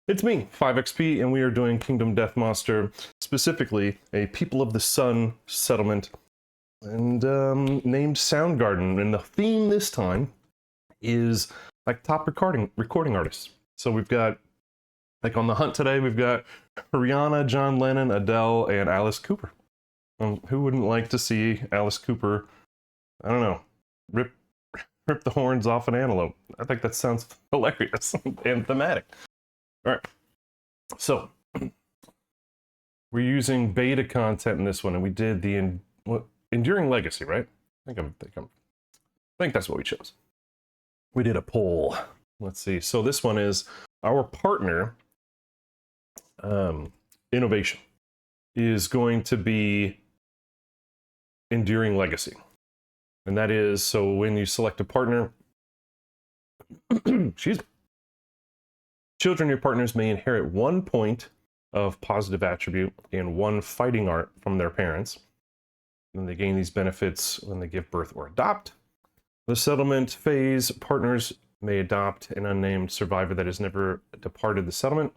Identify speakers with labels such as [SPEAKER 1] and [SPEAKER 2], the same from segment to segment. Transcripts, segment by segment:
[SPEAKER 1] It's me, 5XP, and we are doing Kingdom Death Monster, specifically a People of the Sun settlement, and named Soundgarden. And the theme this time is like top recording artists. So we've got, like on the hunt today, we've got Rihanna, John Lennon, Adele, and Alice Cooper. Who wouldn't like to see Alice Cooper, I don't know, rip the horns off an antelope? I think that sounds hilarious and thematic. All right, so we're using beta content in this one, and we did the Enduring Legacy, right? I think that's what we chose. We did a poll. Let's see. So this one is our partner. Innovation is going to be Enduring Legacy, and that is so when you select a partner. Excuse me. Children of your partners may inherit 1 point of positive attribute and 1 fighting art from their parents. And they gain these benefits when they give birth or adopt. The settlement phase, partners may adopt an unnamed survivor that has never departed the settlement.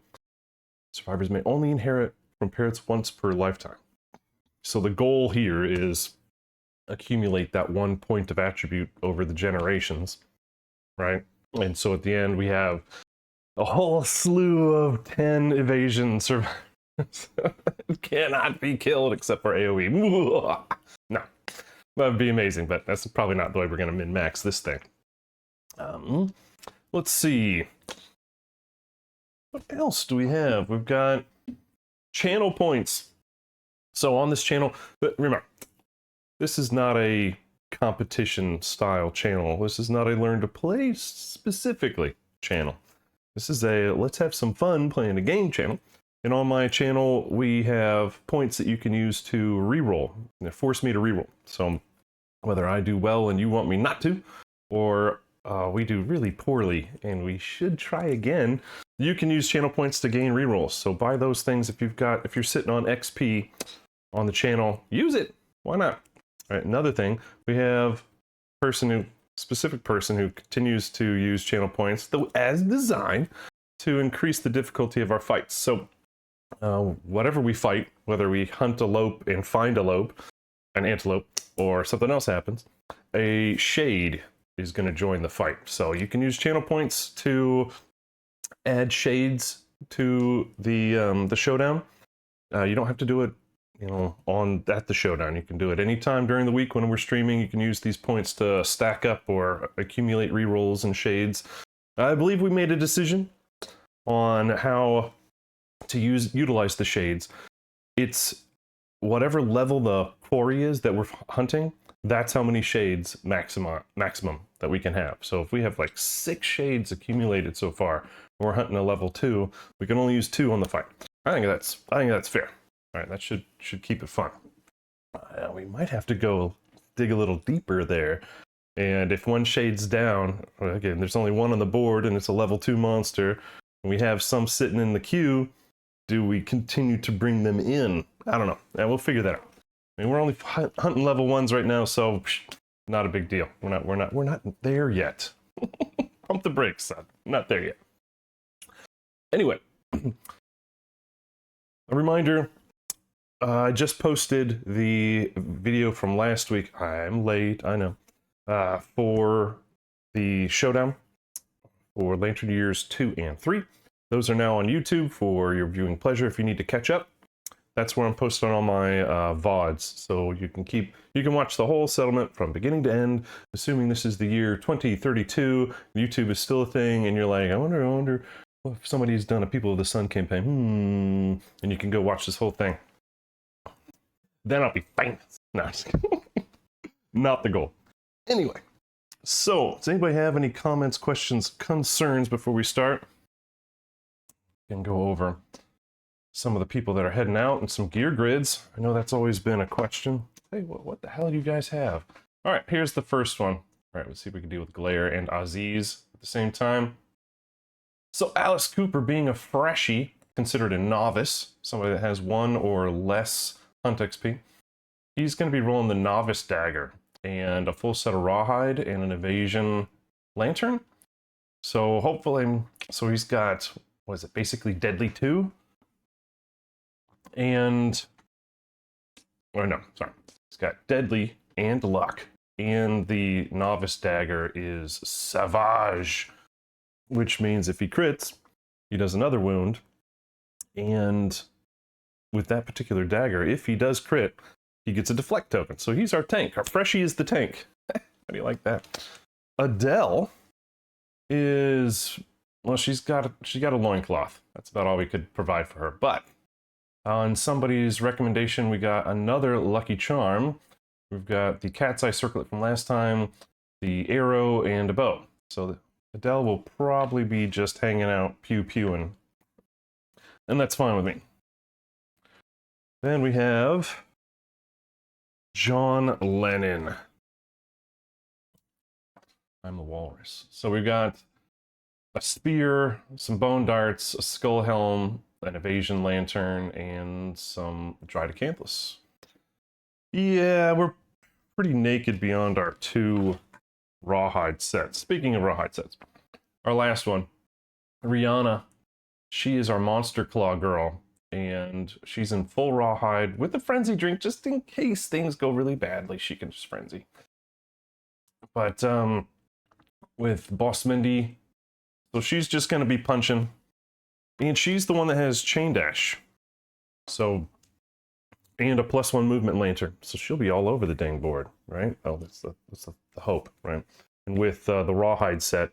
[SPEAKER 1] Survivors may only inherit from parents once per lifetime. So the goal here is accumulate that 1 point of attribute over the generations, right? And so at the end we have a whole slew of 10 evasion survivors. Cannot be killed except for AoE. No, that would be amazing, but that's probably not the way we're going to min-max this thing. Let's see. What else do we have? We've got channel points. So on this channel, but remember, this is not a competition style channel. This is not a learn to play specifically channel. This is a let's have some fun playing a game channel. And on my channel, we have points that you can use to reroll. They force me to reroll. So whether I do well and you want me not to, or we do really poorly and we should try again, you can use channel points to gain rerolls. So buy those things if you're sitting on XP on the channel, use it. Why not? All right, another thing, we have specific person who continues to use channel points, though as designed, to increase the difficulty of our fights. So whatever we fight, whether we hunt a lope and find an antelope, or something else happens, a shade is going to join the fight. So you can use channel points to add shades to the showdown. You don't have to do it, at the showdown. You can do it anytime during the week when we're streaming. You can use these points to stack up or accumulate rerolls and shades. I believe we made a decision on how to utilize the shades. It's whatever level the quarry is that we're hunting, that's how many shades maximum that we can have. So if we have like 6 shades accumulated so far, and we're hunting a level 2, we can only use 2 on the fight. I think that's fair. All right, that should keep it fun. We might have to go dig a little deeper there. And if 1 shade's down, again, there's only 1 on the board and it's a level 2 monster, and we have some sitting in the queue, do we continue to bring them in? I don't know. Yeah, we'll figure that out. I mean, we're only hunting level 1s right now, so not a big deal. We're not there yet. Pump the brakes, son. Not there yet. Anyway, a reminder. I just posted the video from last week. I'm late, I know. For the Showdown for Lantern Years 2 and 3. Those are now on YouTube for your viewing pleasure if you need to catch up. That's where I'm posting all my VODs. So you can watch the whole settlement from beginning to end, assuming this is the year 2032. YouTube is still a thing, and you're like, I wonder if somebody's done a People of the Sun campaign. And you can go watch this whole thing. Then I'll be famous. No, I'm just kidding. Not the goal. Anyway, so does anybody have any comments, questions, concerns before we start? Can go over some of the people that are heading out and some gear grids. I know that's always been a question. Hey, what the hell do you guys have? All right, here's the first one. All right, let's see if we can deal with Glare and Aziz at the same time. So Alice Cooper, being a freshie, considered a novice, somebody that has 1 or less hunt XP, he's going to be rolling the novice dagger and a full set of rawhide and an evasion lantern. So hopefully, he's got was it, basically Deadly 2. And, or no, sorry. He's got Deadly and Luck. And the Novice Dagger is Savage, which means if he crits, he does another wound. And with that particular dagger, if he does crit, he gets a deflect token. So he's our tank. Our Freshie is the tank. How do you like that? Adele is, well, she got a loincloth. That's about all we could provide for her. But on somebody's recommendation, we got another lucky charm. We've got the cat's eye circlet from last time, the arrow, and a bow. So Adele will probably be just hanging out, pew-pewing. And that's fine with me. Then we have John Lennon. I'm the walrus. So we've got a spear, some bone darts, a skull helm, an evasion lantern, and some dried acanthus. Yeah, we're pretty naked beyond our 2 rawhide sets. Speaking of rawhide sets, our last one, Rihanna. She is our Monster Claw girl, and she's in full rawhide with a frenzy drink just in case things go really badly. She can just frenzy. But with Boss Mindy, so she's just going to be punching, and she's the one that has Chain Dash. So, and a +1 movement lantern. So she'll be all over the dang board, right? Oh, that's the hope, right? And with the rawhide set,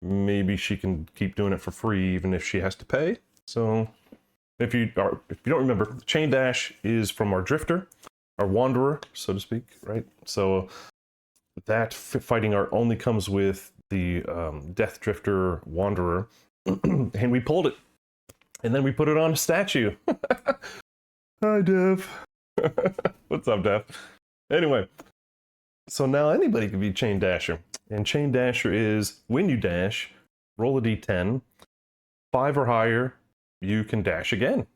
[SPEAKER 1] maybe she can keep doing it for free even if she has to pay. So if you don't remember, Chain Dash is from our Drifter, our Wanderer, so to speak, right? So that fighting art only comes with the Death Drifter Wanderer, and we pulled it, and then we put it on a statue. Hi, Dev. What's up, Dev? Anyway, so now anybody can be Chain Dasher. And Chain Dasher is, when you dash, roll a d10, 5 or higher, you can dash again,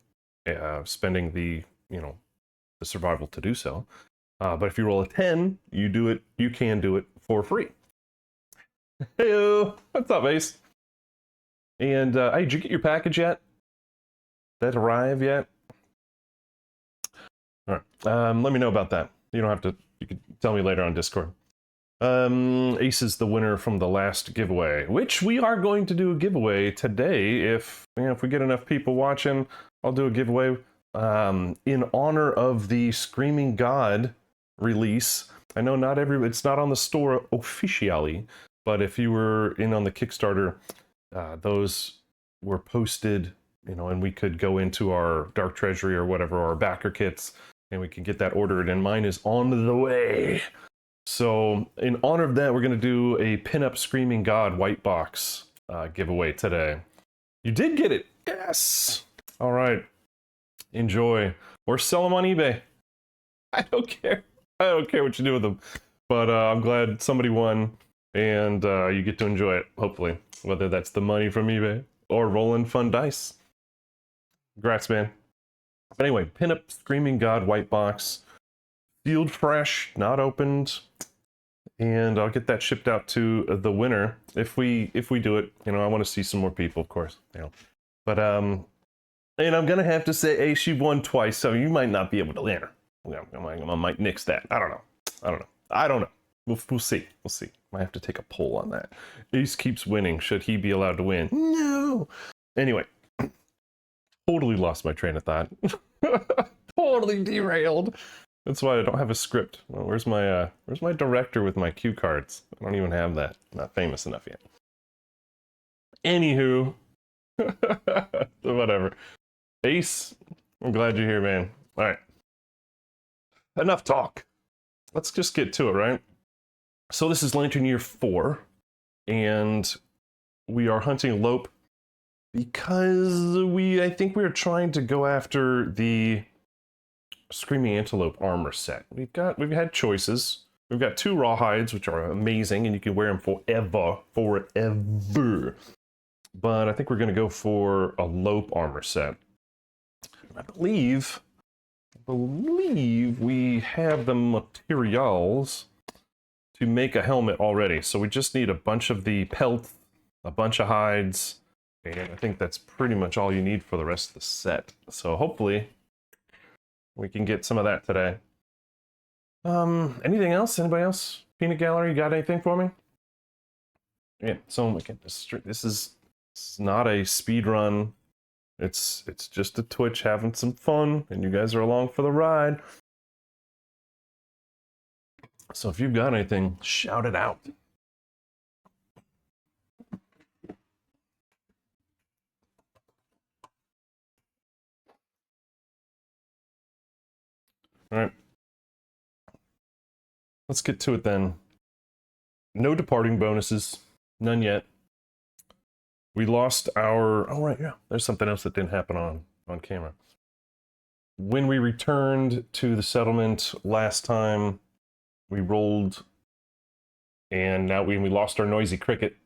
[SPEAKER 1] spending the survival to do so. But if you roll a 10, you can do it for free. Hey, what's up, Ace? And hey, did you get your package yet? Did that arrive yet? All right, let me know about that. You don't have to, you can tell me later on Discord. Ace is the winner from the last giveaway, which we are going to do a giveaway today. If we get enough people watching, I'll do a giveaway in honor of the Screaming God release. I know it's not on the store officially, but if you were in on the Kickstarter, those were posted, and we could go into our Dark Treasury or whatever, our backer kits, and we can get that ordered, and mine is on the way. So in honor of that, we're going to do a Pinup Screaming God white box giveaway today. You did get it. Yes. All right. Enjoy. Or sell them on eBay. I don't care. I don't care what you do with them. But I'm glad somebody won, and you get to enjoy it, hopefully. Whether that's the money from eBay or rolling fun dice. Congrats, man. But anyway, Pinup Screaming God white box. Sealed fresh, not opened, and I'll get that shipped out to the winner if we do it. I want to see some more people, of course. But and I'm gonna have to say, Ace, you've won twice, so you might not be able to enter. I might nix that. I don't know. We'll see. We'll see. Might have to take a poll on that. Ace keeps winning. Should he be allowed to win? No. Anyway, totally lost my train of thought. Totally derailed. That's why I don't have a script. Well, where's my director with my cue cards? I don't even have that. I'm not famous enough yet. Anywho, whatever. Ace, I'm glad you're here, man. All right. Enough talk. Let's just get to it, right? So this is Lantern Year 4, and we are hunting Lope because I think we are trying to go after the Screaming Antelope armor set. We've had choices. We've got 2 rawhides, which are amazing, and you can wear them forever. But I think we're going to go for a Lope armor set. I believe we have the materials to make a helmet already. So we just need a bunch of the pelt, a bunch of hides, And I think that's pretty much all you need for the rest of the set. So hopefully we can get some of that today. Anything else? Anybody else? Peanut Gallery, got anything for me? Yeah, so again, this is not a speed run. It's just a Twitch having some fun, and you guys are along for the ride. So if you've got anything, shout it out. All right. Let's get to it then. No departing bonuses. None yet. We lost our... Oh, right, yeah. There's something else that didn't happen on camera. When we returned to the settlement last time, we rolled, and now we lost our Noisy Cricket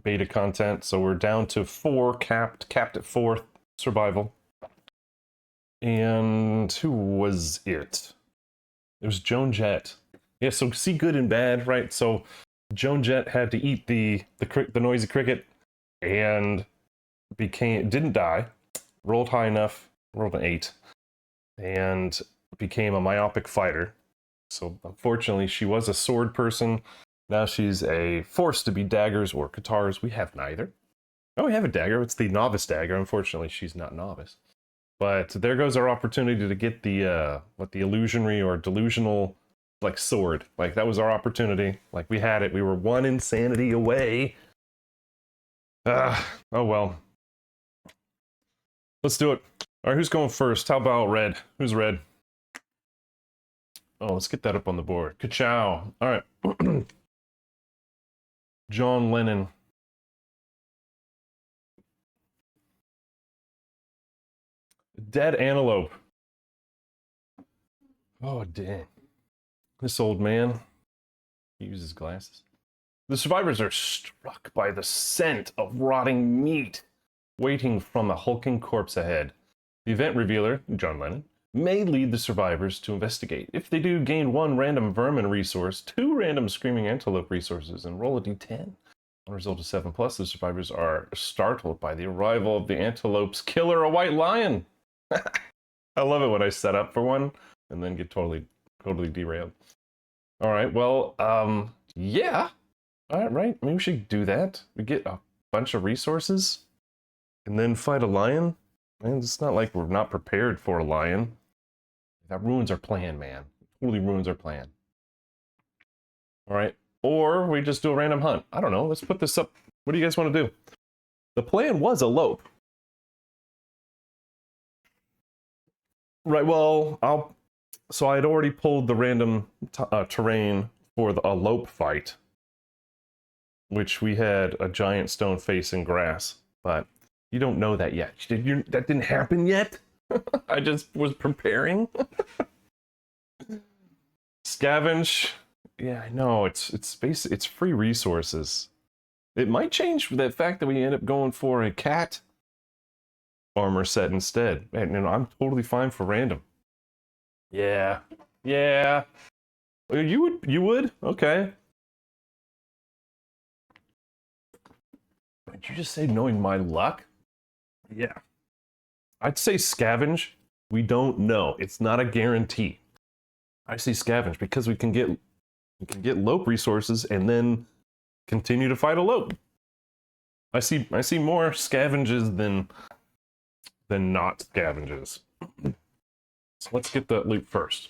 [SPEAKER 1] beta content, so we're down to 4, capped at 4th survival. And who was it? It was Joan Jett. Yeah, so see good and bad, right? So Joan Jett had to eat the Noisy Cricket and didn't die, rolled high enough, rolled an 8, and became a myopic fighter. So unfortunately, she was a sword person. Now she's a forced to be daggers or katars. We have neither. Oh, we have a dagger. It's the novice dagger. Unfortunately, she's not novice. But there goes our opportunity to get the illusionary or delusional like sword. Like that was our opportunity. Like we had it. We were 1 insanity away. Oh well. Let's do it. All right, who's going first? How about red? Who's red? Oh, let's get that up on the board. Ka-chow. All right. John Lennon. Dead antelope. Oh, dang. This old man. He uses glasses. The survivors are struck by the scent of rotting meat waiting from a hulking corpse ahead. The event revealer, John Lennon, may lead the survivors to investigate. If they do, gain 1 random vermin resource, 2 random screaming antelope resources, and roll a d10. On a result of 7+, the survivors are startled by the arrival of the antelope's killer, a white lion. I love it when I set up for one and then get totally derailed. All right, well, yeah. All right, maybe we should do that. We get a bunch of resources and then fight a lion. Man, it's not like we're not prepared for a lion. That ruins our plan, man. It totally ruins our plan. All right, or we just do a random hunt. I don't know. Let's put this up. What do you guys want to do? The plan was elope. Right, well, so I had already pulled the random terrain for the elope fight, which we had a giant stone face and grass, but you don't know that yet. That didn't happen yet? I just was preparing. Scavenge. Yeah, I know. It's free resources. It might change the fact that we end up going for a cat armor set instead. Man, I'm totally fine for random. Yeah. You would? Okay. Did you just say knowing my luck? Yeah. I'd say scavenge. We don't know. It's not a guarantee. I say scavenge because we can get lope resources and then continue to fight a lope. I see more scavenges than not scavenges. So let's get the loot first.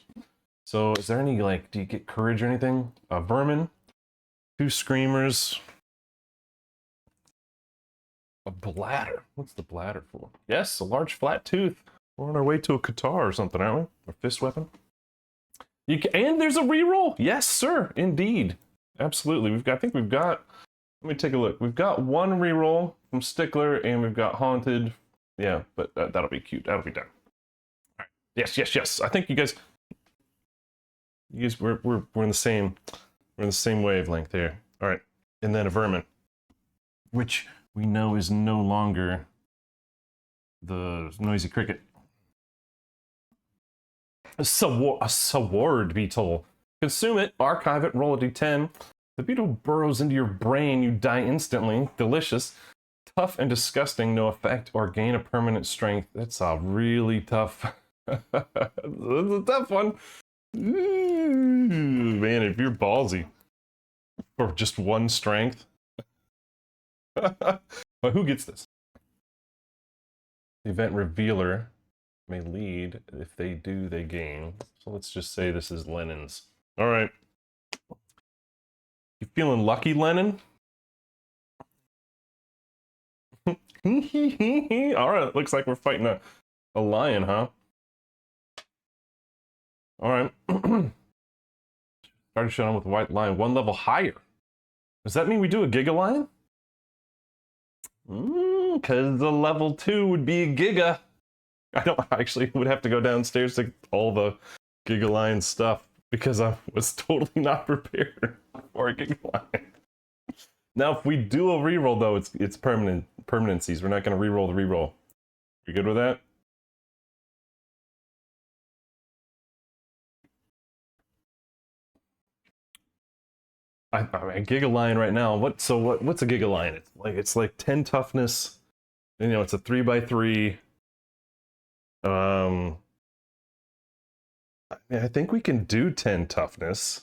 [SPEAKER 1] So is there any, like, do you get courage or anything? Vermin, 2 screamers, a bladder. What's the bladder for? Yes, a large flat tooth. We're on our way to a katar or something, aren't we? A fist weapon. And there's a reroll. Yes, sir. Indeed. Absolutely. I think we've got, let me take a look. We've got 1 reroll from Stickler and we've got Haunted. Yeah, but that'll be cute. That'll be done. All right. Yes. I think you guys we're in the same wavelength here. All right. And then a vermin, which we know is no longer the Noisy Cricket. A sword beetle. Consume it, archive it, roll a d10. The beetle burrows into your brain, you die instantly. Delicious. Tough and disgusting, no effect, or gain a permanent strength. That's a really tough. That's a tough one. Ooh, man, if you're ballsy for just one strength. But who gets this? The event revealer may lead. If they do, they gain. So let's just say this is Lennon's. All right. You feeling lucky, Lennon? All right, looks like we're fighting a lion, huh? All right. Started Showdown with White Lion, one level higher. Does that mean we do a Gigalion? Because the level 2 would be a Giga. I don't actually would have to go downstairs to all the Gigalion stuff because I was totally not prepared for a Gigalion. Now, if we do a reroll, though, it's permanencies. We're not going to reroll the reroll. You good with that? I mean, Gigalion right now. What's a Gigalion? It's like 10 toughness. You know, it's a 3x3. I mean, I think we can do 10 toughness.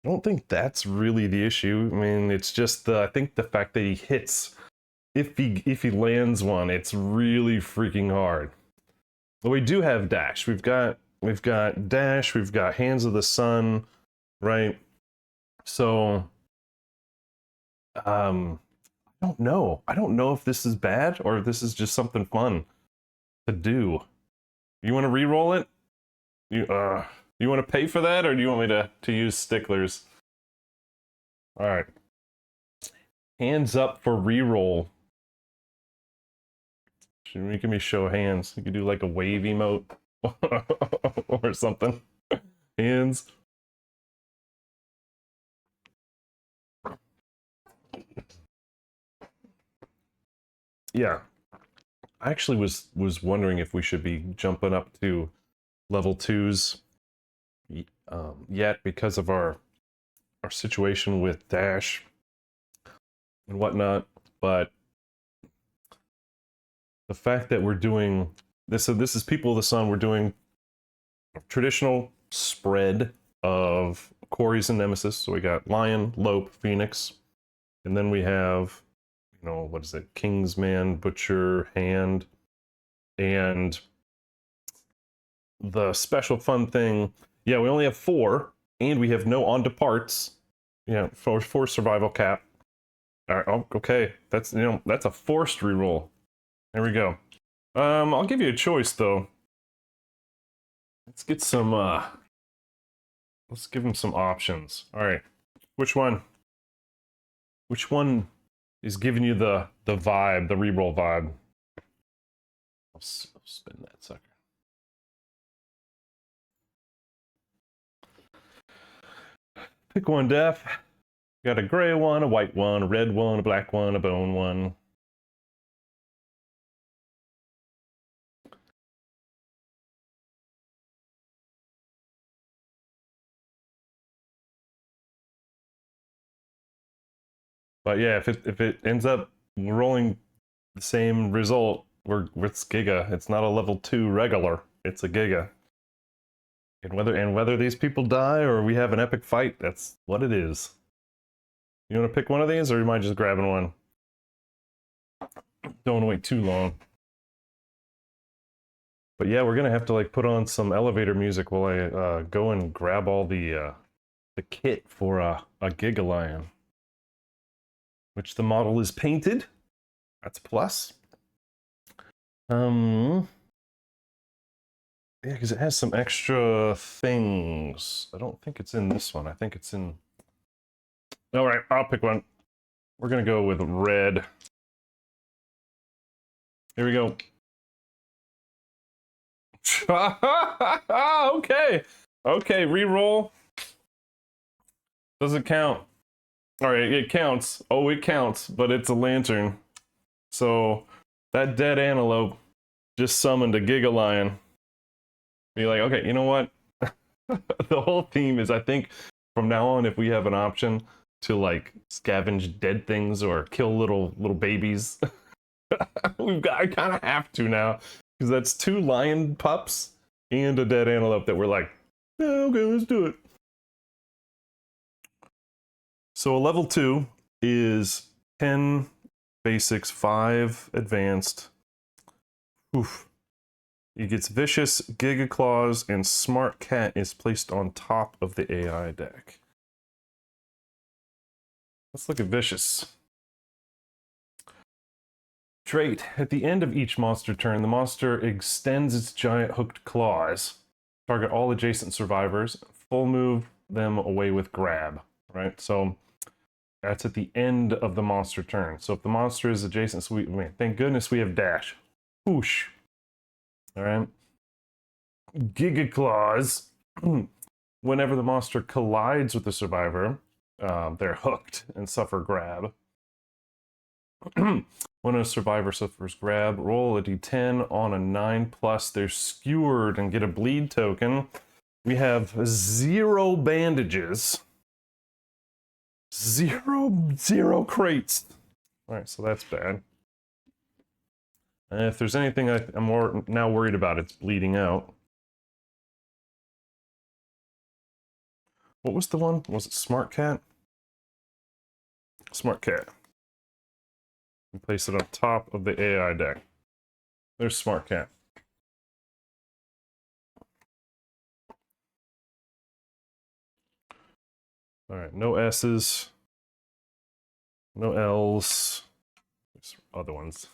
[SPEAKER 1] I don't think that's really the issue. I mean, it's just I think the fact that he hits, if he lands one, it's really freaking hard. But we do have dash. We've got dash. We've got Hands of the Sun, right? So, I don't know. I don't know if this is bad or if this is just something fun to do. You want to re-roll it? You want to pay for that, or do you want me to use sticklers? All right. Hands up for re-roll. Should we give me show hands? You could do like a wave emote or something. Hands. Yeah. I actually was wondering if we should be jumping up to level 2s yet because of our situation with dash and whatnot, but the fact that we're doing this, so this is People of the Sun, we're doing a traditional spread of Quarries and Nemesis. So we got Lion, Lope, Phoenix, and then we have, you know, what is it? Kingsman, Butcher, Hand, and the special fun thing. Yeah, we only have 4, and we have no on to parts. Yeah, for survival cap. All right, oh, okay. That's, you know, that's a forced reroll. There we go. I'll give you a choice though. Let's get some. Let's give him some options. All right, which one? Which one is giving you the vibe, the reroll vibe? I'll spin that sucker. Pick one, Def. Got a gray one, a white one, a red one, a black one, a bone one. But yeah, if it ends up rolling the same result, it's Giga. It's not a level 2 regular. It's a Giga. And whether these people die or we have an epic fight, that's what it is. You want to pick one of these, or am I just grabbing one? Don't want to wait too long. But yeah, we're gonna have to like put on some elevator music while I go and grab all the kit for a Gigalion, which the model is painted. That's a plus. Yeah, because it has some extra things. I don't think it's in this one. I think it's in. All right, I'll pick one. We're gonna go with red. Here we go. Okay. Okay, reroll. Does it count? All right, it counts. Oh, it counts, but it's a lantern. So that dead antelope just summoned a Gigalion. Be like, okay, you know what? The whole theme is, I think, from now on, if we have an option, to like scavenge dead things or kill little babies. I kind of have to now because that's 2 lion pups and a dead antelope that we're like, yeah, okay, let's do it. So a level 2 is 10 basics, 5 advanced. Oof. He gets Vicious, Giga Claws, and Smart Cat is placed on top of the AI deck. Let's look at Vicious. Trait. At the end of each monster turn, the monster extends its giant hooked claws. Target all adjacent survivors. Full move them away with grab. Right? So that's at the end of the monster turn. So if the monster is adjacent, so thank goodness we have dash. Whoosh. Alright. Giga Claws. Whenever the monster collides with the survivor, they're hooked and suffer grab. When a survivor suffers grab, roll a d10 on a 9+. They're skewered and get a bleed token. We have 0 bandages. 0 crates. Alright, so that's bad. And if there's anything I'm more now worried about, it's bleeding out. What was the one? Was it Smart Cat? Smart Cat. And place it on top of the AI deck. There's Smart Cat. Alright, no S's. No L's. There's other ones.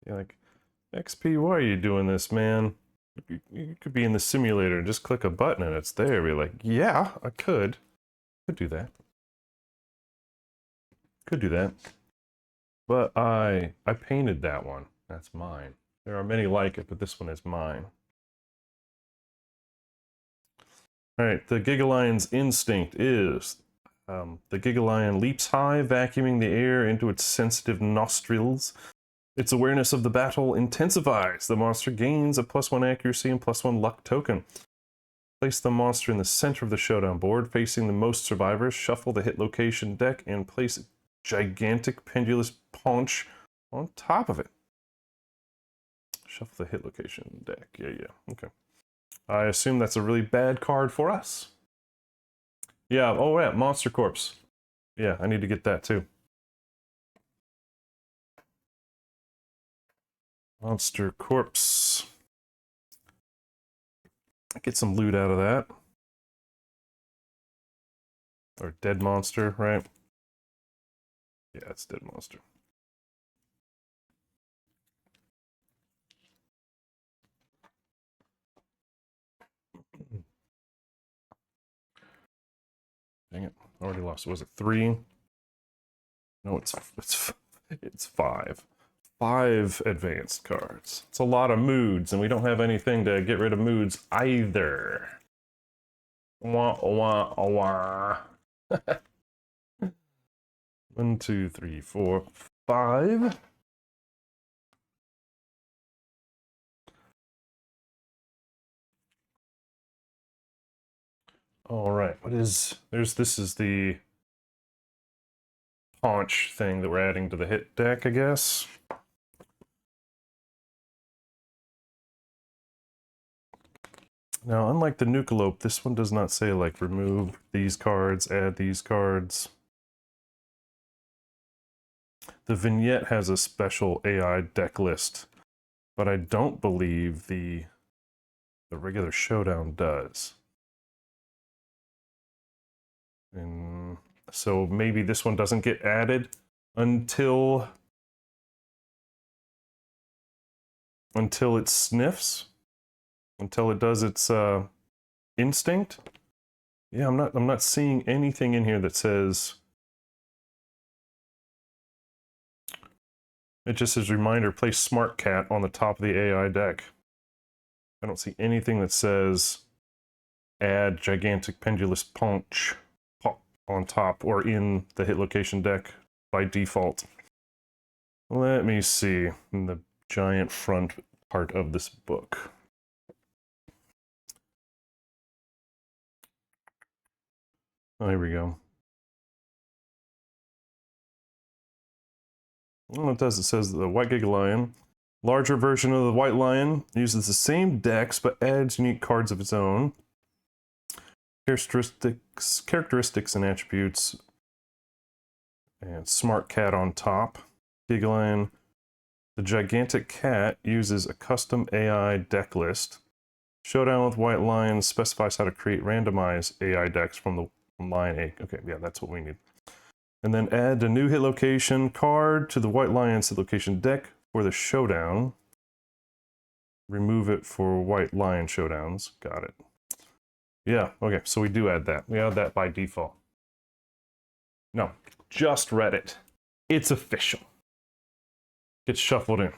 [SPEAKER 1] You're like, XP, why are you doing this, man? You could be in the simulator and just click a button and it's there. Be like, yeah, I could. Could do that. Could do that. But I painted that one. That's mine. There are many like it, but this one is mine. Alright, the Gigalion's instinct is the Gigalion leaps high, vacuuming the air into its sensitive nostrils. Its awareness of the battle intensifies. The monster gains a +1 accuracy and +1 luck token. Place the monster in the center of the showdown board, facing the most survivors. Shuffle the hit location deck and place a gigantic pendulous paunch on top of it. Shuffle the hit location deck. Yeah, okay. I assume that's a really bad card for us. Yeah, oh yeah, Monster Corpse. Yeah, I need to get that too. Monster Corpse. Get some loot out of that. Or Dead Monster, right? Yeah, it's Dead Monster. Dang it, already lost. Was it 3? No, it's 5. 5 advanced cards. It's a lot of moods, and we don't have anything to get rid of moods either. Wah, wah, wah. 1, 2, 3, 4, 5. All right, this is the paunch thing that we're adding to the hit deck, I guess. Now, unlike the Nuklealope, this one does not say, like, remove these cards, add these cards. The vignette has a special AI deck list, but I don't believe the regular Showdown does. And so maybe this one doesn't get added until it sniffs. Until it does its instinct. Yeah, I'm not seeing anything in here that says. It just says reminder, place Smart Cat on the top of the AI deck. I don't see anything that says add gigantic pendulous paunch pop on top or in the hit location deck by default. Let me see in the giant front part of this book. Oh, here we go. Well, it does. It says the white Gigalion, larger version of the white lion, uses the same dex but adds unique cards of its own. Characteristics and attributes. And smart cat on top. Gigalion. The gigantic cat uses a custom AI deck list. Showdown with white lions specifies how to create randomized AI decks from the lion egg. Okay, yeah, that's what we need. And then add a new hit location card to the white lion's hit location deck for the showdown. Remove it for white lion showdowns. Got it. Yeah, okay, so we do add that. We add that by default. No, just read it. It's official. Gets shuffled in.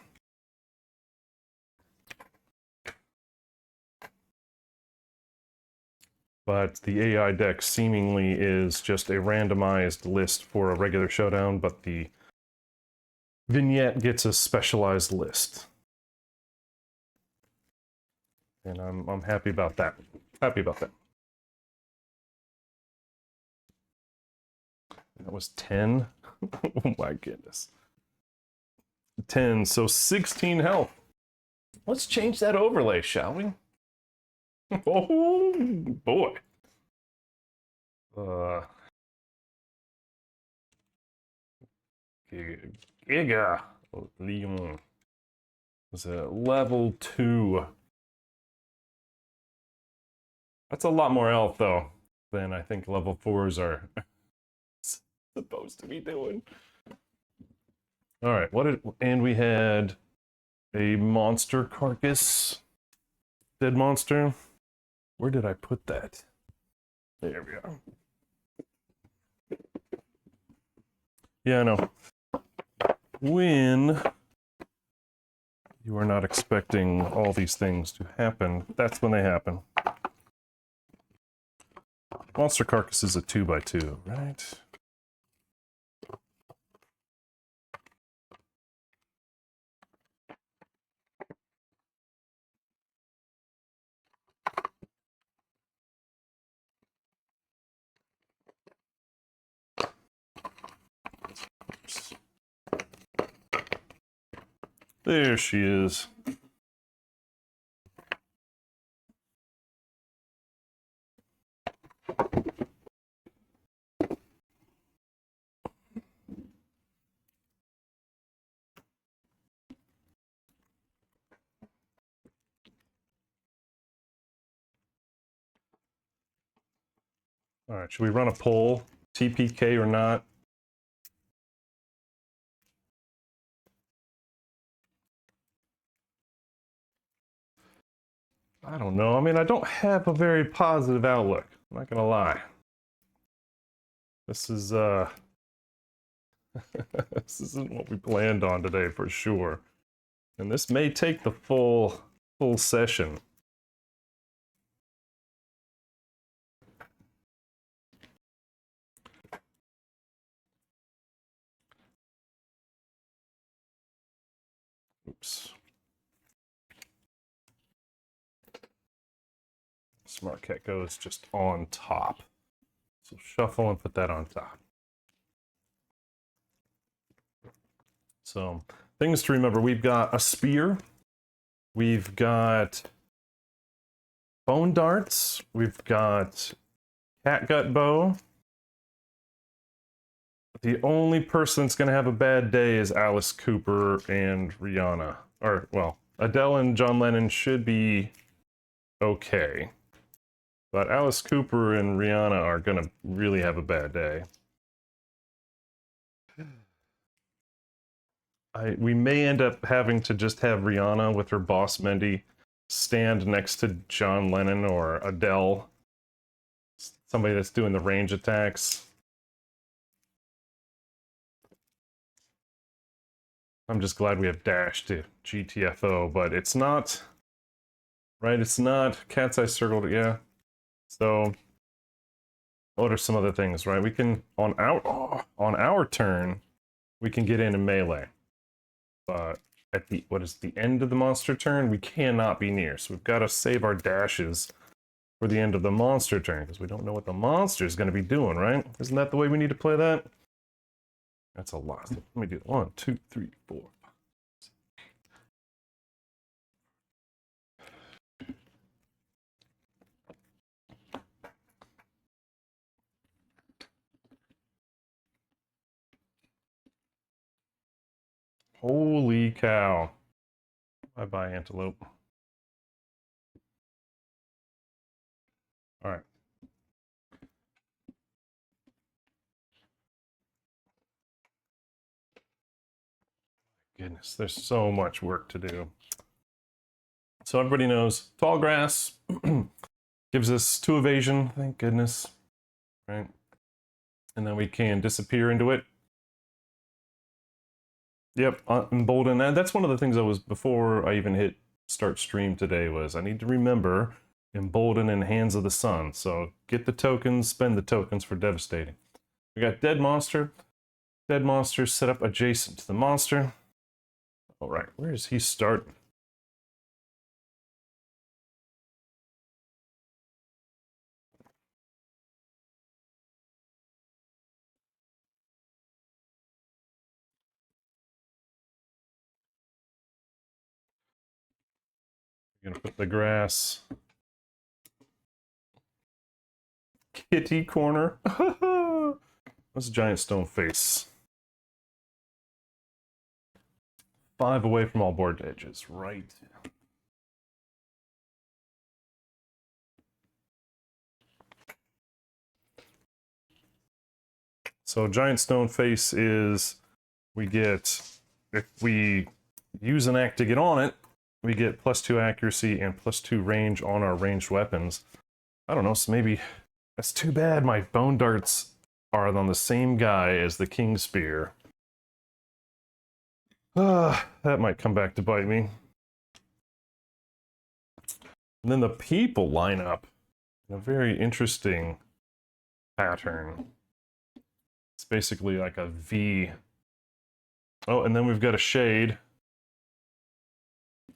[SPEAKER 1] But the AI deck seemingly is just a randomized list for a regular showdown, but the vignette gets a specialized list. And I'm happy about that. Happy about that. That was 10. Oh my goodness. 10, so 16 health. Let's change that overlay, shall we? Oh boy. Gigalion was a level 2. That's a lot more health though than I think level 4s are supposed to be doing. All right, and we had a monster carcass, dead monster. Where did I put that? There we go. Yeah, I know. When you are not expecting all these things to happen, that's when they happen. Monster carcass is a 2x2, right? There she is. All right, should we run a poll? TPK or not? I don't know. I mean, I don't have a very positive outlook. I'm not gonna lie. This is this isn't what we planned on today for sure. And this may take the full session. Oops. Smart cat goes just on top. So shuffle and put that on top. So things to remember, we've got a spear, we've got bone darts, we've got catgut bow. The only person that's going to have a bad day is Alice Cooper and Rihanna. Or, well, Adele and John Lennon should be okay. But Alice Cooper and Rihanna are going to really have a bad day. We may end up having to just have Rihanna with her boss Mendy stand next to John Lennon or Adele. Somebody that's doing the range attacks. I'm just glad we have dash to GTFO, but it's not, right? It's not cat's eye circled, yeah. So, what are some other things, right? We can, on our turn, we can get in and melee. But at the, what is the end of the monster turn, we cannot be near. So we've got to save our dashes for the end of the monster turn, because we don't know what the monster is going to be doing, right? Isn't that the way we need to play that? That's a lot. Let me do 1, 2, 3, 4. Holy cow. Bye-bye, antelope. All right. Goodness, there's so much work to do. So everybody knows tall grass gives us 2 evasion, thank goodness, right? And then we can disappear into it. Yep, embolden. And that's one of the things I was, before I even hit start stream today, was I need to remember embolden in Hands of the Sun. So get the tokens, spend the tokens for devastating. We got dead monster. Dead monster set up adjacent to the monster. All right, where does he start? I'm gonna put the grass. Kitty corner. That's a giant stone face. 5 away from all board edges, right? So giant stone face is, we get, if we use an act to get on it, we get +2 accuracy and +2 range on our ranged weapons. I don't know, so maybe, that's too bad my bone darts are on the same guy as the king spear. That might come back to bite me. And then the people line up in a very interesting pattern. It's basically like a V. Oh, and then we've got a shade.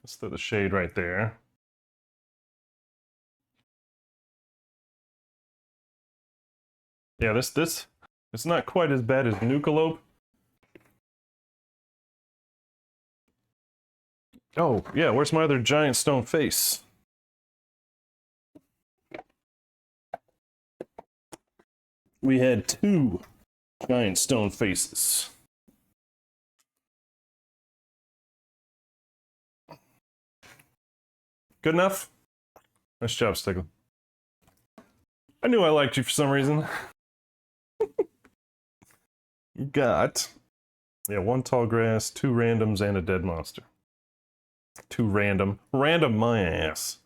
[SPEAKER 1] Let's throw the shade right there. Yeah, this it's not quite as bad as Nuklealope. Oh, yeah, where's my other giant stone face? We had 2 giant stone faces. Good enough? Nice job, Stickle. I knew I liked you for some reason. You got, yeah, 1 tall grass, 2 randoms, and a dead monster. 2 random. Random my ass.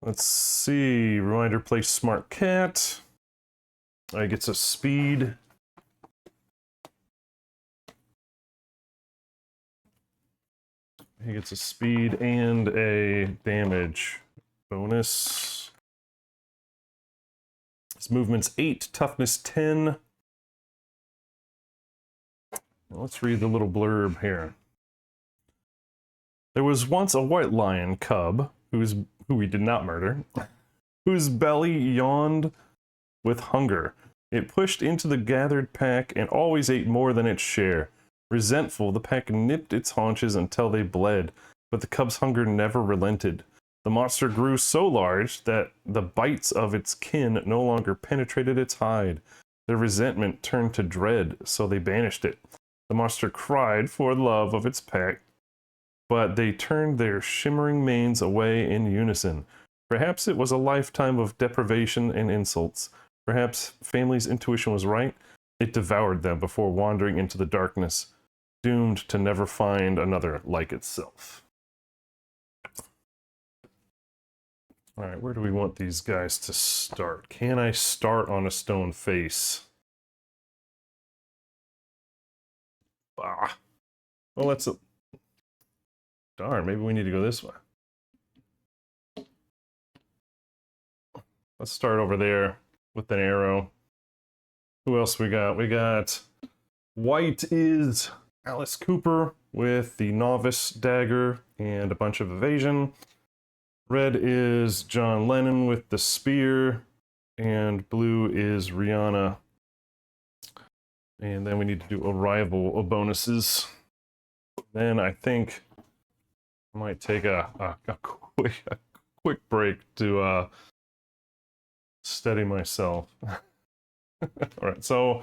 [SPEAKER 1] Let's see. Reminder, play Smart Cat. He gets a speed. He gets a speed and a damage bonus. His movement's 8, toughness 10. Now let's read the little blurb here. There was once a white lion cub who we did not murder, whose belly yawned with hunger. It pushed into the gathered pack and always ate more than its share. Resentful, the pack nipped its haunches until they bled, but the cub's hunger never relented. The monster grew so large that the bites of its kin no longer penetrated its hide. Their resentment turned to dread, so they banished it. The monster cried for love of its pack, but they turned their shimmering manes away in unison. Perhaps it was a lifetime of deprivation and insults. Perhaps family's intuition was right. It devoured them before wandering into the darkness, doomed to never find another like itself. All right, where do we want these guys to start? Can I start on a stone face? Ah. Well, let's... Darn, maybe we need to go this way. Let's start over there with an arrow. Who else we got? We got... White is Alice Cooper with the novice dagger and a bunch of evasion. Red is John Lennon with the spear, and blue is Rihanna. And then we need to do arrival bonuses. Then I think I might take a quick break to steady myself. All right, so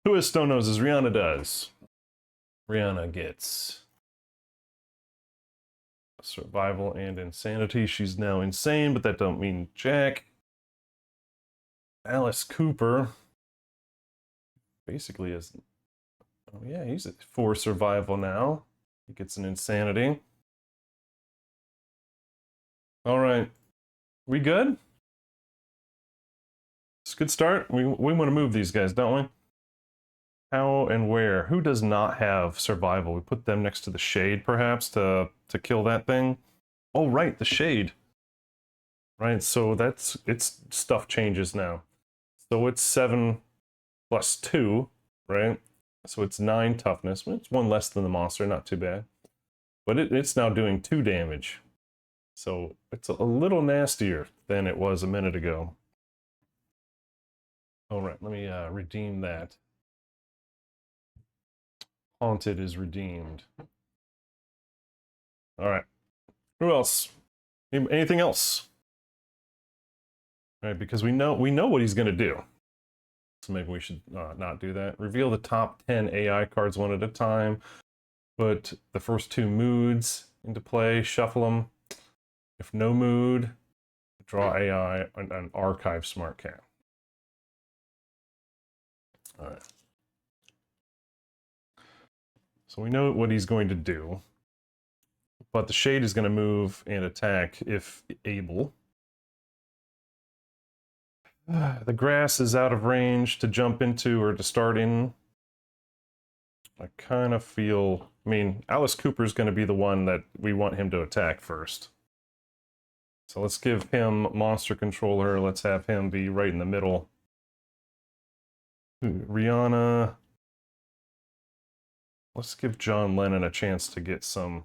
[SPEAKER 1] who has stone noses? Rihanna does. Rihanna gets survival and insanity. She's now insane, but that don't mean jack. Alice Cooper basically is, oh yeah, he's at 4 survival now. He gets an insanity. All right, we good? It's a good start. We want to move these guys, don't we? How and where? Who does not have survival? We put them next to the shade, perhaps, to kill that thing. Oh, right, the shade. Right, so that's its stuff changes now. So it's 7 plus 2, right? So it's 9 toughness. It's 1 less than the monster, not too bad. But it's now doing 2 damage. So it's a little nastier than it was a minute ago. All right, let me redeem that. Haunted is redeemed. All right. Who else? Anything else? All right, because we know what he's going to do. So maybe we should not do that. Reveal the top 10 AI cards one at a time. Put the first 2 moods into play. Shuffle them. If no mood, draw AI and archive smart cat. All right. So we know what he's going to do, but the shade is going to move and attack if able. The grass is out of range to jump into or to start in. I kind of feel, I mean, Alice Cooper is going to be the one that we want him to attack first. So let's give him monster controller. Let's have him be right in the middle. Rihanna. Let's give John Lennon a chance to get some,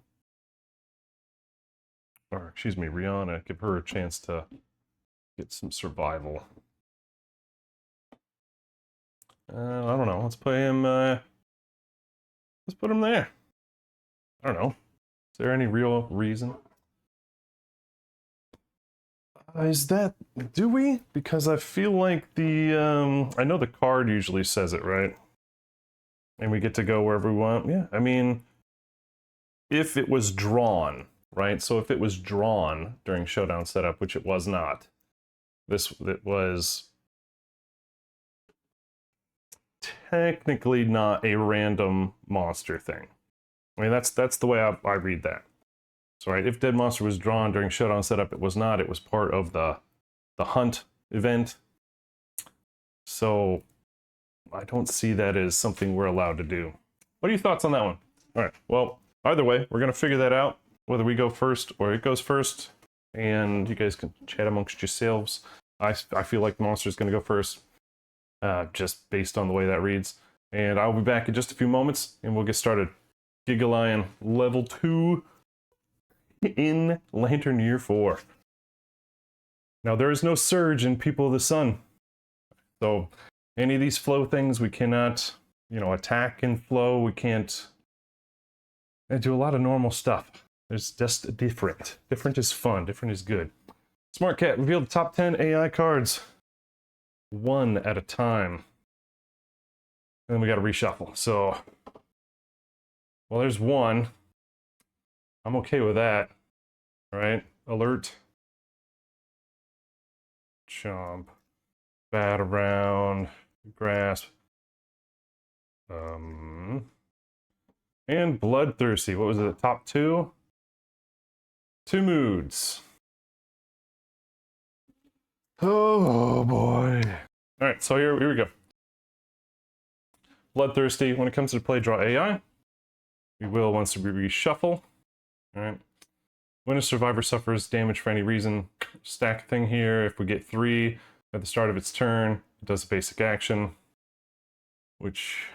[SPEAKER 1] or excuse me, Rihanna, give her a chance to get some survival. I don't know. Let's put him. Let's put him there. I don't know. Is there any real reason? Is that, do we? Because I feel like the I know the card usually says it, right? And we get to go wherever we want. Yeah, I mean, if it was drawn, right? So if it was drawn during Showdown setup, which it was not, it was technically not a random monster thing. I mean, that's the way I read that. So, right, if Dead Monster was drawn during Showdown setup, it was not. It was part of the hunt event. So, I don't see that as something we're allowed to do. What are your thoughts on that one? All right, well, either way, we're going to figure that out, whether we go first or it goes first, and you guys can chat amongst yourselves. I feel like the monster is going to go first, just based on the way that reads. And I'll be back in just a few moments, and we'll get started. Gigalion level 2 in Lantern Year 4. Now, there is no surge in People of the Sun. So, any of these flow things, we cannot, attack and flow. We can't do a lot of normal stuff. It's just different. Different is fun. Different is good. Smart Cat, reveal the top 10 AI cards. 1 at a time. And then we got to reshuffle. So, well, there's 1. I'm okay with that. All right. Alert. Chomp. Bat around. Grasp. And Bloodthirsty. What was it? Top 2? 2 moods. Oh boy. Alright, so here we go. Bloodthirsty. When it comes to play, draw AI. We will once we reshuffle. Alright. When a survivor suffers damage for any reason, stack thing here. If we get 3 at the start of its turn, it does a basic action, which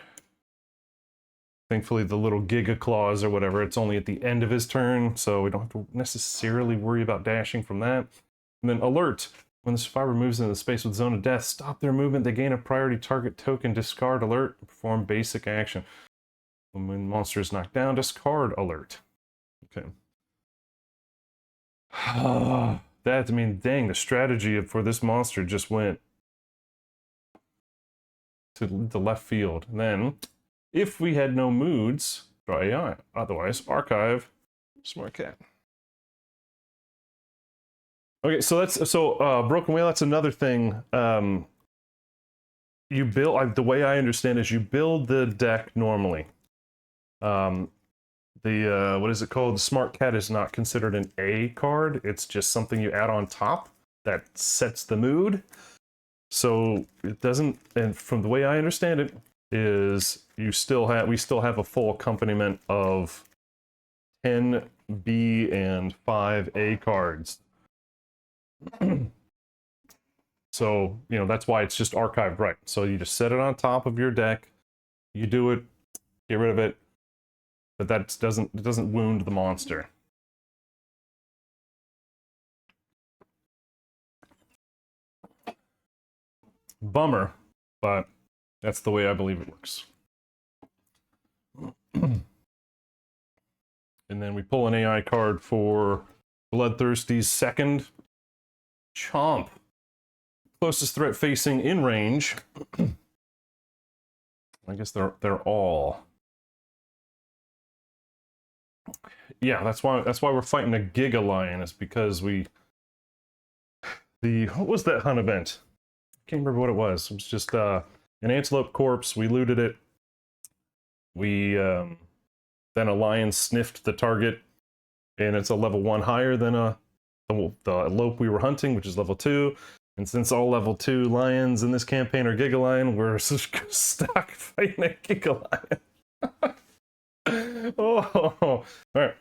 [SPEAKER 1] Thankfully, the little Giga Claws or whatever, it's only at the end of his turn, so we don't have to necessarily worry about dashing from that. And then alert. When the survivor moves into the space with zone of death, stop their movement. They gain a priority target token, discard alert, and perform basic action. When the monster is knocked down, discard alert. Okay. That, I mean, dang, the strategy for this monster just went to the left field. And then, if we had no moods, draw AI. Otherwise, archive, smart cat. Okay, so that's Broken Whale. That's another thing. You build the way I understand is you build the deck normally. What is it called? The Smart Cat is not considered an A card. It's just something you add on top that sets the mood. So it doesn't. And from the way I understand it, is we still have a full accompaniment of 10 B and 5 A cards. So, you know, that's why it's just archived right. So you just set it on top of your deck, you do it, get rid of it, but that doesn't wound the monster. Bummer, but that's the way I believe it works. And then we pull an AI card for Bloodthirsty's second. Chomp. Closest threat facing in range. I guess they're all. Yeah, that's why we're fighting a Gigalion, is because what was that hunt event? I can't remember what it was. It was just an antelope corpse. We looted it. We then a lion sniffed the target, and it's a level 1 higher than the lope we were hunting, which is level 2. And since all level 2 lions in this campaign are Gigalion, we're stuck fighting a Gigalion. Oh, all right.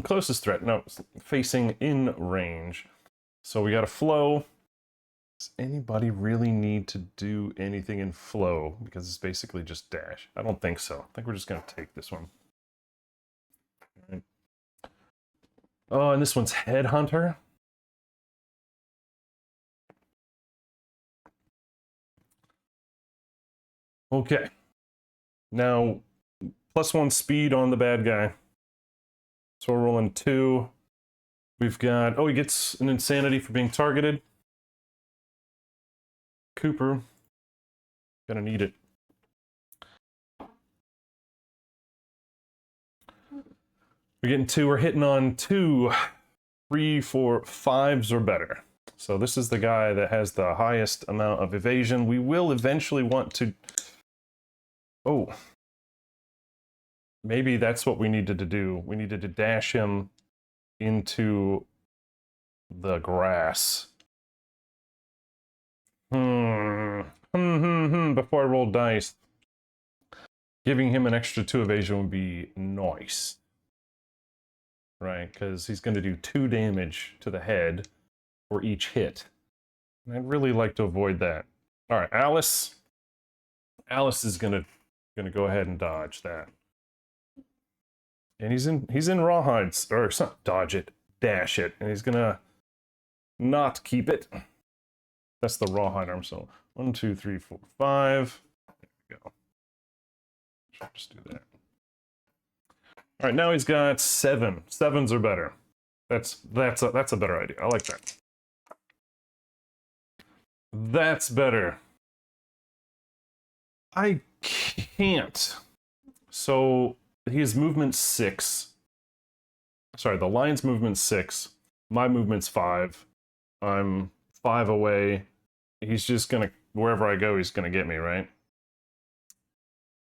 [SPEAKER 1] Closest threat. No, facing in range. So we got a flow. Does anybody really need to do anything in flow? Because it's basically just dash. I don't think so. I think we're just going to take this one. All right. Oh, and this one's Headhunter. Okay. Now, +1 speed on the bad guy. So we're rolling 2. We've got, oh, he gets an insanity for being targeted. Cooper. Gonna need it. We're getting 2. We're hitting on 2, 3, 4, 5s or better. So this is the guy that has the highest amount of evasion. We will eventually want to... Oh. Maybe that's what we needed to do. We needed to dash him into the grass. Before I roll dice. Giving him an extra 2 evasion would be nice. Right, because he's going to do 2 damage to the head for each hit. And I'd really like to avoid that. All right, Alice. Alice is gonna go ahead and dodge that. And he's in rawhides, or it's not dodge it, dash it, and he's gonna not keep it. That's the rawhide arm. So 1, 2, 3, 4, 5. There we go. Should just do that. All right, now he's got 7. 7s are better. That's a better idea. I like that. That's better. I can't. So his movement's 6. Sorry, the lion's movement's 6. My movement's 5. I'm 5 away. He's just gonna, wherever I go, he's gonna get me, right?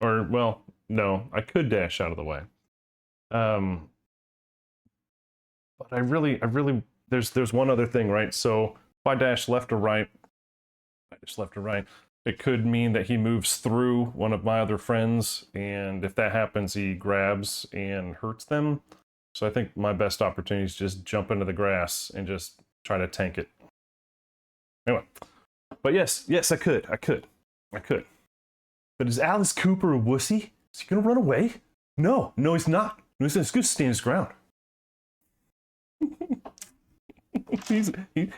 [SPEAKER 1] Or, well, no, I could dash out of the way. But I really, there's one other thing, right? So if I dash left or right, it could mean that he moves through one of my other friends, and if that happens, he grabs and hurts them. So I think my best opportunity is just jump into the grass and just try to tank it. Anyway, but yes, I could. But is Alice Cooper a wussy? Is he gonna run away? No, no, he's not. No, he's gonna stand his ground.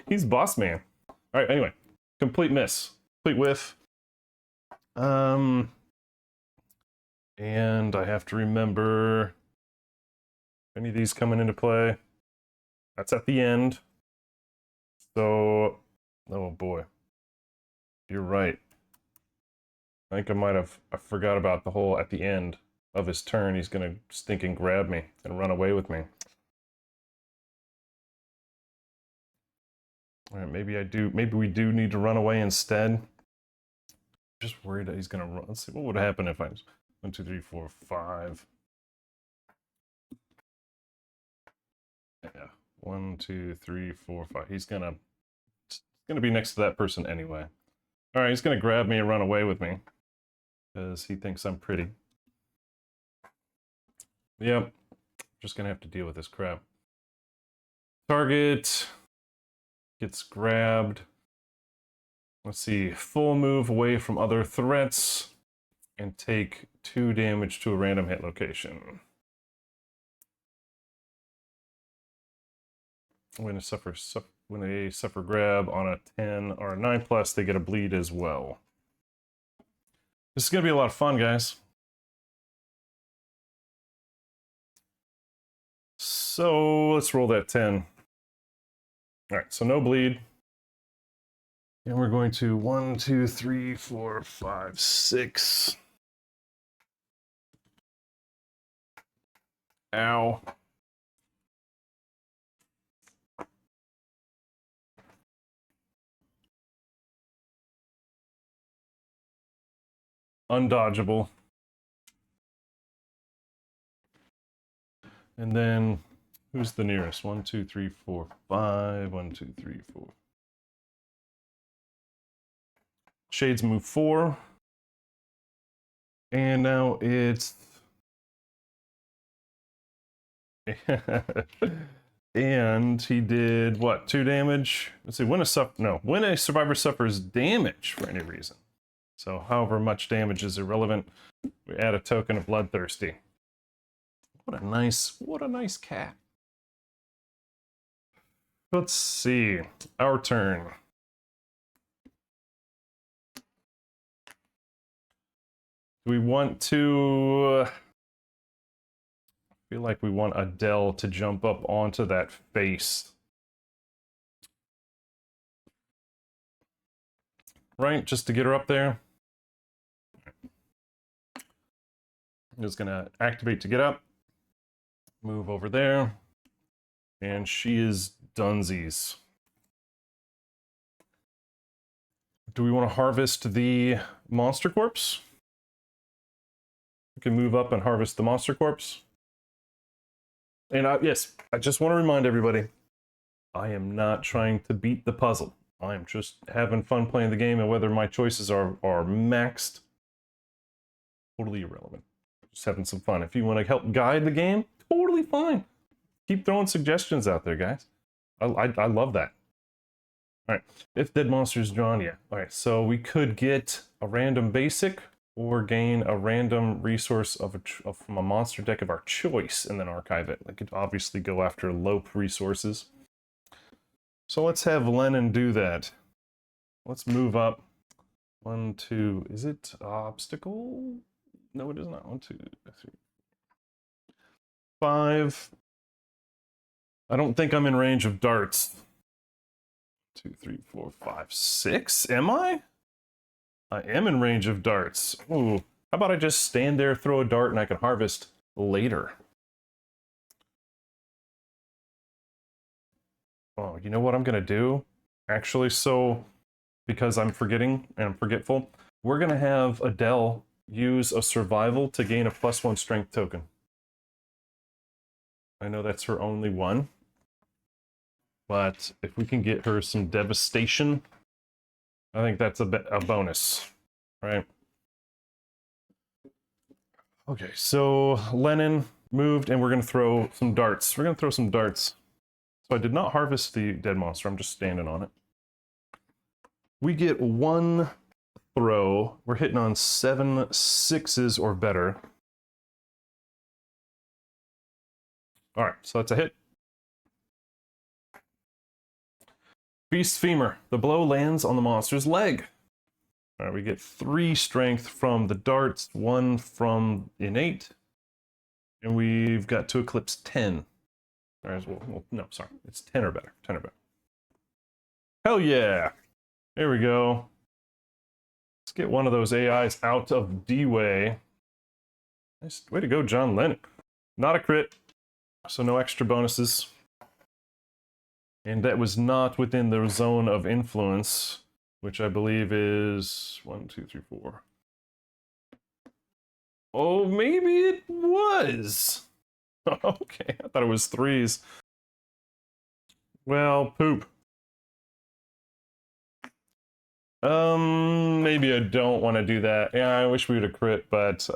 [SPEAKER 1] he's boss man. All right. Anyway, complete miss, complete whiff. And I have to remember any of these coming into play. That's at the end. So, oh boy, you're right. I think I forgot about the whole at the end of his turn. He's gonna stinking grab me and run away with me. All right, maybe we do need to run away instead. Just worried that he's gonna run. Let's see what would happen if I 1, 2, 3, 4, 5. Yeah, 1, 2, 3, 4, 5. He's gonna be next to that person anyway. All right, he's gonna grab me and run away with me because he thinks I'm pretty. Yep, just gonna have to deal with this crap. Target gets grabbed. Let's see, full move away from other threats and take 2 damage to a random hit location. When they suffer grab on a 10 or a 9+, they get a bleed as well. This is gonna be a lot of fun, guys. So let's roll that 10. All right, so no bleed. And we're going to 1, 2, 3, 4, 5, 6. Ow. Undodgeable. And then who's the nearest? 1, 2, 3, 4, 5. 1, 2, 3, 4. Shades move 4. And now it's and he did what? 2 damage. Let's see. When a survivor suffers damage for any reason. So however much damage is irrelevant. We add a token of bloodthirsty. What a nice cat. Let's see. Our turn. Do we want to... I feel like we want Adele to jump up onto that face. Right? Just to get her up there. I'm just gonna activate to get up. Move over there. And she is dunsies. Do we want to harvest the monster corpse? We can move up and harvest the monster corpse. And yes, I just want to remind everybody, I am not trying to beat the puzzle. I am just having fun playing the game, and whether my choices are maxed, totally irrelevant. Just having some fun. If you want to help guide the game, totally fine. Keep throwing suggestions out there, guys. I love that. All right, if dead monster is drawn, yeah. All right, so we could get a random basic or gain a random resource from a monster deck of our choice and then archive it. We could obviously go after Lope resources. So let's have Lennon do that. Let's move up. 1, 2, is it obstacle? No, it is not. 1, 2, 3, 5. I don't think I'm in range of darts. 2, 3, 4, 5, 6. Am I? I am in range of darts. Ooh. How about I just stand there, throw a dart, and I can harvest later? Oh, you know what I'm gonna do? Actually, so because I'm forgetting and I'm forgetful, we're gonna have Adele use a survival to gain a +1 strength token. I know that's her only one, but if we can get her some devastation, I think that's a bonus, right? Okay, so Lennon moved, and we're gonna throw some darts. We're gonna throw some darts. So I did not harvest the dead monster. I'm just standing on it. We get 1 throw. We're hitting on 7 6s or better. All right, so that's a hit. Beast Femur. The blow lands on the monster's leg. All right, we get 3 strength from the darts, 1 from innate, and we've got to eclipse 10. All right, well, no, sorry, it's 10 or better. 10 or better. Hell yeah! There we go. Let's get one of those AIs out of D-Way. Nice way to go, John Lennon. Not a crit, so no extra bonuses. And that was not within the zone of influence, which I believe is 1, 2, 3, 4. Oh, maybe it was. Okay, I thought it was 3s. Well, poop. Maybe I don't want to do that. Yeah, I wish we would have crit, but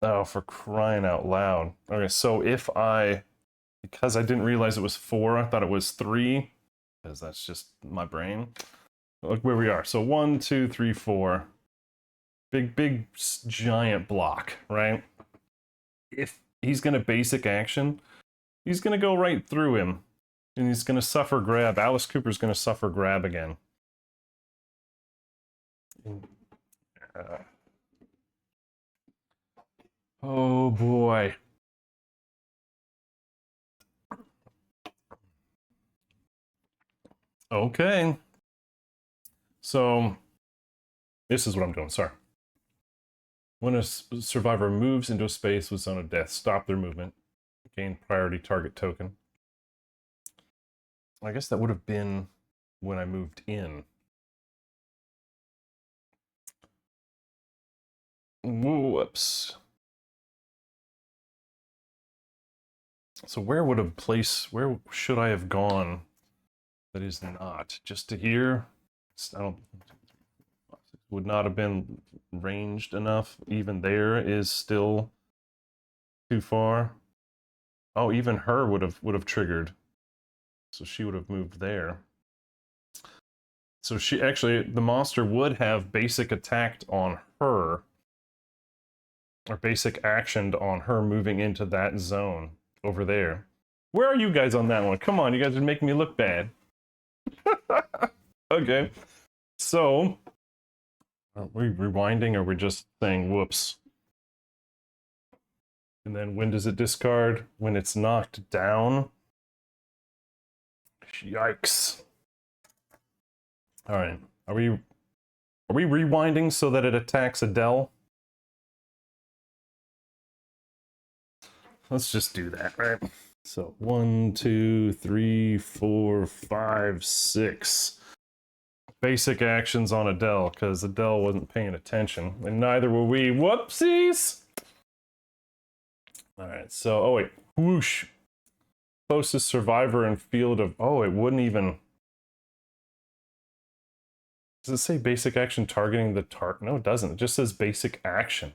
[SPEAKER 1] oh, for crying out loud. Okay, so if because I didn't realize it was 4, I thought it was 3, because that's just my brain. Look where we are. So 1, 2, 3, 4. Big, giant block, right? If he's going to basic action, he's going to go right through him. And he's going to suffer grab. Alice Cooper's going to suffer grab again. Oh boy. Okay. So, this is what I'm doing, sorry. When a survivor moves into a space with zone of death, stop their movement. Gain priority target token. I guess that would have been when I moved in. Whoops. So where should I have gone that is not? Just to here? Would not have been ranged enough. Even there is still too far. Oh, even her would have triggered. So she would have moved there. So she actually, the monster would have basic attacked on her, or basic actioned on her moving into that zone over there. Where are you guys on that one? Come on, you guys are making me look bad. Okay, so are we rewinding, or we're just saying whoops? And then when does it discard? When it's knocked down. Yikes. All right, are we rewinding so that it attacks Adele? Let's just do that, right? So 1, 2, 3, 4, 5, 6. Basic actions on Adele, because Adele wasn't paying attention, and neither were we. Whoopsies! Alright, so, oh wait, whoosh. Closest survivor in field of, oh, it wouldn't even... Does it say basic action targeting the target? No, it doesn't. It just says basic action.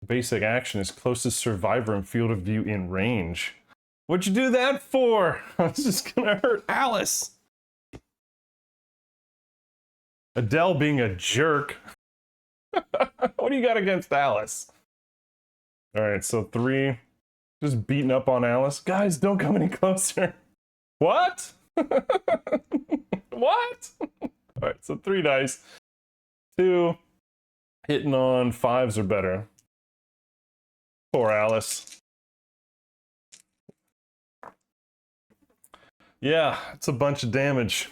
[SPEAKER 1] Basic action is closest survivor in field of view in range. What'd you do that for? I was just gonna hurt Alice. Adele being a jerk. What do you got against Alice? Alright, so 3. Just beating up on Alice. Guys, don't come any closer. What? What? Alright, so 3 dice. 2. Hitting on 5s or better. Poor Alice. Yeah, it's a bunch of damage.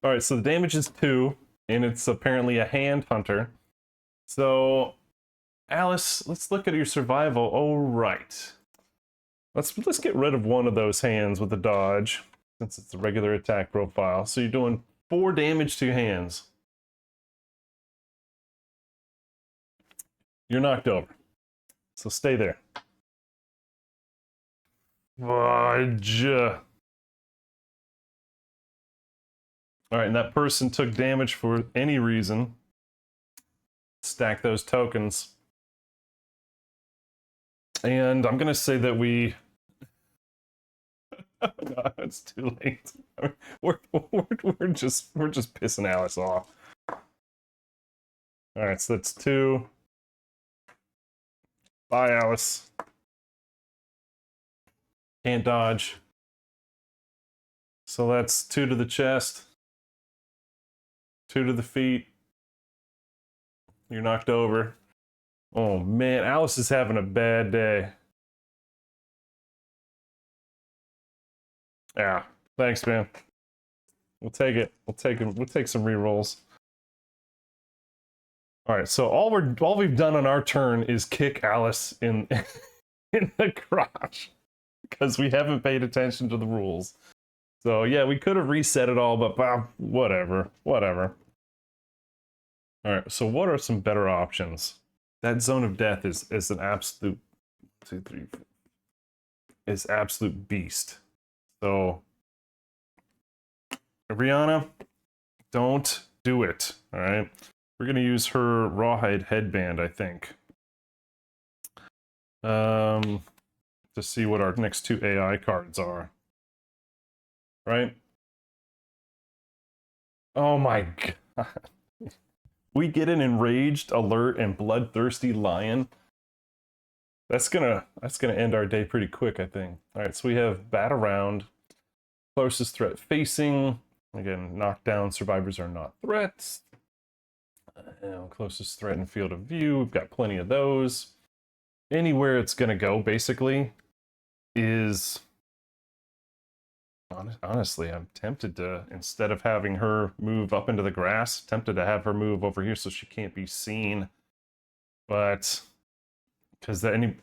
[SPEAKER 1] Alright, so the damage is 2, and it's apparently a hand hunter. So, Alice, let's look at your survival. Oh, right. Let's get rid of one of those hands with the dodge, since it's a regular attack profile. So you're doing 4 damage to your hands. You're knocked over. So stay there. Fudge. Alright, and that person took damage for any reason. Stack those tokens. And I'm gonna say that we... No, it's too late. I mean, we're just pissing Alice off. All right, so that's 2. Bye, Alice. Can't dodge. So that's 2 to the chest, 2 to the feet. You're knocked over. Oh man, Alice is having a bad day. Yeah, thanks, man. We'll take it. We'll take some rerolls. All right, so all we've done on our turn is kick Alice in in the crotch because we haven't paid attention to the rules. So yeah, we could have reset it all, but whatever. All right, so what are some better options? That zone of death is an absolute 2, 3, 4, is absolute beast. So Rihanna, don't do it. All right, we're gonna use her rawhide headband, I think. To see what our next 2 AI cards are. Right? Oh my god. We get an enraged, alert, and bloodthirsty lion. That's gonna end our day pretty quick, I think. Alright, so we have bat around. Closest threat facing. Again, knockdown survivors are not threats. Closest threat in field of view. We've got plenty of those. Anywhere it's gonna go, basically, is... Honestly, I'm tempted to, instead of having her move up into the grass, tempted to have her move over here so she can't be seen. But because if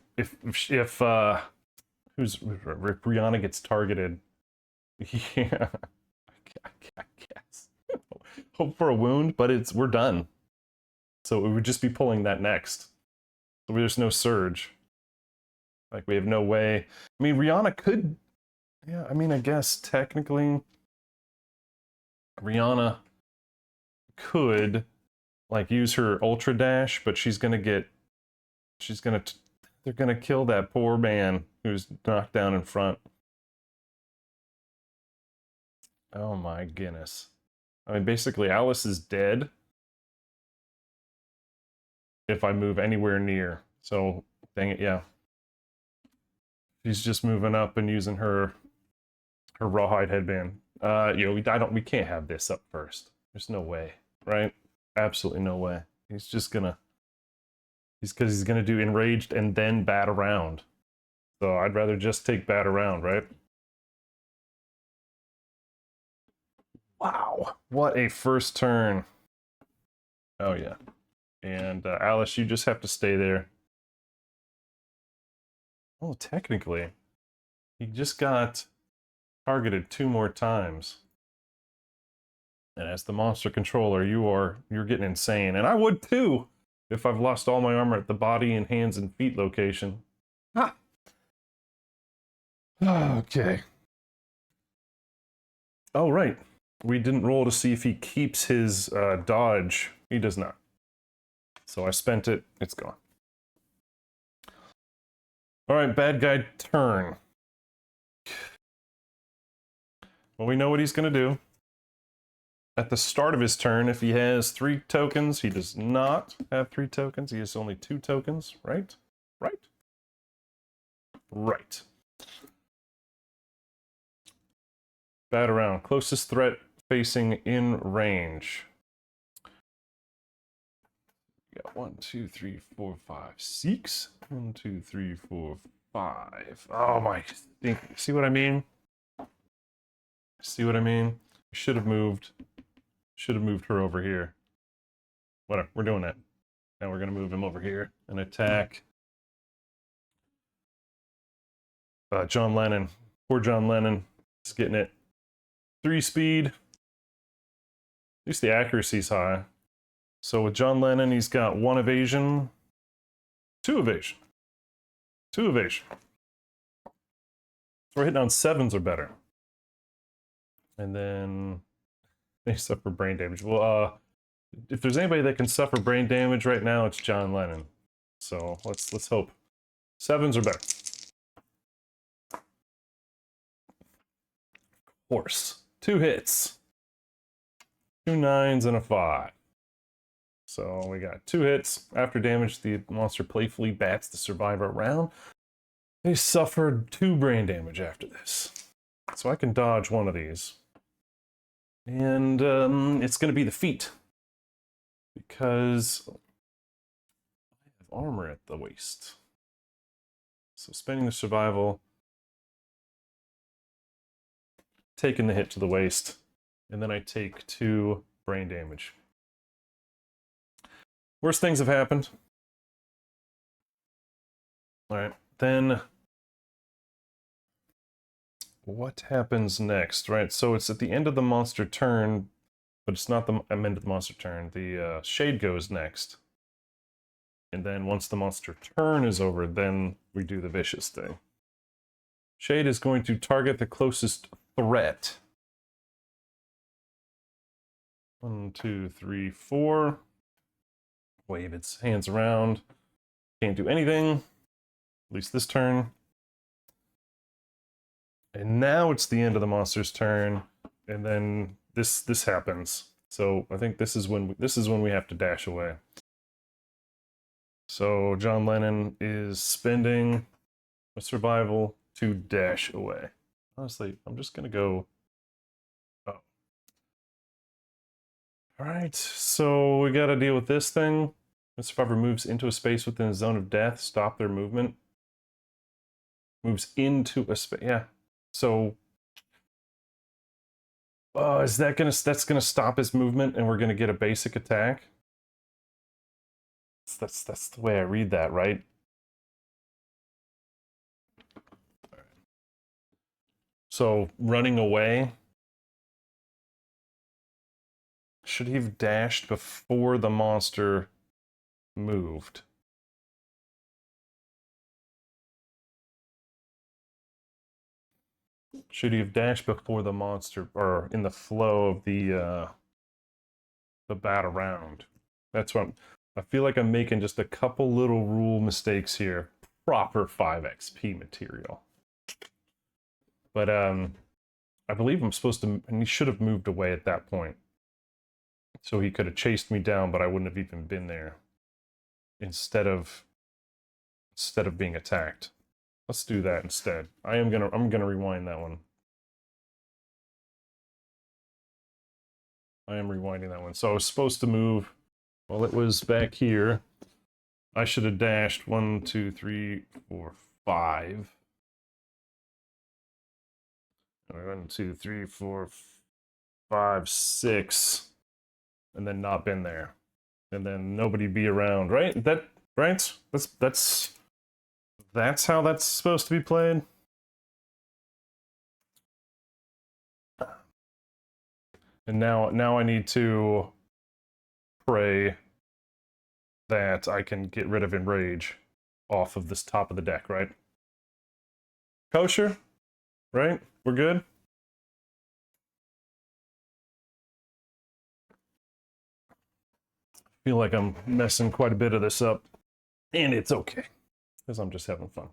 [SPEAKER 1] Rihanna gets targeted, yeah, I guess. Hope for a wound, but we're done. So we would just be pulling that next. So there's no surge. Like we have no way. I mean, Rihanna could. Yeah, I mean, I guess technically Rihanna could like use her ultra dash, but they're gonna kill that poor man who's knocked down in front. Oh my goodness. I mean, basically Alice is dead if I move anywhere near. So, dang it, yeah. She's just moving up and using her rawhide headband. We can't have this up first. There's no way, right? Absolutely no way. He's gonna do enraged and then bat around. So I'd rather just take bat around, right? Wow, what a first turn. Oh yeah. And Alice, you just have to stay there. Oh, technically, he just got targeted 2 more times. And as the monster controller, you're getting insane. And I would too, if I've lost all my armor at the body and hands and feet location. Ah. Okay. Oh, right. We didn't roll to see if he keeps his dodge. He does not. So I spent it. It's gone. All right, bad guy turn. Well, we know what he's going to do. At the start of his turn, if he has 3 tokens, he does not have 3 tokens. He has only 2 tokens, right? Right. Bat around. Closest threat facing in range. We got 1, 2, 3, 4, 5, 6. 1, 2, 3, 4, 5. Oh my! See what I mean? See what I mean? Should have moved her over here. Whatever. We're doing that. Now we're gonna move him over here and attack. John Lennon. Poor John Lennon. Just getting it. 3 speed. At least the accuracy's high. So with John Lennon, he's got 1 evasion, 2 evasion, 2 evasion. So we're hitting on 7s or better. And then they suffer brain damage. Well, if there's anybody that can suffer brain damage right now, it's John Lennon. So let's hope 7s or better. Horse. 2 hits. 2 9s and a 5. So we got 2 hits. After damage, the monster playfully bats the survivor around. They suffered 2 brain damage after this. So I can dodge one of these. And it's going to be the feet. Because I have armor at the waist. So spending the survival, taking the hit to the waist, and then I take 2 brain damage. Worst things have happened. Alright, then what happens next? Right, so it's at the end of the monster turn, but it's not the end of the monster turn. The shade goes next. And then once the monster turn is over, then we do the vicious thing. Shade is going to target the closest threat. 1, 2, 3, 4. Wave its hands around. Can't do anything. At least this turn. And now it's the end of the monster's turn, and then this happens. So I think this is when we have to dash away. So John Lennon is spending a survival to dash away. Honestly, I'm just gonna go. Oh. All right, so we gotta deal with this thing. The survivor moves into a space within a zone of death. Stop their movement. Moves into a space. Yeah. So, is that's gonna stop his movement, and we're gonna get a basic attack? That's the way I read that, right? So running away. Should he have dashed before the monster moved? Should he have dashed before the monster, or in the flow of the bat around? That's what I feel like I'm making just a couple little rule mistakes here. Proper 5 XP material. But I believe I'm supposed to, and he should have moved away at that point. So he could have chased me down, but I wouldn't have even been there. Instead of being attacked. Let's do that instead. I'm gonna rewind that one. I am rewinding that one. So I was supposed to move. Well, it was back here. I should have dashed 1, 2, 3, 4, 5. 1, 2, 3, 4, 5, 6, and then not been there, and then nobody be around. Right? Right? That's how that's supposed to be played. And now I need to pray that I can get rid of Enrage off of this top of the deck, right? Kosher? Right? We're good? I feel like I'm messing quite a bit of this up, and it's okay, because I'm just having fun.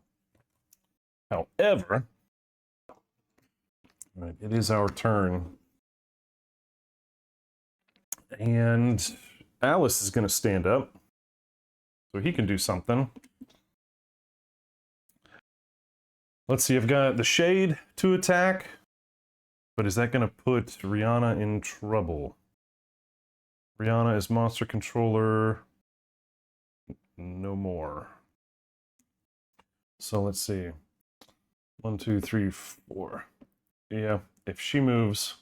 [SPEAKER 1] However, right, it is our turn. And Alice is going to stand up, so he can do something. Let's see, I've got the Shade to attack, but is that going to put Rihanna in trouble? Rihanna is monster controller. No more. So let's see. 1, 2, 3, 4. Yeah, if she moves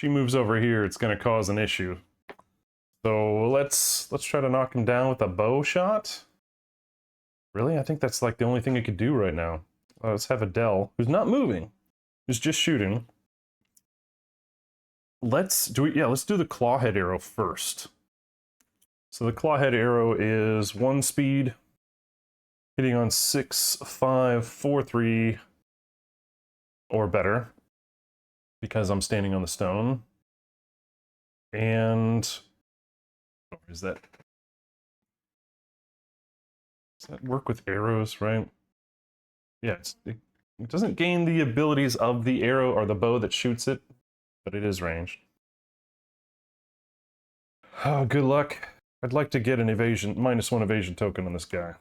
[SPEAKER 1] over here, it's going to cause an issue. So let's try to knock him down with a bow shot. Really? I think that's like the only thing I could do right now. Let's have Adele, who's not moving, who's just shooting. Let's do the clawhead arrow first. So the clawhead arrow is 1 speed, hitting on 6, 5, 4, 3, or better, because I'm standing on the stone. And does that work with arrows, right? Yeah, It doesn't gain the abilities of the arrow or the bow that shoots it, but it is ranged. Oh, good luck. I'd like to get an evasion, -1 evasion token on this guy.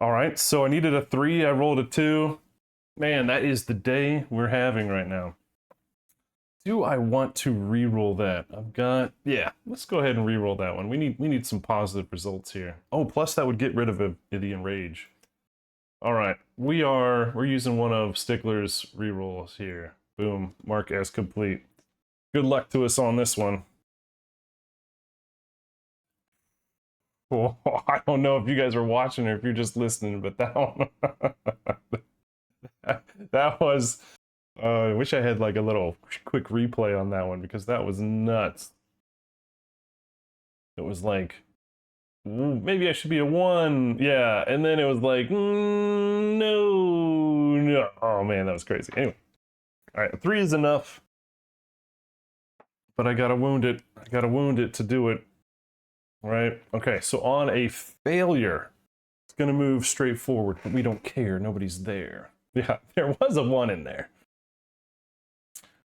[SPEAKER 1] All right, so I needed a 3, I rolled a 2. Man, that is the day we're having right now. Do I want to re-roll that? I've got, yeah, let's go ahead and re-roll that one. We need some positive results here. Oh, plus that would get rid of the enrage. All right, we're using one of Stickler's re-rolls here. Boom, mark as complete. Good luck to us on this one. Oh, I don't know if you guys are watching or if you're just listening, but that one, that was, I wish I had like a little quick replay on that one because that was nuts. It was like, maybe I should be a 1, yeah, and then it was like, no, oh man, that was crazy. Anyway, all right, 3 is enough, but I gotta wound it. I gotta wound it to do it. Right? Okay, so on a failure, it's gonna move straight forward, but we don't care, nobody's there. Yeah, there was a 1 in there.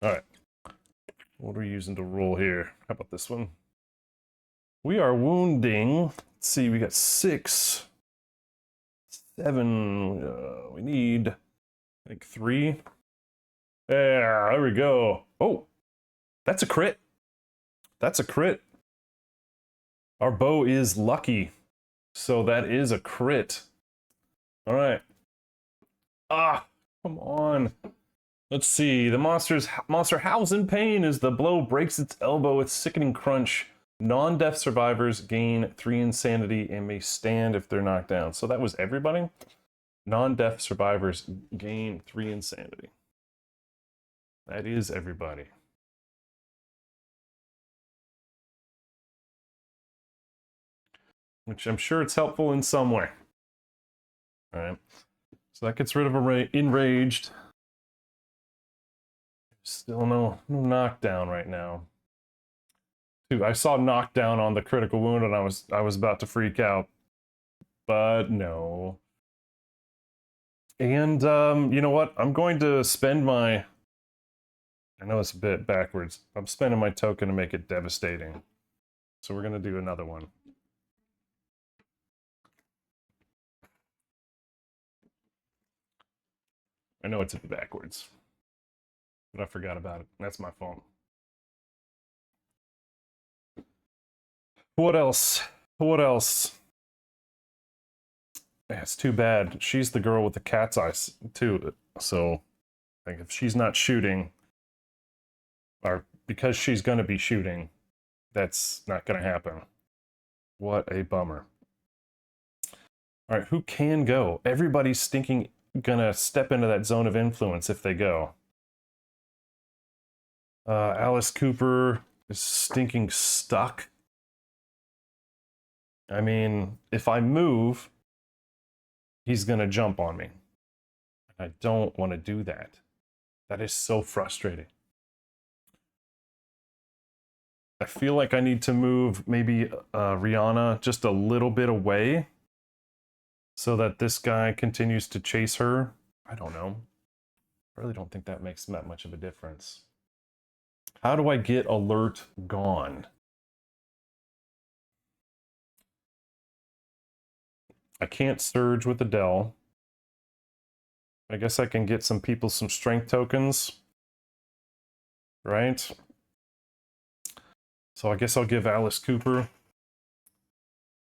[SPEAKER 1] Alright. What are we using to roll here? How about this one? We are wounding, let's see, we got 6, 7, we need, I think 3. There we go. Oh, that's a crit. That's a crit. Our bow is lucky, so that is a crit. All right. Ah, come on. Let's see. The monster howls in pain as the blow breaks its elbow with sickening crunch. Non-death survivors gain 3 insanity and may stand if they're knocked down. So that was everybody. Non-death survivors gain 3 insanity. That is everybody. Which I'm sure it's helpful in some way. All right, so that gets rid of enraged. Still no knockdown right now. Dude, I saw knockdown on the critical wound and I was about to freak out, but no. And you know what? I'm going to spend my. I know it's a bit backwards. I'm spending my token to make it devastating. So we're gonna do another one. I know it's a bit backwards, but I forgot about it. That's my fault. What else? What else? Yeah, it's too bad. She's the girl with the cat's eyes, too. So, like, if she's not shooting, or because she's going to be shooting, that's not going to happen. What a bummer. All right, who can go? Everybody's stinking gonna step into that zone of influence if they go. Alice Cooper is stinking stuck. I mean, if I move, he's gonna jump on me. I don't want to do that. That is so frustrating. I feel like I need to move maybe Rihanna just a little bit away so that this guy continues to chase her. I don't know. I really don't think that makes that much of a difference. How do I get alert gone? I can't surge with Adele. I guess I can get some people some strength tokens. Right? So I guess I'll give Alice Cooper.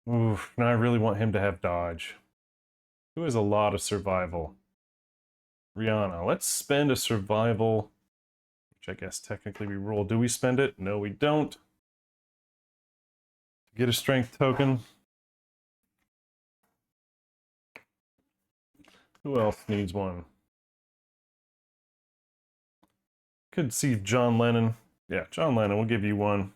[SPEAKER 1] Oof, now I really want him to have dodge. Who has a lot of survival? Rihanna. Let's spend a survival, which I guess technically we roll. Do we spend it? No, we don't. Get a strength token. Who else needs one? Could see John Lennon. Yeah, John Lennon, we'll give you one.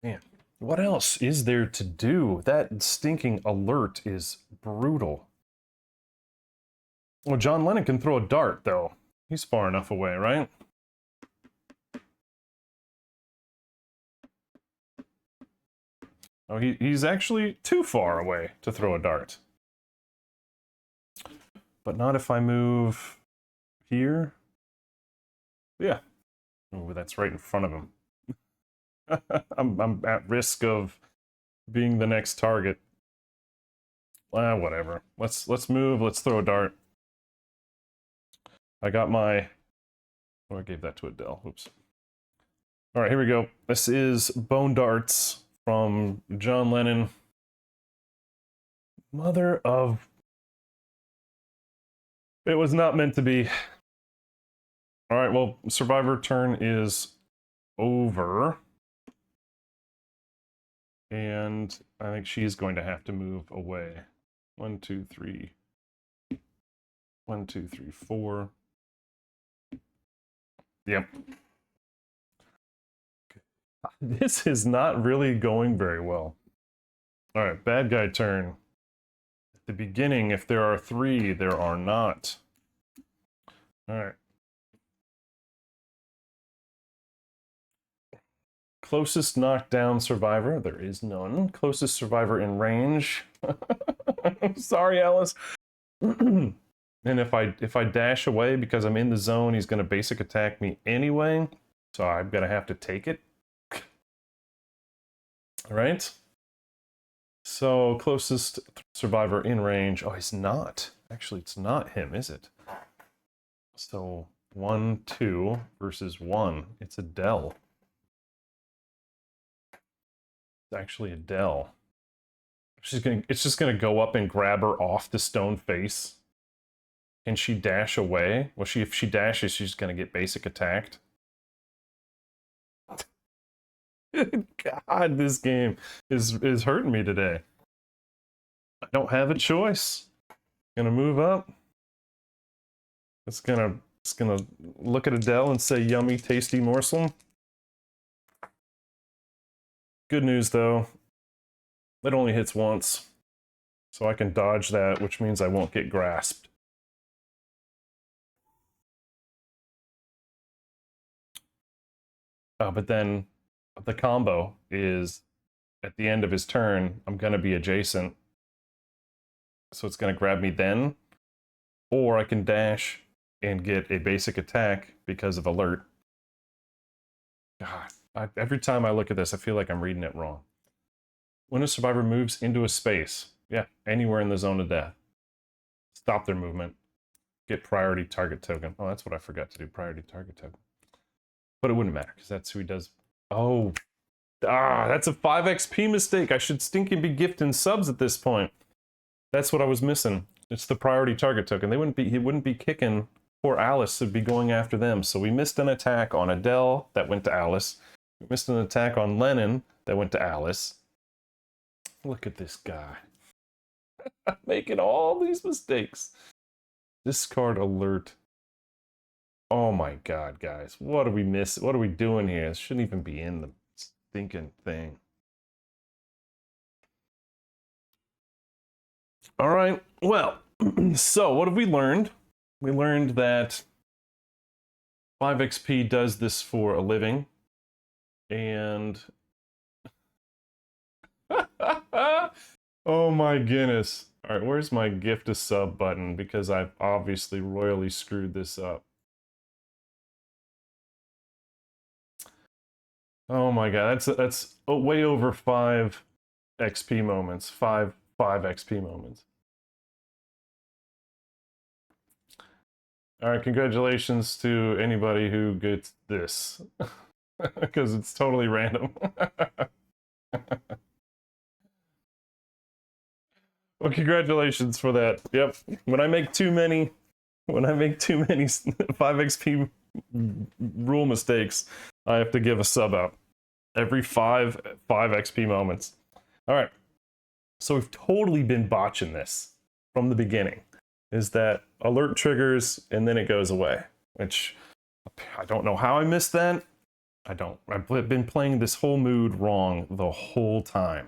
[SPEAKER 1] Man, what else is there to do? That stinking alert is brutal. Well, John Lennon can throw a dart, though. He's far enough away, right? Oh, he's actually too far away to throw a dart. But not if I move here. Yeah. Oh, that's right in front of him. I'm at risk of being the next target. Whatever. Let's move. Let's throw a dart. I got my... Oh, I gave that to Adele. Oops. All right, here we go. This is Bone Darts from John Lennon. Mother of... It was not meant to be. All right, well, Survivor turn is over. And I think she's going to have to move away. 1, 2, 3. 1, 2, 3, 4. Yep. This is not really going very well. All right, bad guy turn. At the beginning, if there are 3, there are not. All right. Closest knockdown survivor, there is none. Closest survivor in range. Sorry, Alice. And if I dash away because I'm in the zone, he's gonna basic attack me anyway. So I'm gonna have to take it. All right. So closest survivor in range. Oh, he's not. Actually, it's not him, is it? So 1, 2 versus 1. It's Adele. It's actually Adele. It's just gonna go up and grab her off the stone face. Can she dash away? Well, if she dashes, she's gonna get basic attacked. God, this game is hurting me today. I don't have a choice. Gonna move up. It's gonna look at Adele and say, "Yummy, tasty morsel." Good news though, it only hits once, so I can dodge that, which means I won't get grasped. But then the combo is at the end of his turn, I'm gonna be adjacent, so it's gonna grab me then, or I can dash and get a basic attack because of alert. God, every time I look at this, I feel like I'm reading it wrong. When a survivor moves into a space, yeah, anywhere in the zone of death, stop their movement, get priority target token. Oh, that's what I forgot to do, priority target token. But it wouldn't matter, because that's who he does. Oh, that's a 5 XP mistake. I should stinking be gifting subs at this point. That's what I was missing. It's the priority target token. He wouldn't be kicking poor Alice, would be going after them. So we missed an attack on Adele that went to Alice. We missed an attack on Lennon that went to Alice. Look at this guy. Making all these mistakes. Discard alert. Oh my god, guys. What are we missing? What are we doing here? This shouldn't even be in the stinking thing. All right. Well, so what have we learned? We learned that 5 XP does this for a living. And... oh my goodness. All right, where's my gift a sub button? Because I've obviously royally screwed this up. Oh my god, that's way over 5 XP moments. 5 XP moments. All right, congratulations to anybody who gets this. Because it's totally random. Well, congratulations for that. Yep. When I make too many 5 XP rule mistakes, I have to give a sub out. Every 5 XP moments. All right. So we've totally been botching this from the beginning. Is that alert triggers and then it goes away, which I don't know how I missed that. I've been playing this whole mood wrong the whole time.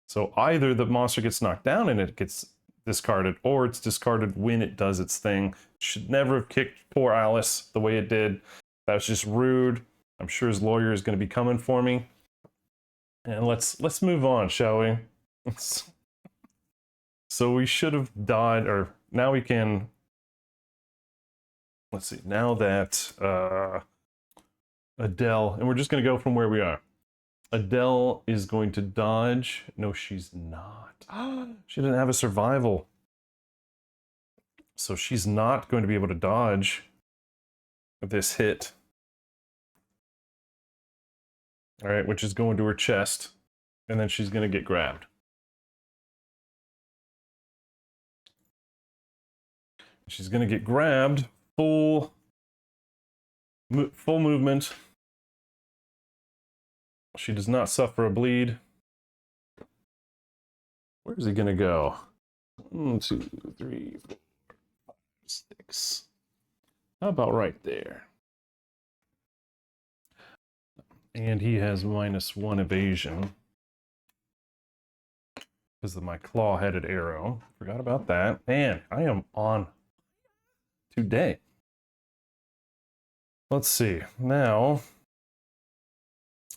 [SPEAKER 1] So either the monster gets knocked down and it gets discarded, or it's discarded when it does its thing. Should never have kicked poor Alice the way it did. That was just rude. I'm sure his lawyer is going to be coming for me. And let's move on, shall we? So we should have died, or now we can. Let's see. Now that Adele, and we're just going to go from where we are. Adele is going to dodge. No, she's not. She didn't have a survival. So she's not going to be able to dodge this hit. All right, which is going to her chest. And then she's going to get grabbed. She's going to get grabbed. Full movement. She does not suffer a bleed. Where is he going to go? 1, 2, 3, 4, 5, 6. How about right there? And he has -1 evasion. Because of my claw-headed arrow. Forgot about that. Man, I am on today. Let's see. Now,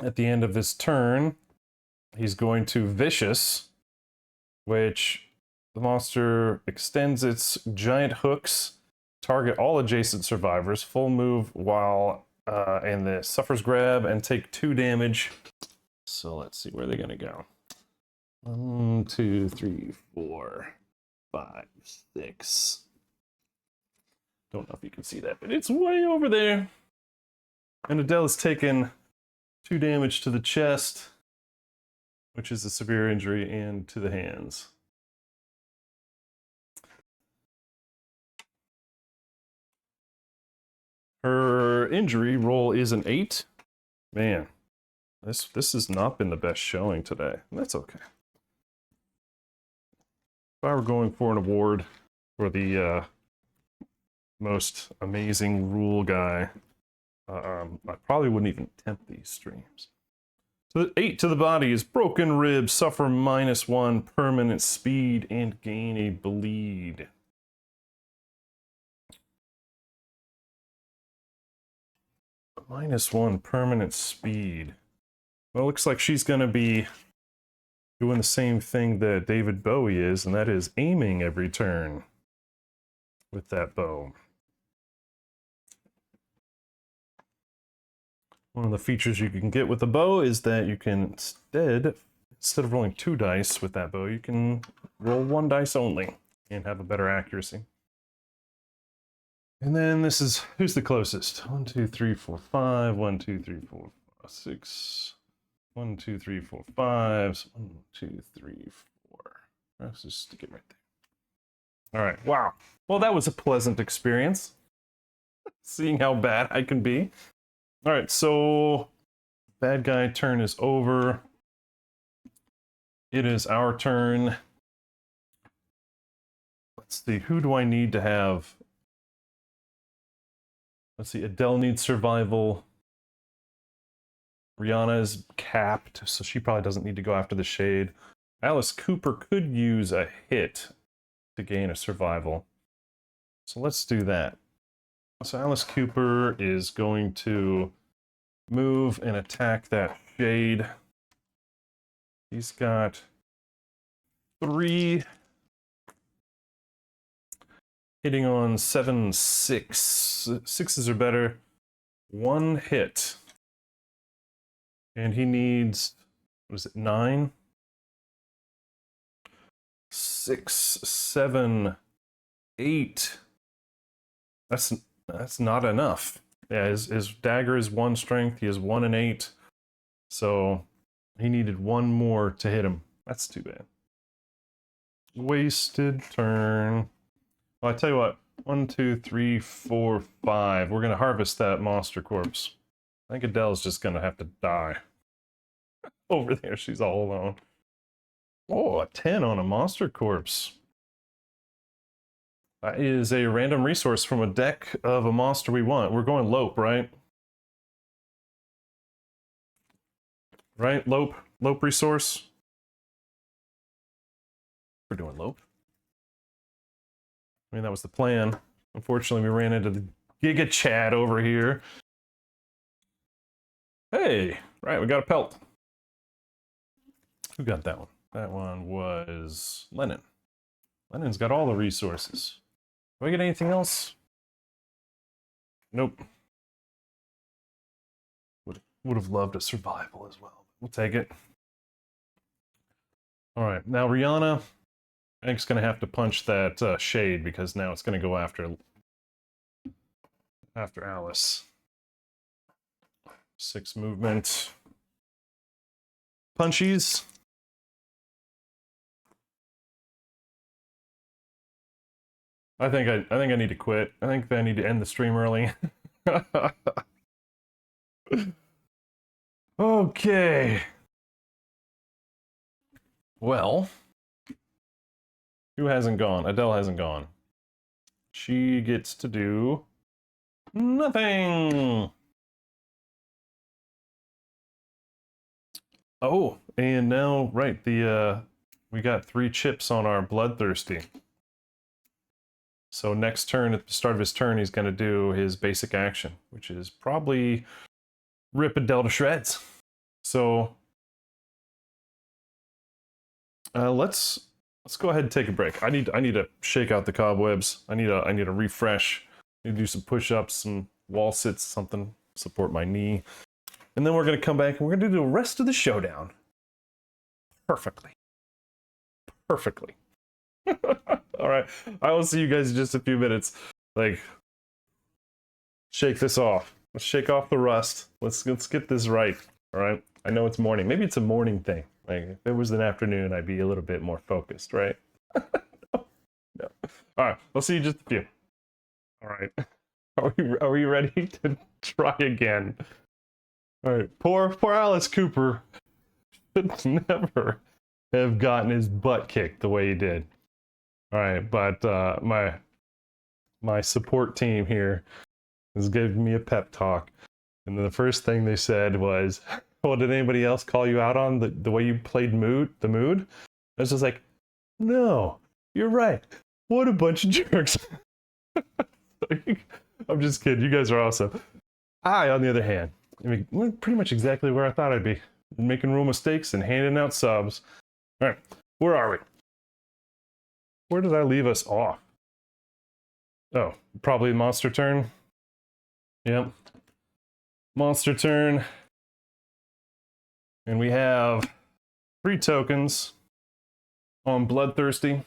[SPEAKER 1] at the end of this turn, he's going to Vicious, which the monster extends its giant hooks, target all adjacent survivors, full move while and the suffers grab and take 2 damage. So let's see where they're gonna go. 1, 2, 3, 4, 5, 6. Don't know if you can see that, but it's way over there. And Adele has taken 2 damage to the chest, which is a severe injury, and to the hands. Her injury roll is an 8. Man, this has not been the best showing today. That's okay. If I were going for an award for the most amazing rule guy, I probably wouldn't even attempt these streams. So 8 to the body is broken ribs, suffer -1 permanent speed, and gain a bleed. -1 permanent speed. Well, it looks like she's going to be doing the same thing that David Bowie is, and that is aiming every turn with that bow. One of the features you can get with the bow is that you can instead of rolling 2 dice with that bow, you can roll 1 dice only and have a better accuracy. And then this is, who's the closest? 1, 2, 3, 4, 5. 1, 2, 3, 4, 5, 6. 1, 2, 3, 4, 5. 1, 2, 3, 4. Let's just stick it right there. All right, wow. Well, that was a pleasant experience. Seeing how bad I can be. All right, so bad guy turn is over. It is our turn. Let's see, who do I need to have? Let's see, Adele needs survival. Rihanna is capped, so she probably doesn't need to go after the shade. Alice Cooper could use a hit to gain a survival. So let's do that. So Alice Cooper is going to move and attack that shade. He's got 3. Hitting on 7, 6. 6s are better. 1 hit. And he needs, what is it, 9? 6, 7, 8. That's not enough. Yeah, his dagger is 1 strength. He has 1 and 8. So he needed 1 more to hit him. That's too bad. Wasted turn. Well, I tell you what. 1, 2, 3, 4, 5. We're gonna harvest that monster corpse. I think Adele's just gonna have to die. Over there, she's all alone. Oh, a 10 on a monster corpse. That is a random resource from a deck of a monster we want. We're going Lope, right? Right? Lope resource. We're doing Lope. I mean, that was the plan. Unfortunately, we ran into the Giga Chad over here. Hey, right, we got a pelt. Who got that one? That one was Lennon. Lennon's got all the resources. Do I get anything else? Nope. Would have loved a survival as well. We'll take it. All right, now Rihanna, I think, is going to have to punch that shade because now it's going to go after Alice. 6 movement. Punchies. I think I need to quit. I think I need to end the stream early. Okay. Well, who hasn't gone? Adele hasn't gone. She gets to do nothing. Oh, and now, right, we got 3 chips on our Bloodthirsty. So next turn, at the start of his turn, he's going to do his basic action, which is probably rip Adele to shreds. So let's go ahead and take a break. I need to shake out the cobwebs. I need a refresh. I need to do some push-ups, some wall sits, something support my knee, and then we're gonna come back and we're gonna do the rest of the showdown perfectly. All right, I will see you guys in just a few minutes. Like, shake this off. Let's shake off the rust. Let's get this right. All right. I know it's morning. Maybe it's a morning thing. Like, if it was an afternoon, I'd be a little bit more focused, right? No. All right. I'll see you in just a few. All right. Are we ready to try again? All right. Poor Alice Cooper should never have gotten his butt kicked the way he did. All right, but my support team here is giving me a pep talk, and the first thing they said was, "Well, did anybody else call you out on the way you played the mood?" I was just like, "No, you're right. What a bunch of jerks." I'm just kidding. You guys are awesome. I, on the other hand, I mean, we're pretty much exactly where I thought I'd be, making real mistakes and handing out subs. All right, where are we? Where did I leave us off? Oh, probably monster turn. Yep. Monster turn. And we have 3 tokens on Bloodthirsty.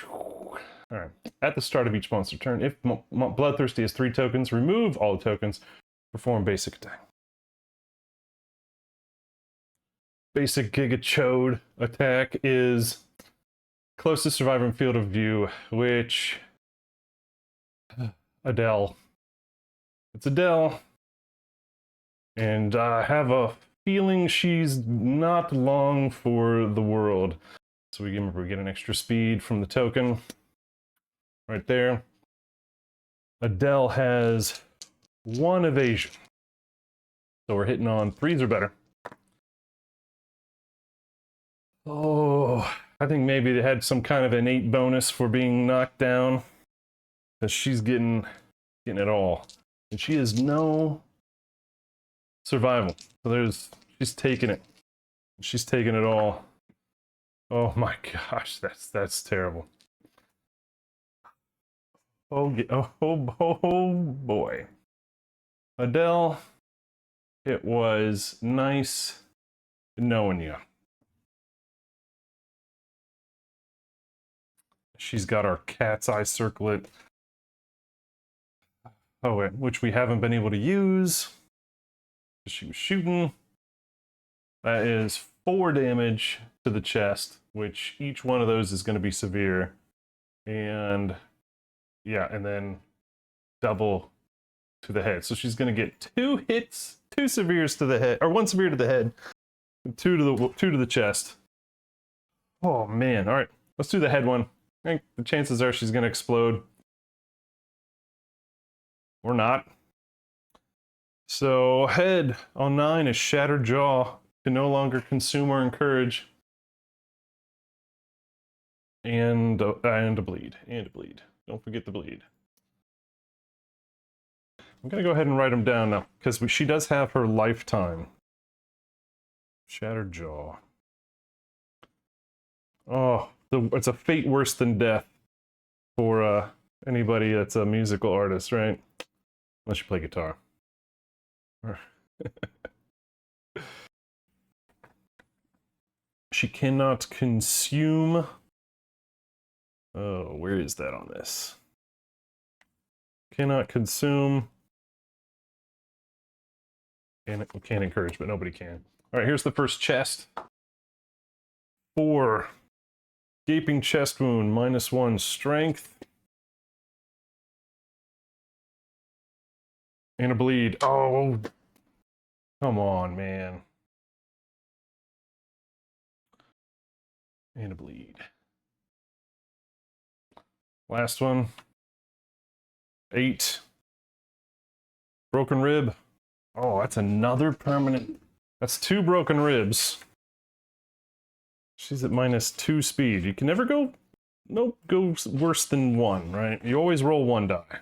[SPEAKER 1] All right. At the start of each monster turn, if Bloodthirsty has 3 tokens, remove all the tokens, perform basic attack. Basic Gigachode attack is closest survivor in field of view, which Adele. It's Adele. And I have a feeling she's not long for the world. So we get an extra speed from the token. Right there. Adele has 1 evasion. So we're hitting on 3s or better. Oh, I think maybe they had some kind of innate bonus for being knocked down. Because she's getting it all. And she has no survival. So she's taking it. She's taking it all. Oh my gosh, that's terrible. Oh boy. Adele, it was nice knowing you. She's got our cat's eye circlet. Oh, which we haven't been able to use. She was shooting. That is 4 damage to the chest, which each one of those is going to be severe. And yeah, and then double to the head. So she's going to get 2 hits, 2 severes to the head, or 1 severe to the head, and 2 to the chest. Oh man! All right, let's do the head one. I think the chances are she's going to explode. Or not. So head on 9 is Shattered Jaw. Can no longer consume or encourage. And a bleed. And a bleed. Don't forget the bleed. I'm going to go ahead and write them down now, because she does have her lifetime. Shattered jaw. Oh, it's a fate worse than death for anybody that's a musical artist, right? Unless you play guitar. She cannot consume. Oh, where is that on this? Cannot consume. Can't encourage, but nobody can. All right, here's the first chest. 4. Gaping chest wound, -1 strength. And a bleed. Oh, come on, man. And a bleed. Last one. 8. Broken rib. Oh, that's another permanent. That's 2 broken ribs. She's at -2 speed. You can never go. Nope, go worse than 1, right? You always roll 1 die. How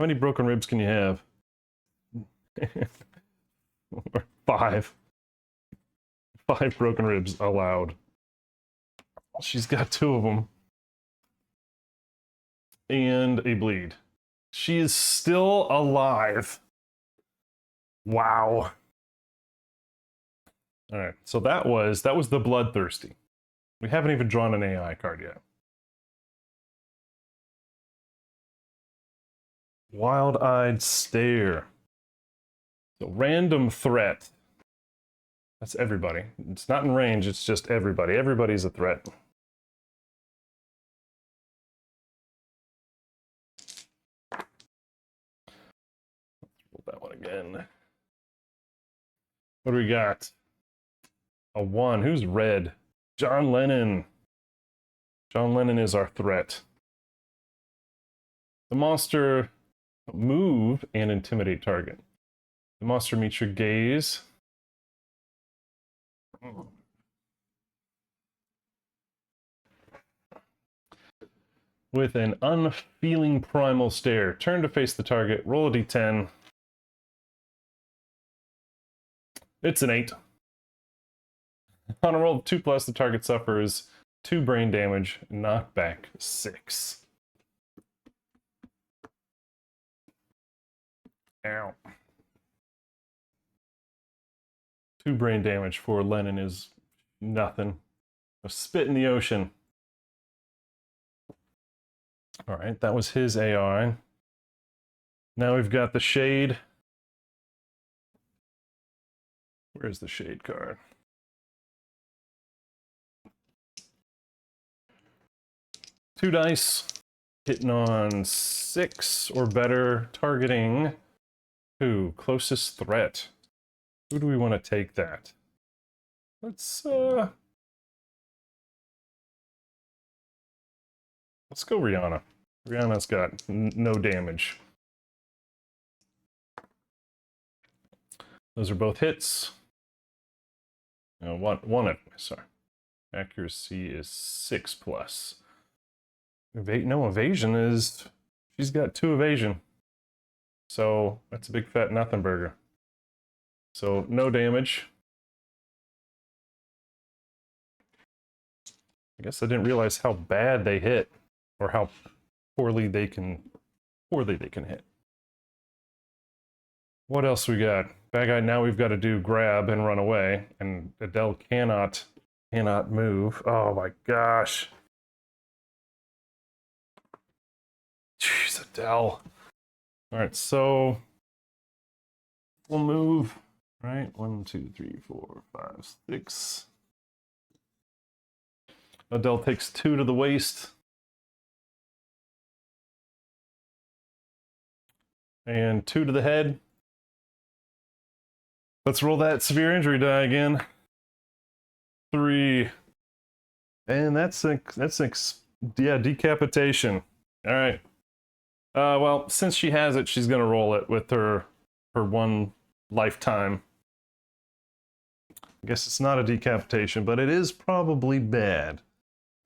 [SPEAKER 1] many broken ribs can you have? 5. 5 broken ribs allowed. She's got 2 of them. And a bleed. She is still alive. Wow. All right, so that was the bloodthirsty. We haven't even drawn an AI card yet. Wild-eyed stare. So random threat. That's everybody. It's not in range, it's just everybody. Everybody's a threat. Let's roll that one again. What do we got? A 1. Who's red? John Lennon. John Lennon is our threat. The monster move and intimidate target. The monster meets your gaze. With an unfeeling primal stare. Turn to face the target. Roll a d10. It's an 8. On a roll of 2+, the target suffers 2 brain damage, knockback 6. Ow. 2 brain damage for Lennon is nothing. A spit in the ocean. All right, that was his AI. Now we've got the shade. Where's the shade card? Two dice, hitting on 6 or better, targeting who? Closest threat. Who do we want to take that? Let's go Rihanna. Rihanna's got no damage. Those are both hits. No, one, sorry. Accuracy is 6+. No, evasion is... She's got 2 evasion. So, that's a big fat nothing burger. So, no damage. I guess I didn't realize how bad they hit. Or how poorly they can hit. What else we got? Bad guy, now we've got to do grab and run away. And Adele cannot move. Oh my gosh. Jeez, Adele. Alright, so we'll move. Right? 1, 2, 3, 4, 5, 6. Adele takes 2 to the waist. And 2 to the head. Let's roll that severe injury die again. 3. And that's decapitation. All right. Well, since she has it, she's gonna roll it with her 1 lifetime. I guess it's not a decapitation, but it is probably bad.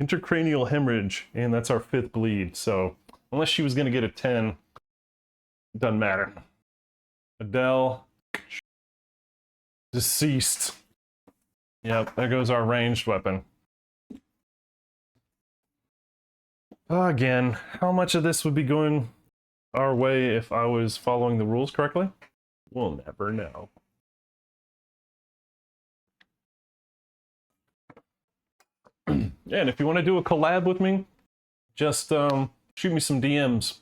[SPEAKER 1] Intracranial hemorrhage, and that's our 5th bleed. So unless she was gonna get a 10, doesn't matter. Adele, deceased. Yep, there goes our ranged weapon. Again, how much of this would be going our way if I was following the rules correctly? We'll never know. Yeah, and if you want to do a collab with me, just shoot me some DMs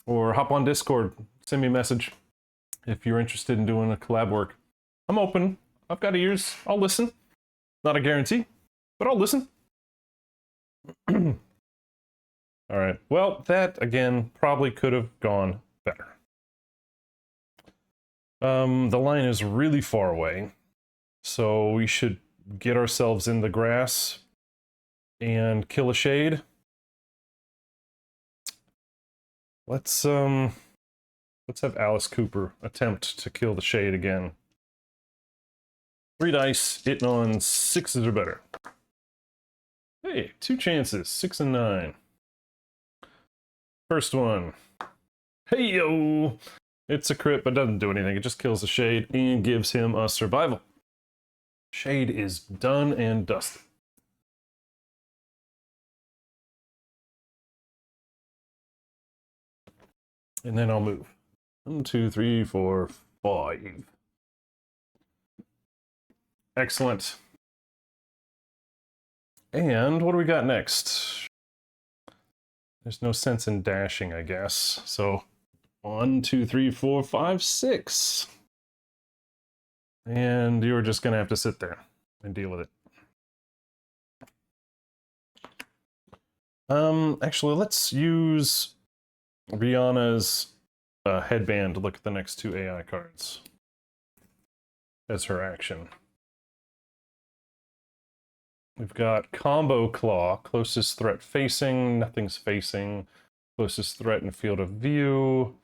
[SPEAKER 1] or hop on Discord, send me a message if you're interested in doing a collab work. I'm open. I've got ears. I'll listen. Not a guarantee, but I'll listen. All right. Well, that again probably could have gone better. The line is really far away, so we should get ourselves in the grass and kill a shade. Let's have Alice Cooper attempt to kill the shade again. 3 dice, hitting on 6s or better. Hey, 2 chances, 6 and 9. First one. Hey yo! It's a crit, but doesn't do anything. It just kills the shade and gives him a survival. Shade is done and dusted. And then I'll move. 1, 2, 3, 4, 5. Excellent. And what do we got next? There's no sense in dashing, I guess. So 1, 2, 3, 4, 5, 6. And you're just gonna have to sit there and deal with it. Actually, let's use Rihanna's headband to look at the next 2 AI cards as her action. We've got Combo Claw, closest threat facing, nothing's facing. Closest threat in field of view,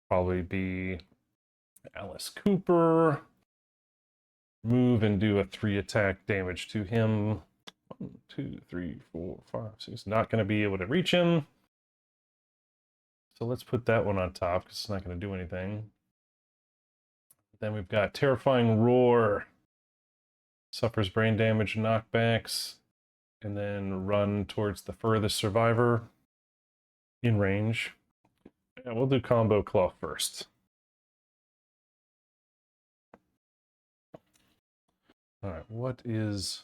[SPEAKER 1] probably be Alice Cooper. Move and do a 3 attack damage to him. 1, 2, 3, 4, 5, 6. Not going to be able to reach him. So let's put that one on top because it's not going to do anything. Then we've got Terrifying Roar. Suffers brain damage, knockbacks, and then run towards the furthest survivor in range. Yeah, we'll do Combo Claw first. Alright, what is...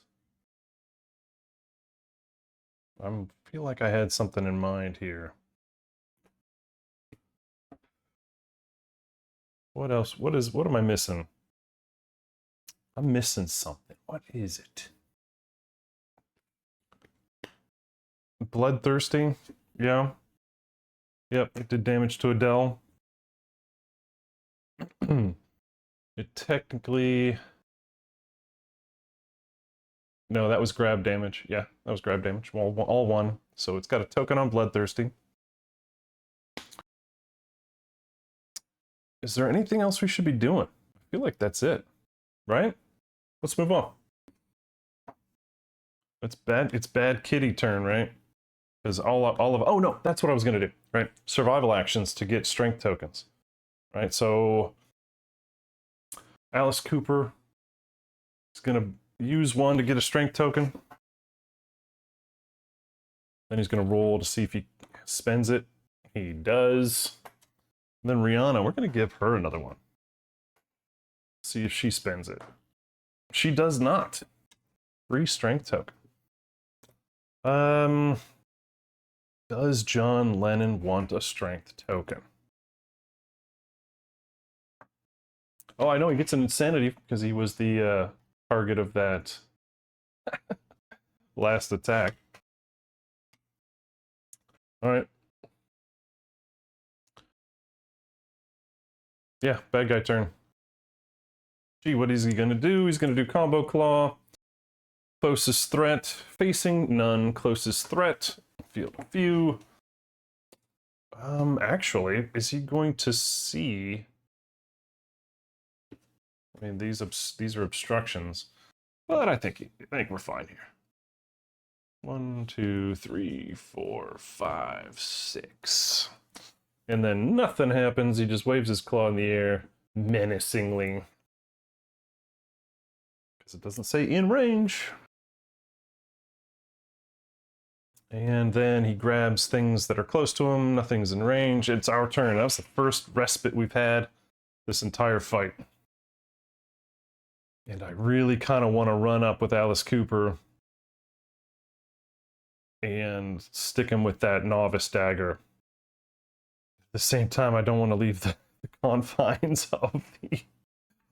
[SPEAKER 1] I feel like I had something in mind here. What else? What am I missing? I'm missing something. What is it? Bloodthirsty? Yeah. Yep, it did damage to Adele. It technically... No, that was grab damage. Yeah, that was grab damage. All 1. So it's got a token on Bloodthirsty. Is there anything else we should be doing? I feel like that's it. Right? Let's move on. It's bad kitty turn, right? Because all of oh no, that's what I was gonna do, right? Survival actions to get strength tokens. Right, so Alice Cooper is gonna use 1 to get a strength token. Then he's gonna roll to see if he spends it. He does. And then Rihanna, we're gonna give her another one. See if she spends it. She does not. 3 strength token. Does John Lennon want a strength token? Oh, I know he gets an insanity because he was the target of that last attack. All right. Yeah, bad guy turn. Gee, what is he gonna do? He's gonna do Combo Claw. Closest threat, facing, none. Closest threat, field of view. Actually, is he going to see... I mean, these are obstructions, but I think we're fine here. 1, 2, 3, 4, 5, 6. And then nothing happens. He just waves his claw in the air menacingly. because it doesn't say in range. And then he grabs things that are close to him. Nothing's in range. It's our turn. That was the first respite we've had this entire fight. And I really kind of want to run up with Alice Cooper and stick him with that novice dagger. At the same time, I don't want to leave the confines of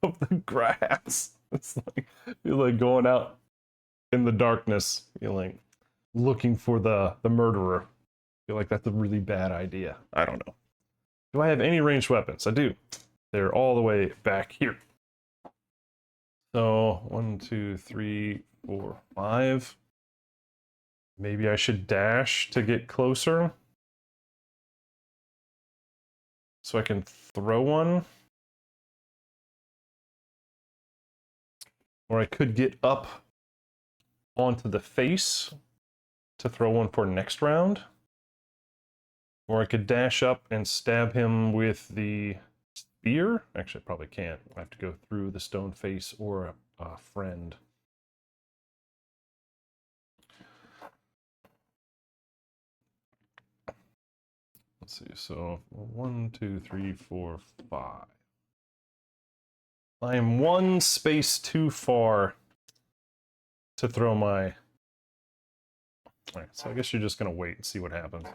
[SPEAKER 1] the grass. It's like, you're like going out in the darkness, you're like looking for the murderer. I feel like that's a really bad idea. I don't know. Do I have any ranged weapons? I do. They're all the way back here. So 1, 2, 3, 4, 5. Maybe I should dash to get closer, so I can throw one. Or I could get up onto the face to throw one for next round. Or I could dash up and stab him with the spear. Actually, I probably can't. I have to go through the stone face or a friend. Let's see, so 1, 2, 3, 4, 5. I am one space too far to throw my... Alright, so I guess you're just going to wait and see what happens.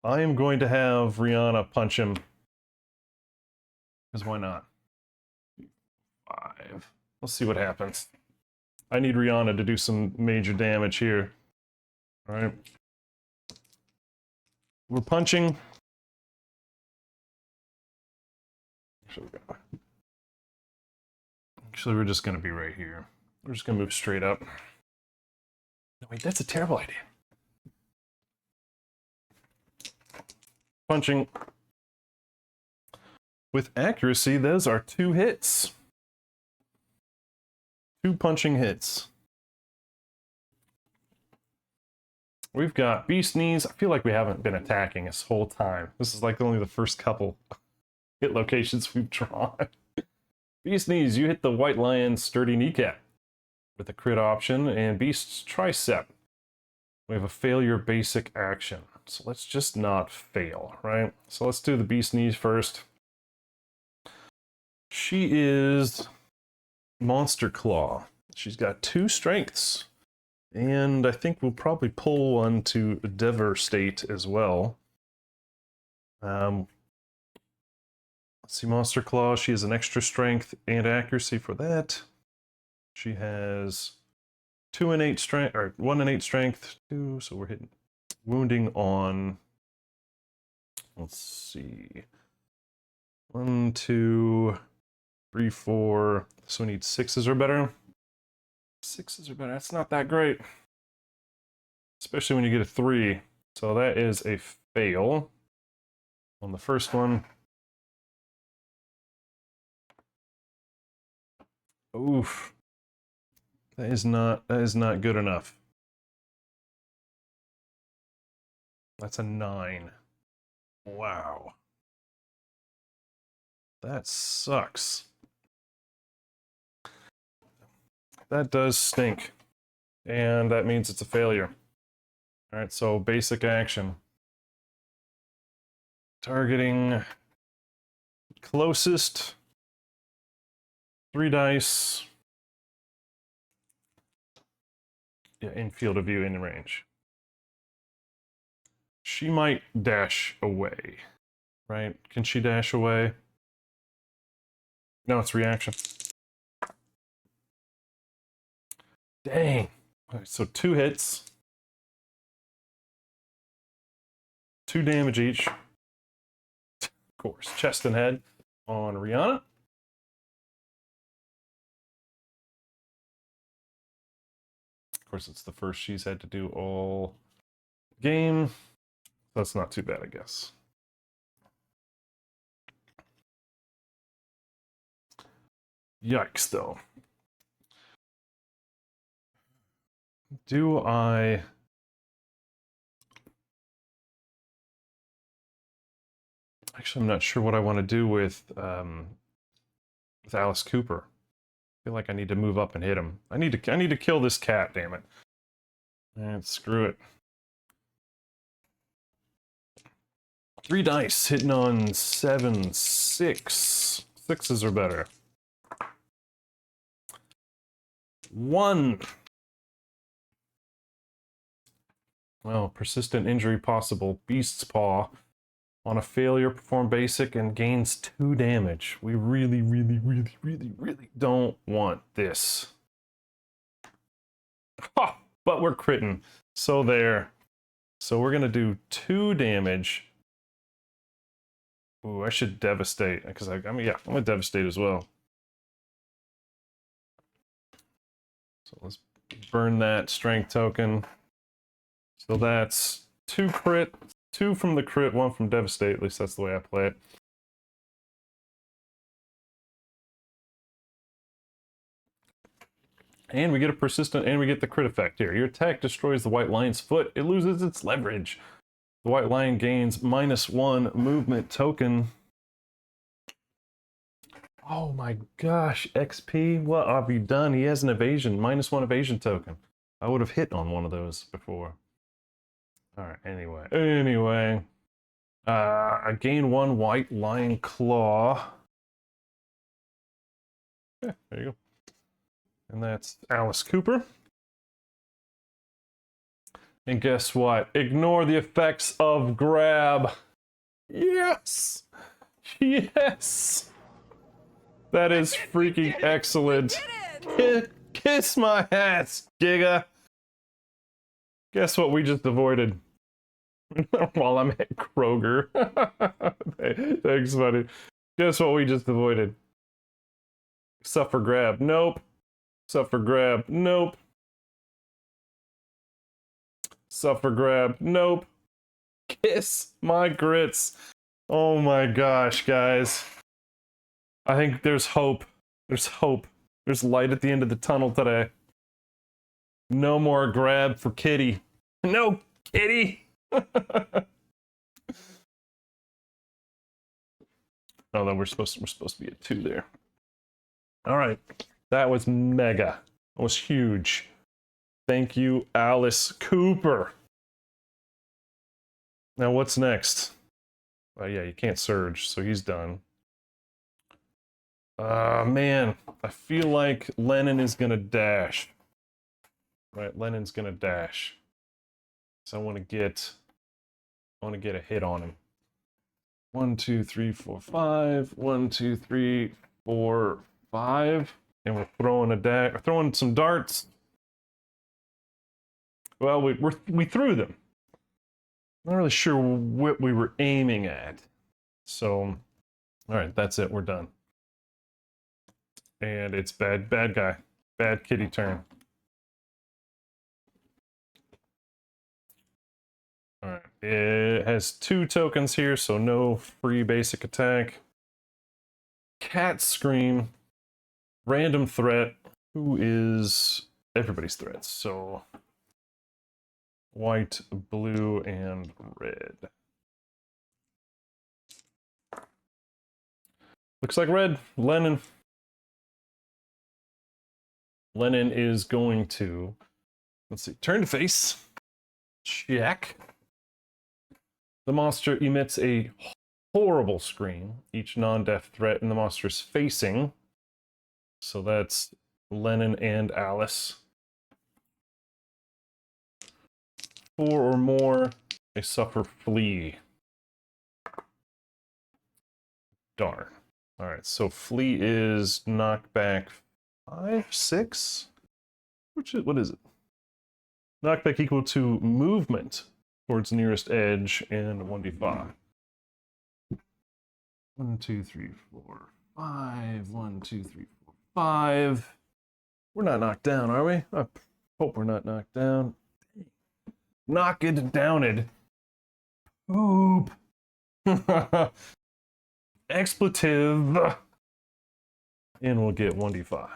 [SPEAKER 1] I am going to have Rihanna punch him. Because why not? 5. Let's see what happens. I need Rihanna to do some major damage here. Alright. We're punching. Actually, we're just going to be right here. We're just going to move straight up. No, wait, that's a terrible idea. Punching. With accuracy, those are 2 hits. 2 punching hits. We've got Beast Knees. I feel like we haven't been attacking this whole time. This is like only the first couple hit locations we've drawn. Beast Knees, you hit the White Lion's sturdy kneecap with a crit option, and Beast's tricep. We have a failure basic action. So let's just not fail, right? So let's do the Beast Knees first. She is Monster Claw. She's got 2 strengths. And I think we'll probably pull one to Devastate as well. Let's see, Monster Claw, she has an extra strength and accuracy for that. She has 2 and 8 strength, or 1 and 8 strength, 2, so we're hitting wounding on, let's see, 1, 2, 3, 4, so we need 6s or better. 6s or better, that's not that great. Especially when you get a 3. So that is a fail on the first one. Oof. That is not good enough. That's a 9. Wow. That sucks. That does stink. And that means it's a failure. Alright, so basic action. Targeting closest. 3 dice. Yeah, in field of view, in range. She might dash away. Right? Can she dash away? No, it's reaction. Dang. All right, so 2 hits. 2 damage each. Of course, chest and head on Rihanna. Of course, it's the first she's had to do all game. That's not too bad, I guess. Yikes, though. Do I... Actually, I'm not sure what I want to do with Alice Cooper. feel like I need to move up and hit him. I need to kill this cat, damn it. And screw it. 3 dice, hitting on 7, 6. 6s are better. 1. Well, persistent injury possible. Beast's Paw. On a failure, perform basic and gains 2 damage. We really don't want this. Ha! But we're critting. So there. So we're gonna do 2 damage. Ooh, I should devastate, because I mean, yeah, I'm gonna devastate as well. So let's burn that strength token. So that's 2 crit, 2 from the crit, 1 from devastate. At least that's the way I play it. And we get a persistent, and we get the crit effect here. Your attack destroys the white lion's foot. It loses its leverage. The white lion gains -1 movement token. Oh my gosh, XP, what have you done? He has an evasion, -1 evasion token. I would have hit on one of those before. Alright, anyway. I gain 1 white lion claw. Yeah, there you go. And that's Alice Cooper. And guess what? Ignore the effects of grab. Yes! Yes! That is freaking excellent. Kiss my ass, Giga. Guess what we just avoided? While I'm at Kroger. Thanks, buddy. Guess what we just avoided? Suffer grab. Nope. Suffer grab. Nope. Suffer grab. Nope. Kiss my grits. Oh my gosh, guys. I think there's hope. There's hope. There's light at the end of the tunnel today. No more grab for Kitty. No, Kitty! Oh, no, we're supposed to be at 2 there. Alright. That was mega. That was huge. Thank you, Alice Cooper. Now what's next? Yeah, you can't surge, so he's done. Man, I feel like Lennon is gonna dash. Right, Lennon's gonna dash. So I want to get a hit on him. 1, 2, 3, 4, 5. 1, 2, 3, 4, 5. And we're throwing some darts. Well, we threw them. Not really sure what we were aiming at. So, all right, that's it. We're done. And it's bad guy, bad kitty turn. All right, it has 2 tokens here, so no free basic attack. Cat Scream, random threat. Who is everybody's threats? So white, blue, and red. Looks like red. Lennon. Lennon is going to, let's see, turn to face. Check. The monster emits a horrible scream. Each non-death threat in the monster's facing. So that's Lennon and Alice. 4 or more, they suffer flee. Darn. Alright, so flee is knockback 5, 6? What is it? Knockback equal to movement towards nearest edge and 1d5. 1, 2, 3, 4, 5. 1, 2, 3, 4, 5. We're not knocked down, are we? I hope we're not knocked down. Knock it downed. Poop. Expletive. And we'll get 1d5.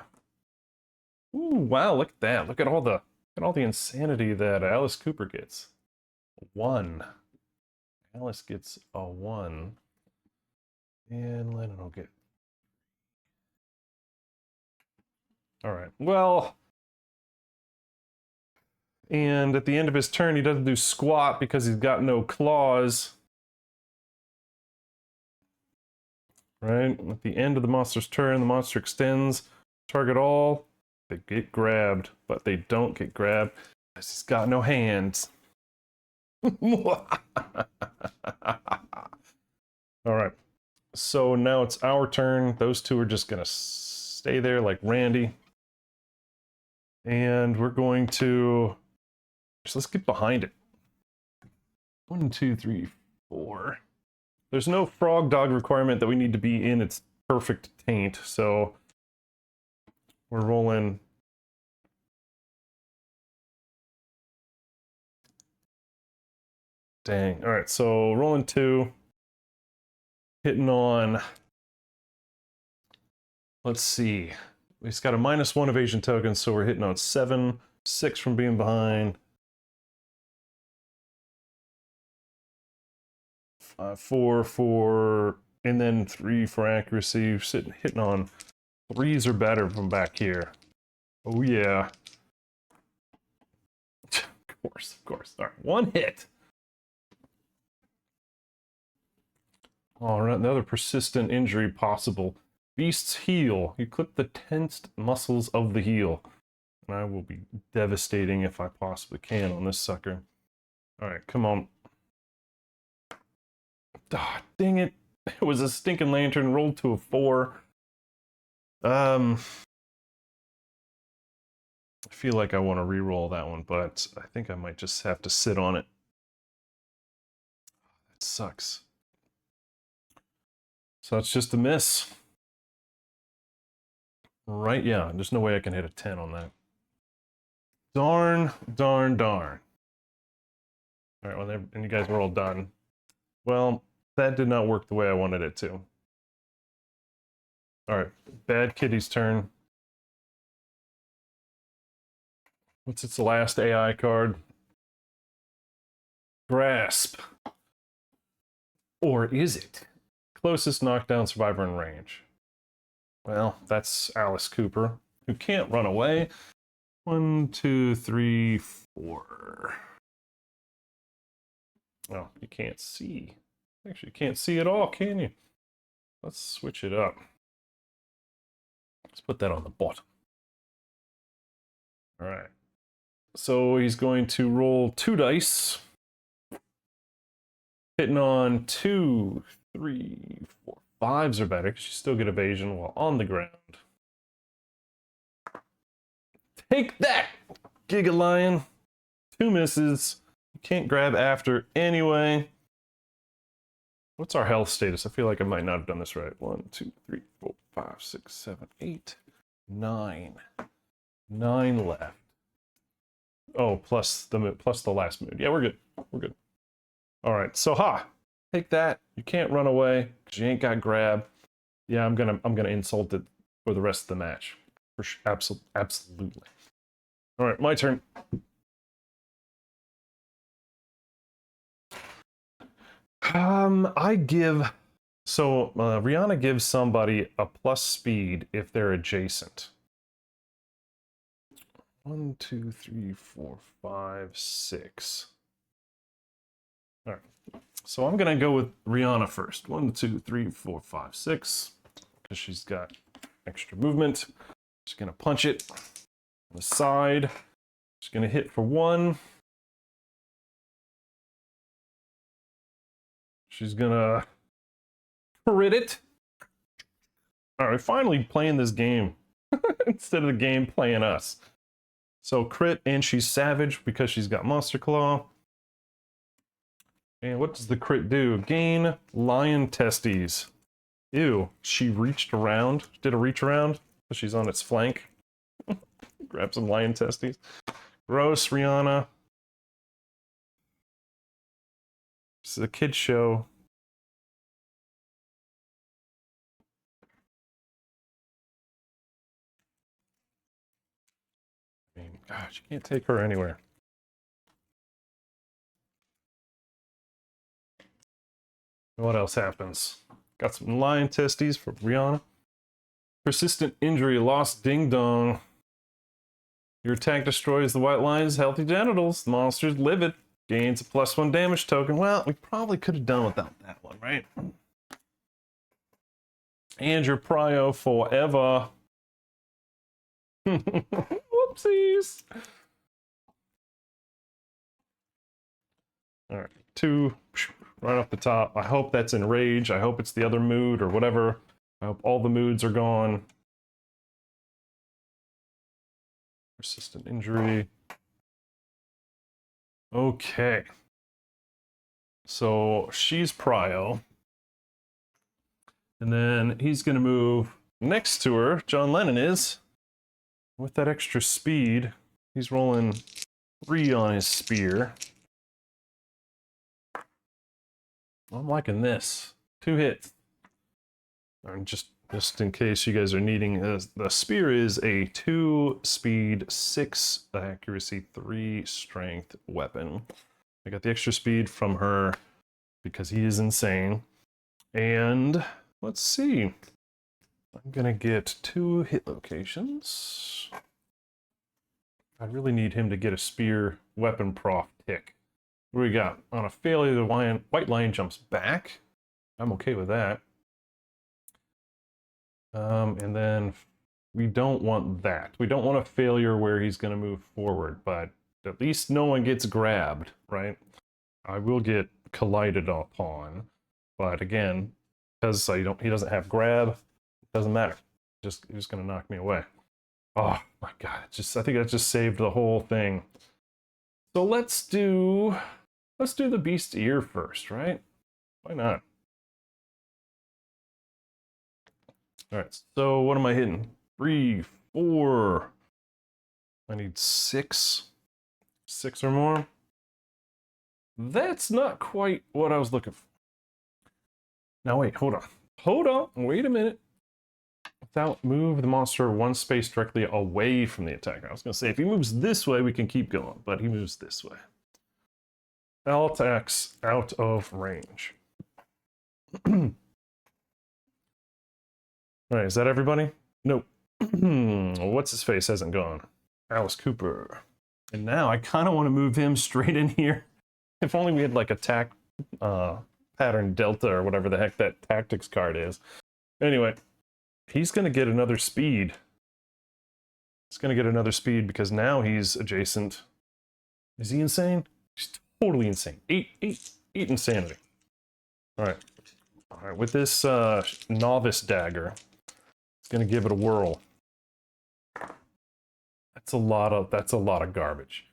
[SPEAKER 1] Ooh, wow, look at that. Look at all the insanity that Alice Cooper gets. 1. Alice gets a 1. And Lennon will get. All right. Well, and at the end of his turn, he doesn't do squat because he's got no claws. Right? At the end of the monster's turn, the monster extends. Target all. They get grabbed, but they don't get grabbed because he's got no hands. All right. So now it's our turn. Those two are just going to stay there like Randy. And we're going to... So let's get behind it. 1, 2, 3, 4. There's no frog dog requirement that we need to be in its perfect taint, so we're rolling. Dang. All right, so rolling 2. Hitting on, let's see. He's got a -1 evasion token, so we're hitting on 7, 6 from being behind. 4 for, and then 3 for accuracy. Hitting on 3s or better from back here. Oh yeah. Of course, of course. All right, 1 hit. All right, another persistent injury possible. Beast's heel. You clip the tensed muscles of the heel. And I will be devastating if I possibly can on this sucker. All right, come on. Ah, dang it. It was a stinking lantern, rolled to a 4. I feel like I want to re-roll that one, but I think I might just have to sit on it. That sucks. So it's just a miss. Right, yeah, there's no way I can hit a 10 on that. Darn, darn, darn. All right, well, and you guys were all done. Well, that did not work the way I wanted it to. All right, Bad Kitty's turn. What's its last AI card? Grasp. Or is it? Closest knockdown survivor in range. Well, that's Alice Cooper, who can't run away. 1, 2, 3, 4. Oh, you can't see. Actually, you can't see at all, can you? Let's switch it up. Let's put that on the bottom. All right. So he's going to roll 2 dice. Hitting on 2, 3, 4, 5s or better, because you still get evasion while on the ground. Take that, Gigalion. 2 misses. You can't grab after anyway. What's our health status? I feel like I might not have done this right. 1, 2, 3, 4, 5, 6, 7, 8, 9. 9 left. Oh, plus the last mood. Yeah, we're good. We're good. All right. So take that. You can't run away because you ain't got grab. Yeah, I'm gonna insult it for the rest of the match. For sure. Absolutely. All right, my turn. Rihanna gives somebody a plus speed if they're adjacent. 1, 2, 3, 4, 5, 6. All right. So I'm gonna go with Rihanna first. 1, 2, 3, 4, 5, 6. Because she's got extra movement. She's gonna punch it on the side. She's gonna hit for 1. She's gonna crit it. All right, finally playing this game instead of the game playing us. So crit, and she's savage because she's got Monster Claw. And what does the crit do? Gain lion testes. Ew, she reached around. Did a reach around? She's on its flank. Grab some lion testes. Gross, Rihanna. This is a kid's show. I mean, gosh, you can't take her anywhere. What else happens? Got some lion testes for Rihanna. Persistent injury, lost ding dong. Your attack destroys the white lion's healthy genitals. The monster's livid. Gains a +1 damage token. Well, we probably could have done without that one, right? And your prio forever. Whoopsies. All right, 2 right off the top. I hope that's in rage. I hope it's the other mood or whatever. I hope all the moods are gone. Persistent injury. Okay. So she's prio. And then he's going to move next to her. John Lennon is. With that extra speed, he's rolling 3 on his spear. I'm liking this. 2 hits. And just in case you guys are needing, the spear is a 2 speed, 6 accuracy, 3 strength weapon. I got the extra speed from her because he is insane. And let's see. I'm gonna get 2 hit locations. I really need him to get a spear weapon prof tick. What do we got? On a failure, the white lion jumps back. I'm okay with that. And then we don't want that. We don't want a failure where he's going to move forward, but at least no one gets grabbed, right? I will get collided upon, but again, because he doesn't have grab, it doesn't matter. He's just going to knock me away. Oh my god! I think that just saved the whole thing. So let's do the beast ear first, right? Why not? All right, so what am I hitting? 3, 4. I need 6. 6 or more. That's not quite what I was looking for. Now wait, hold on, wait a minute. Without move the monster 1 space directly away from the attacker. I was gonna say, if he moves this way, we can keep going, but he moves this way. All attacks out of range. All right, is that everybody? Nope. What's his face hasn't gone. Alice Cooper. And now I kind of want to move him straight in here. If only we had like attack pattern delta or whatever the heck that tactics card is. Anyway, he's going to get another speed. He's going to get another speed because now he's adjacent. Is he insane? He's totally insane. 8 insanity. All right, with this novice dagger, gonna give it a whirl. That's a lot of garbage.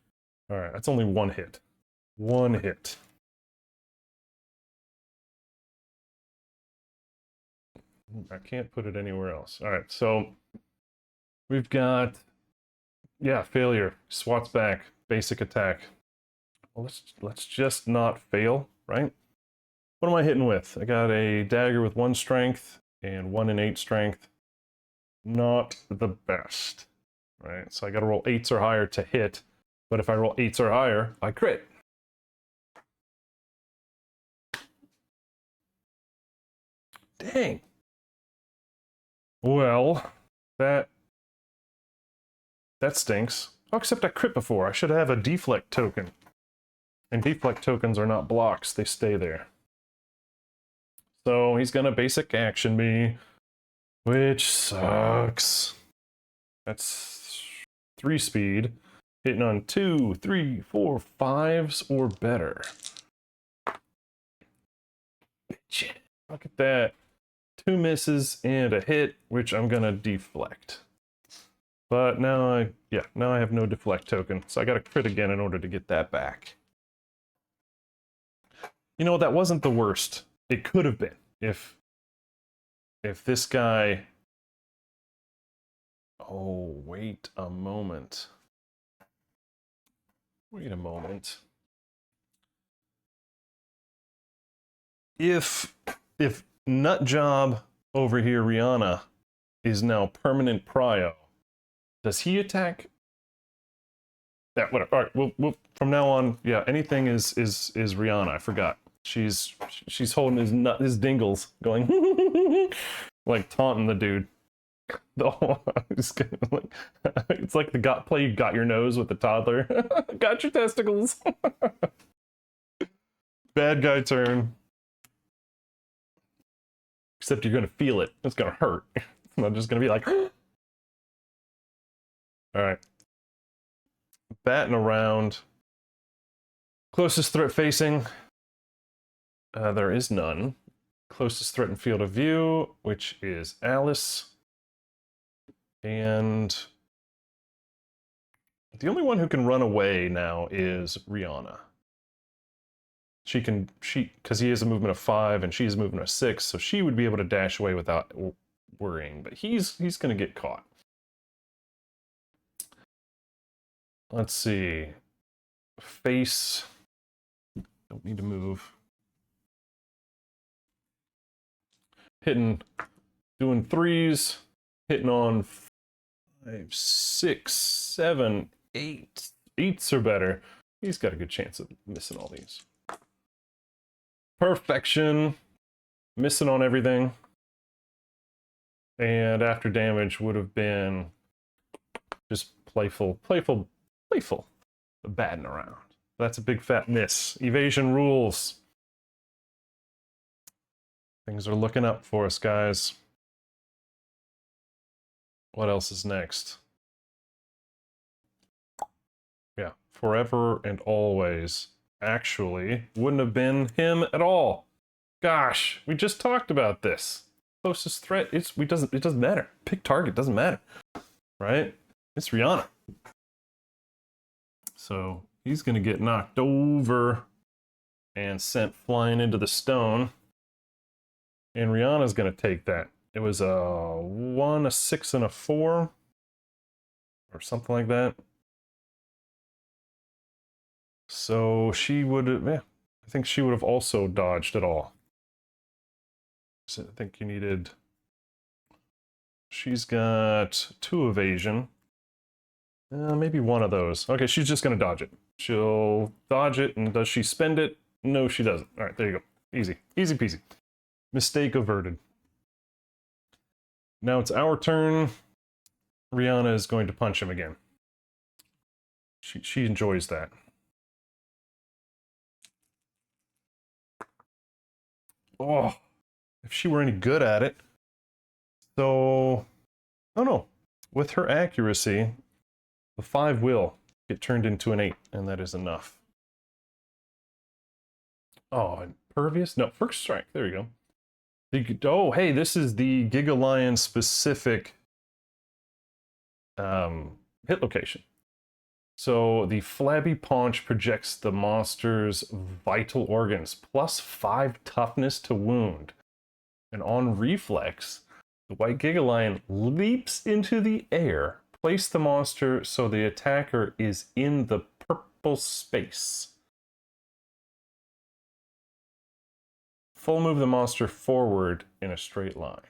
[SPEAKER 1] All right, that's only 1 hit. 1 hit. I can't put it anywhere else. All right, so we've got, yeah, failure. Swats back. Basic attack. Well, let's just not fail, right? What am I hitting with? I got a dagger with 1 strength and 1 and 8 strength. Not the best, right? So I got to roll 8s or higher to hit, but if I roll 8s or higher, I crit. Dang. Well, that stinks. Oh, except I crit before. I should have a deflect token. And deflect tokens are not blocks, they stay there. So he's gonna basic action me, which sucks. That's 3 speed. Hitting on 2, 3, 4, 5s or better. Look at that. 2 misses and a hit, which I'm gonna deflect. But now I have no deflect token, so I gotta crit again in order to get that back. You know, that wasn't the worst. It could have been if this guy... Oh, wait a moment. Wait a moment. If Nutjob over here, Rihanna, is now permanent prio, does he attack? That whatever. All right, we'll from now on, yeah, anything is Rihanna. I forgot. She's holding his dingles, going like taunting the dude. No, I'm just kidding. Like, it's like the play you got your nose with the toddler. Got your testicles. Bad guy turn. Except you're gonna feel it. It's gonna hurt. It's not just gonna be like. Alright. Batting around. Closest threat facing. There is none. Closest threat in field of view, which is Alice. And the only one who can run away now is Rihanna. Because he has a movement of 5 and she has a movement of 6, so she would be able to dash away without worrying. But he's going to get caught. Let's see. Face. Don't need to move. Hitting, doing 3s, hitting on 5, 6, 7, 8. 8s are better. He's got a good chance of missing all these. Perfection. Missing on everything. And after damage would have been just playful. Batting around. That's a big fat miss. Evasion rules. Things are looking up for us, guys. What else is next? Yeah, forever and always. Actually, wouldn't have been him at all. Gosh, we just talked about this. Closest threat, it doesn't matter. Pick target, doesn't matter. Right? It's Rihanna. So he's gonna get knocked over and sent flying into the stone. And Rihanna's gonna take that. It was a 1, a 6, and a 4. Or something like that. So she would have, yeah, I think she would have also dodged it all. So I think you needed, she's got 2 evasion. Maybe 1 of those. Okay, she's just going to dodge it. She'll dodge it, and does she spend it? No, she doesn't. All right, there you go. Easy. Easy peasy. Mistake averted. Now it's our turn. Rihanna is going to punch him again. She enjoys that. Oh, if she were any good at it. So, oh no. With her accuracy, the 5 will get turned into an 8, and that is enough. Oh, impervious? No, first strike. There you go. Oh, hey, this is the Gigalion specific hit location. So the flabby paunch projects the monster's vital organs, plus 5 toughness to wound. And on reflex, the white Gigalion leaps into the air. Place the monster so the attacker is in the purple space. Full move the monster forward in a straight line.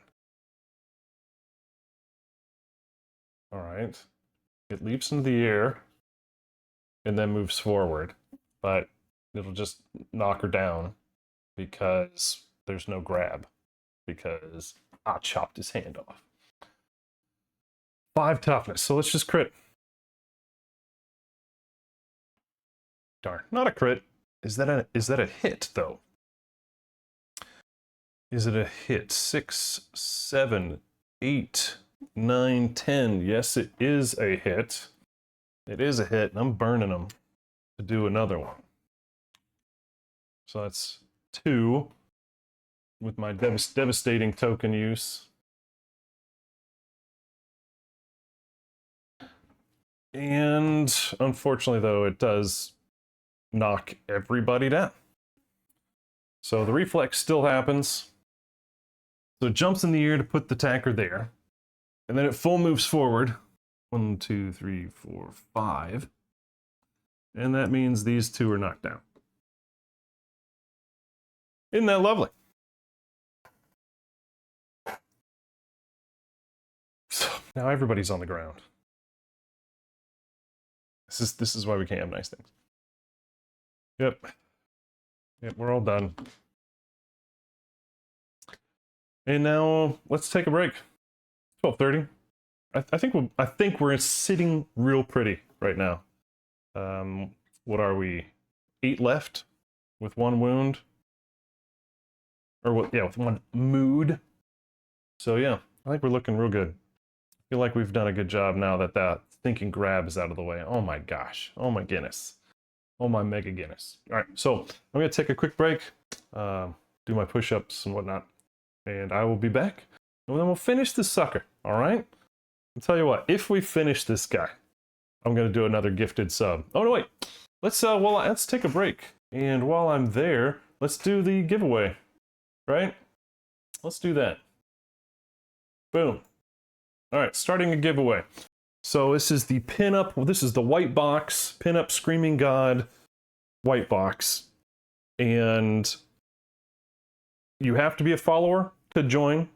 [SPEAKER 1] Alright. It leaps into the air and then moves forward, but it'll just knock her down because there's no grab, because I chopped his hand off. 5 toughness, so let's just crit. Darn, not a crit. Is that a hit though? Is it a hit? 6, 7, 8, 9, 10. Yes, it is a hit. It is a hit, and I'm burning them to do another one. So that's 2 with my devastating token use. And unfortunately, though, it does knock everybody down. So the reflex still happens. So it jumps in the air to put the attacker there. And then it full moves forward. 1, 2, 3, 4, 5. And that means these 2 are knocked down. Isn't that lovely? So now everybody's on the ground. This is why we can't have nice things. Yep. Yep, we're all done. And now let's take a break. 12:30. I think we're sitting real pretty right now. What are we? 8 left with 1 wound. Or what? Yeah, with 1 mood. So yeah, I think we're looking real good. I feel like we've done a good job now that that thinking grab is out of the way. Oh my gosh. Oh my Guinness. Oh my mega Guinness. All right, so I'm gonna take a quick break, do my push-ups and whatnot, and I will be back, and then we'll finish this sucker. All right. I'll tell you what. If we finish this guy, I'm gonna do another gifted sub. Oh no, wait. Let's take a break, and while I'm there, let's do the giveaway. Right? Let's do that. Boom. All right, starting a giveaway. So this is the pinup. Well, this is the white box pinup Screaming God white box, and you have to be a follower to join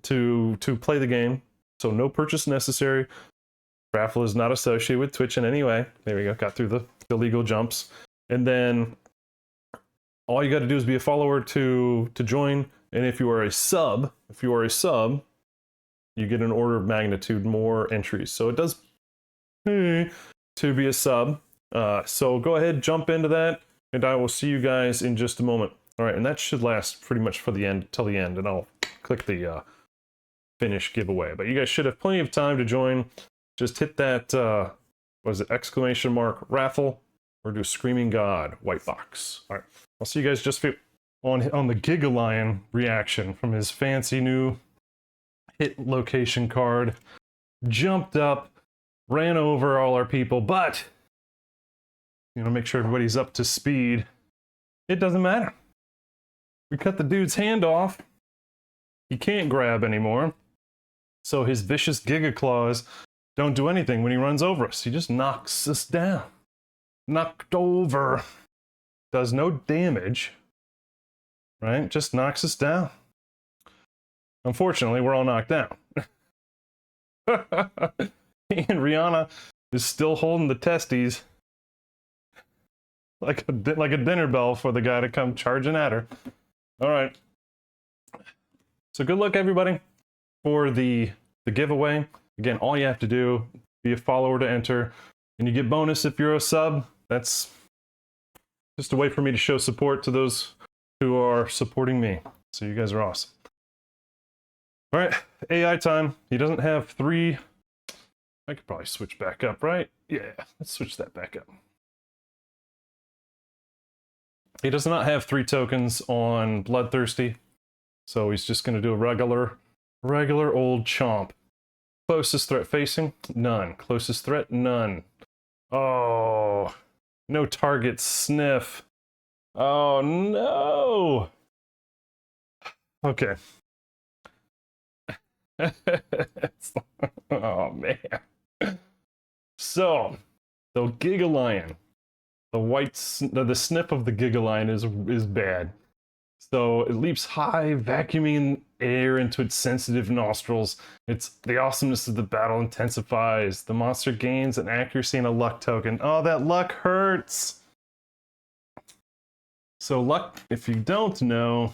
[SPEAKER 1] to play the game. So no purchase necessary. Raffle is not associated with Twitch in any way. There we go. Got through the legal jumps, and then all you got to do is be a follower to join. And if you are a sub, you get an order of magnitude more entries. So it does pay to be a sub. So go ahead, jump into that, and I will see you guys in just a moment. All right, and that should last pretty much for the end, till the end, and I'll click the finish giveaway. But you guys should have plenty of time to join. Just hit that, what is it, exclamation mark raffle, or do Screaming God white box. All right, I'll see you guys just on the Gigalion reaction from his fancy new hit location card. Jumped up, ran over all our people, but you know, make sure everybody's up to speed. It doesn't matter. We cut the dude's hand off. He can't grab anymore. So his vicious Giga Claws don't do anything when he runs over us. He just knocks us down. Knocked over. Does no damage. Right? Just knocks us down. Unfortunately, we're all knocked down. And Rihanna is still holding the testes like a dinner bell for the guy to come charging at her. All right. So good luck, everybody, for the giveaway. Again, all you have to do, be a follower to enter, and you get bonus if you're a sub. That's just a way for me to show support to those who are supporting me. So you guys are awesome. All right, AI time. He doesn't have 3. I could probably switch back up, right? Yeah, let's switch that back up. He does not have 3 tokens on Bloodthirsty, so he's just going to do a regular old chomp. Closest threat facing? None. Closest threat? None. Oh, no target sniff. Oh, no. Okay. Oh, man. So, the Gigalion. The snip of the Gigalion is bad. So it leaps high, vacuuming air into its sensitive nostrils. The awesomeness of the battle intensifies. The monster gains an accuracy and a luck token. Oh, that luck hurts! So luck, if you don't know,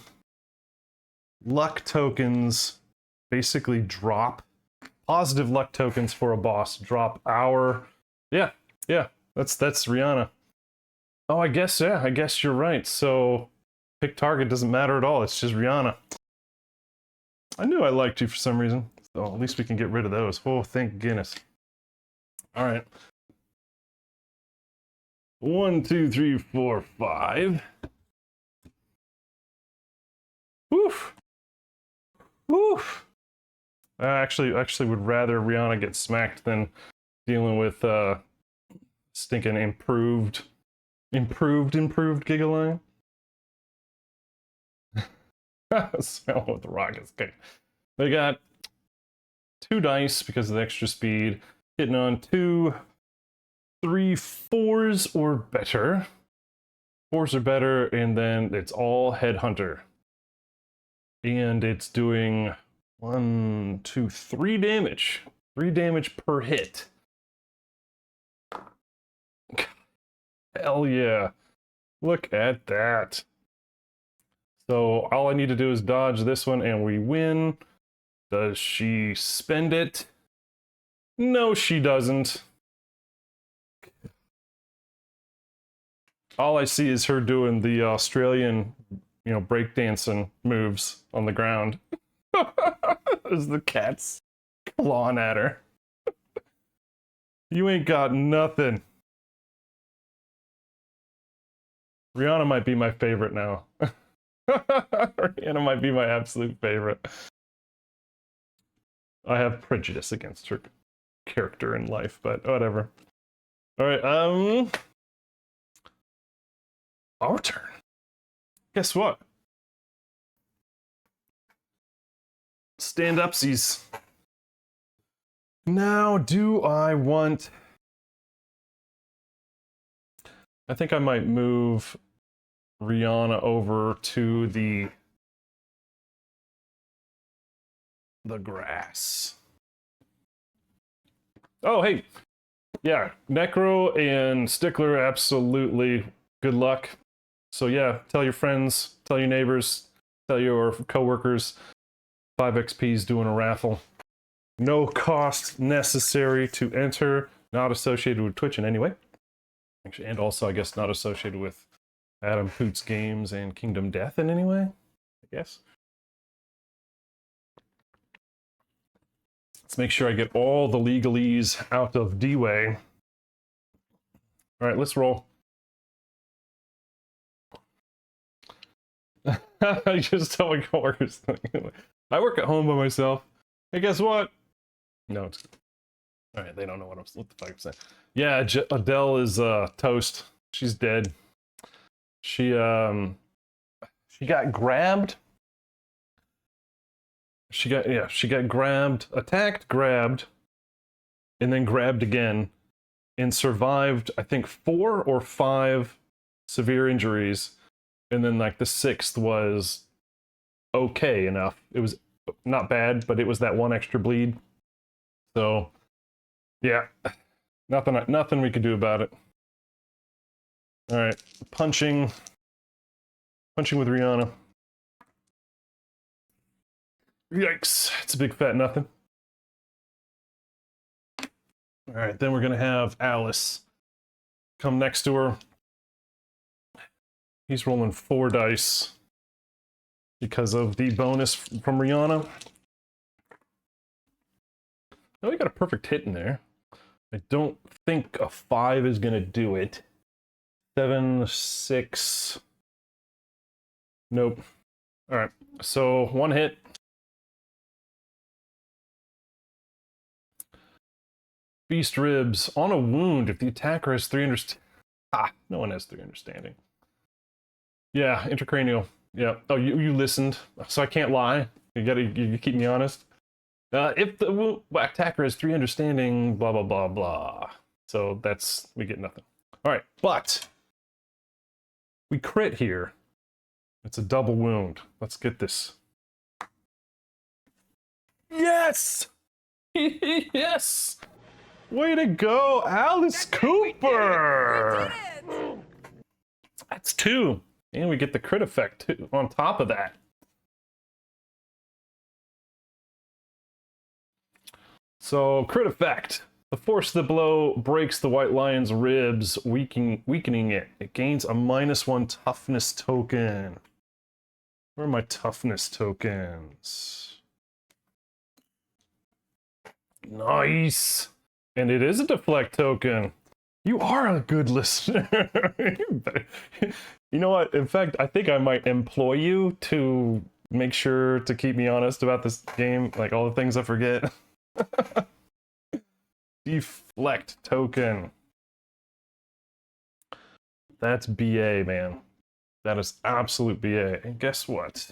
[SPEAKER 1] luck tokens basically drop. Positive luck tokens for a boss drop our... Yeah, that's Rihanna. Oh, I guess you're right. So pick target doesn't matter at all. It's just Rihanna. I knew I liked you for some reason. So at least we can get rid of those. Oh, thank goodness. All right. 1, 2, 3, 4, 5. Woof. Woof. I actually would rather Rihanna get smacked than dealing with stinking improved Gigalion. Smell with the rockets. Okay. They got 2 dice because of the extra speed, hitting on 2, 3, 4s or better. 4s are better, and then it's all Headhunter. And it's doing 1, 2, 3 damage. 3 damage per hit. Hell yeah. Look at that. So all I need to do is dodge this one and we win. Does she spend it? No, she doesn't. All I see is her doing the Australian, breakdancing moves on the ground. As the cat's clawing at her. You ain't got nothing. Rihanna might be my favorite now. Rihanna might be my absolute favorite. I have prejudice against her character in life, but whatever. Alright, our turn. Guess what? Stand-upsies. Now, do I want... I think I might move Rihanna over to the grass. Oh, hey. Yeah, Necro and Stickler, absolutely. Good luck. So yeah, tell your friends, tell your neighbors, tell your coworkers. 5 XP's doing a raffle. No cost necessary to enter. Not associated with Twitch in any way. Actually, and also, I guess, not associated with Adam Poots Games and Kingdom Death in any way, I guess. Let's make sure I get all the legalese out of D-Way. All right, let's roll. I just tell my coworkers. I work at home by myself. Hey, guess what? No, it's all right. They don't know what the fuck I'm saying. Yeah, Adele is toast. She's dead. She got grabbed. She got grabbed, attacked, grabbed, and then grabbed again, and survived, I think, 4 or 5 severe injuries, and then like the 6th was okay enough. It was not bad, but it was that one extra bleed. So, yeah, nothing we could do about it. All right, punching with Rihanna. Yikes, it's a big fat nothing. All right, then we're gonna have Alice come next to her. He's rolling 4 dice because of the bonus from Rihanna. Oh, we got a perfect hit in there. I don't think a 5 is gonna do it. 7, 6. Nope. All right, so 1 hit. Beast ribs on a wound if the attacker has 3 understanding. No one has 3 understanding. Yeah, intracranial. Yeah. Oh, you listened, so I can't lie. You keep me honest. If the attacker has 3 understanding, blah blah blah blah. So we get nothing. All right, but we crit here. It's a double wound. Let's get this. Yes. Yes. Way to go, Alice Cooper! That's 2. And we get the crit effect too, on top of that. So, crit effect. The force of the blow breaks the white lion's ribs, weakening it. It gains a -1 toughness token. Where are my toughness tokens? Nice! And it is a deflect token. You are a good listener. You know what? In fact, I think I might employ you to make sure to keep me honest about this game, like all the things I forget. Deflect token. That's BA, man. That is absolute BA. And guess what?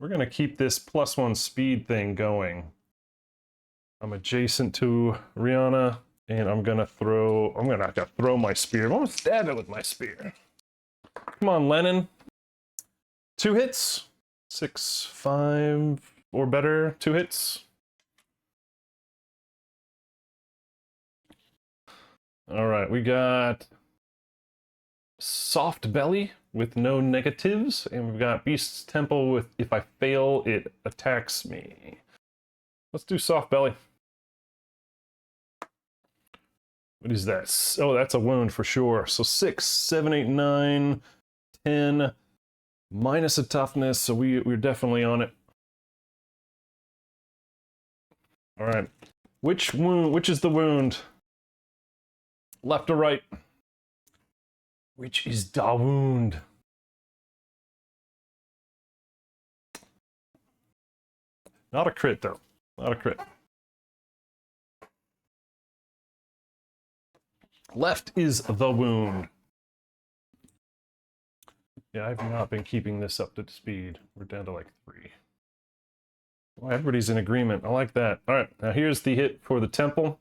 [SPEAKER 1] We're gonna keep this +1 speed thing going. I'm adjacent to Rihanna, and I'm gonna have to throw my spear. I'm gonna stab it with my spear. Come on, Lennon. 2 hits. 6, 5, or better. 2 hits. All right, we got Soft Belly with no negatives, and we've got Beast's Temple with if I fail, it attacks me. Let's do soft belly. What is that? Oh, that's a wound for sure. So 6, 7, 8, 9, 10, minus a toughness. So we're definitely on it. All right. Which wound? Which is the wound? Left or right? Which is the wound? Not a crit though. Not a crit. Left is the wound. Yeah, I've not been keeping this up to speed. We're down to like 3. Well, everybody's in agreement. I like that. All right, now here's the hit for the temple.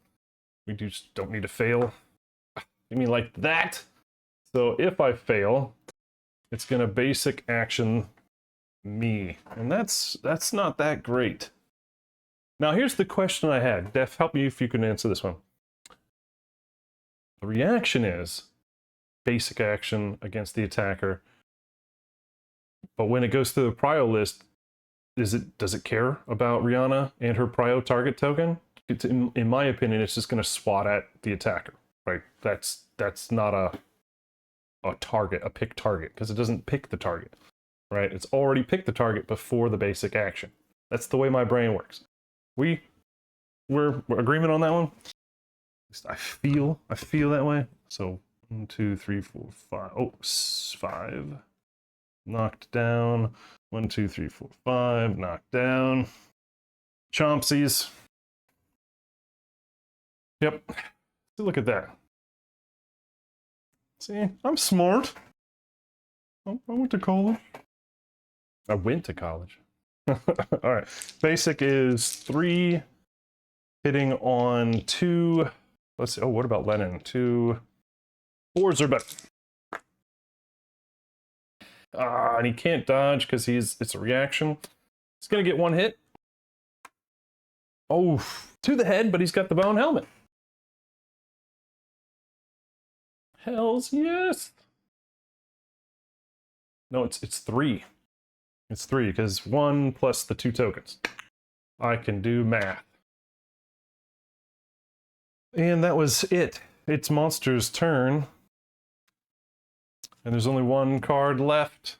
[SPEAKER 1] We just don't need to fail. You mean like that? So if I fail, it's gonna basic action me, and that's not that great. Now here's the question I had. Def, help me if you can answer this one. The reaction is basic action against the attacker, but when it goes through the prio list, does it care about Rihanna and her prio target token? In my opinion, it's just going to swat at the attacker, right? That's not a target, a pick target, because it doesn't pick the target, right? It's already picked the target before the basic action. That's the way my brain works. We're agreement on that one. I feel that way. So 1, 2, 3, 4, 5. Oh, 5. Knocked down. 1, 2, 3, 4, 5. Knocked down. Chompsies. Yep. So look at that. See, I'm smart. I went to college. I went to college. All right. Basic is 3, hitting on 2. Let's see. Oh, what about Lennon? 2 4s are better. And he can't dodge because it's a reaction. He's gonna get 1 hit. Oh, to the head, but he's got the bone helmet. Hells yes. No, it's 3. It's 3 because 1 plus the 2 tokens. I can do math. And that was it. It's Monster's turn. And there's only 1 card left.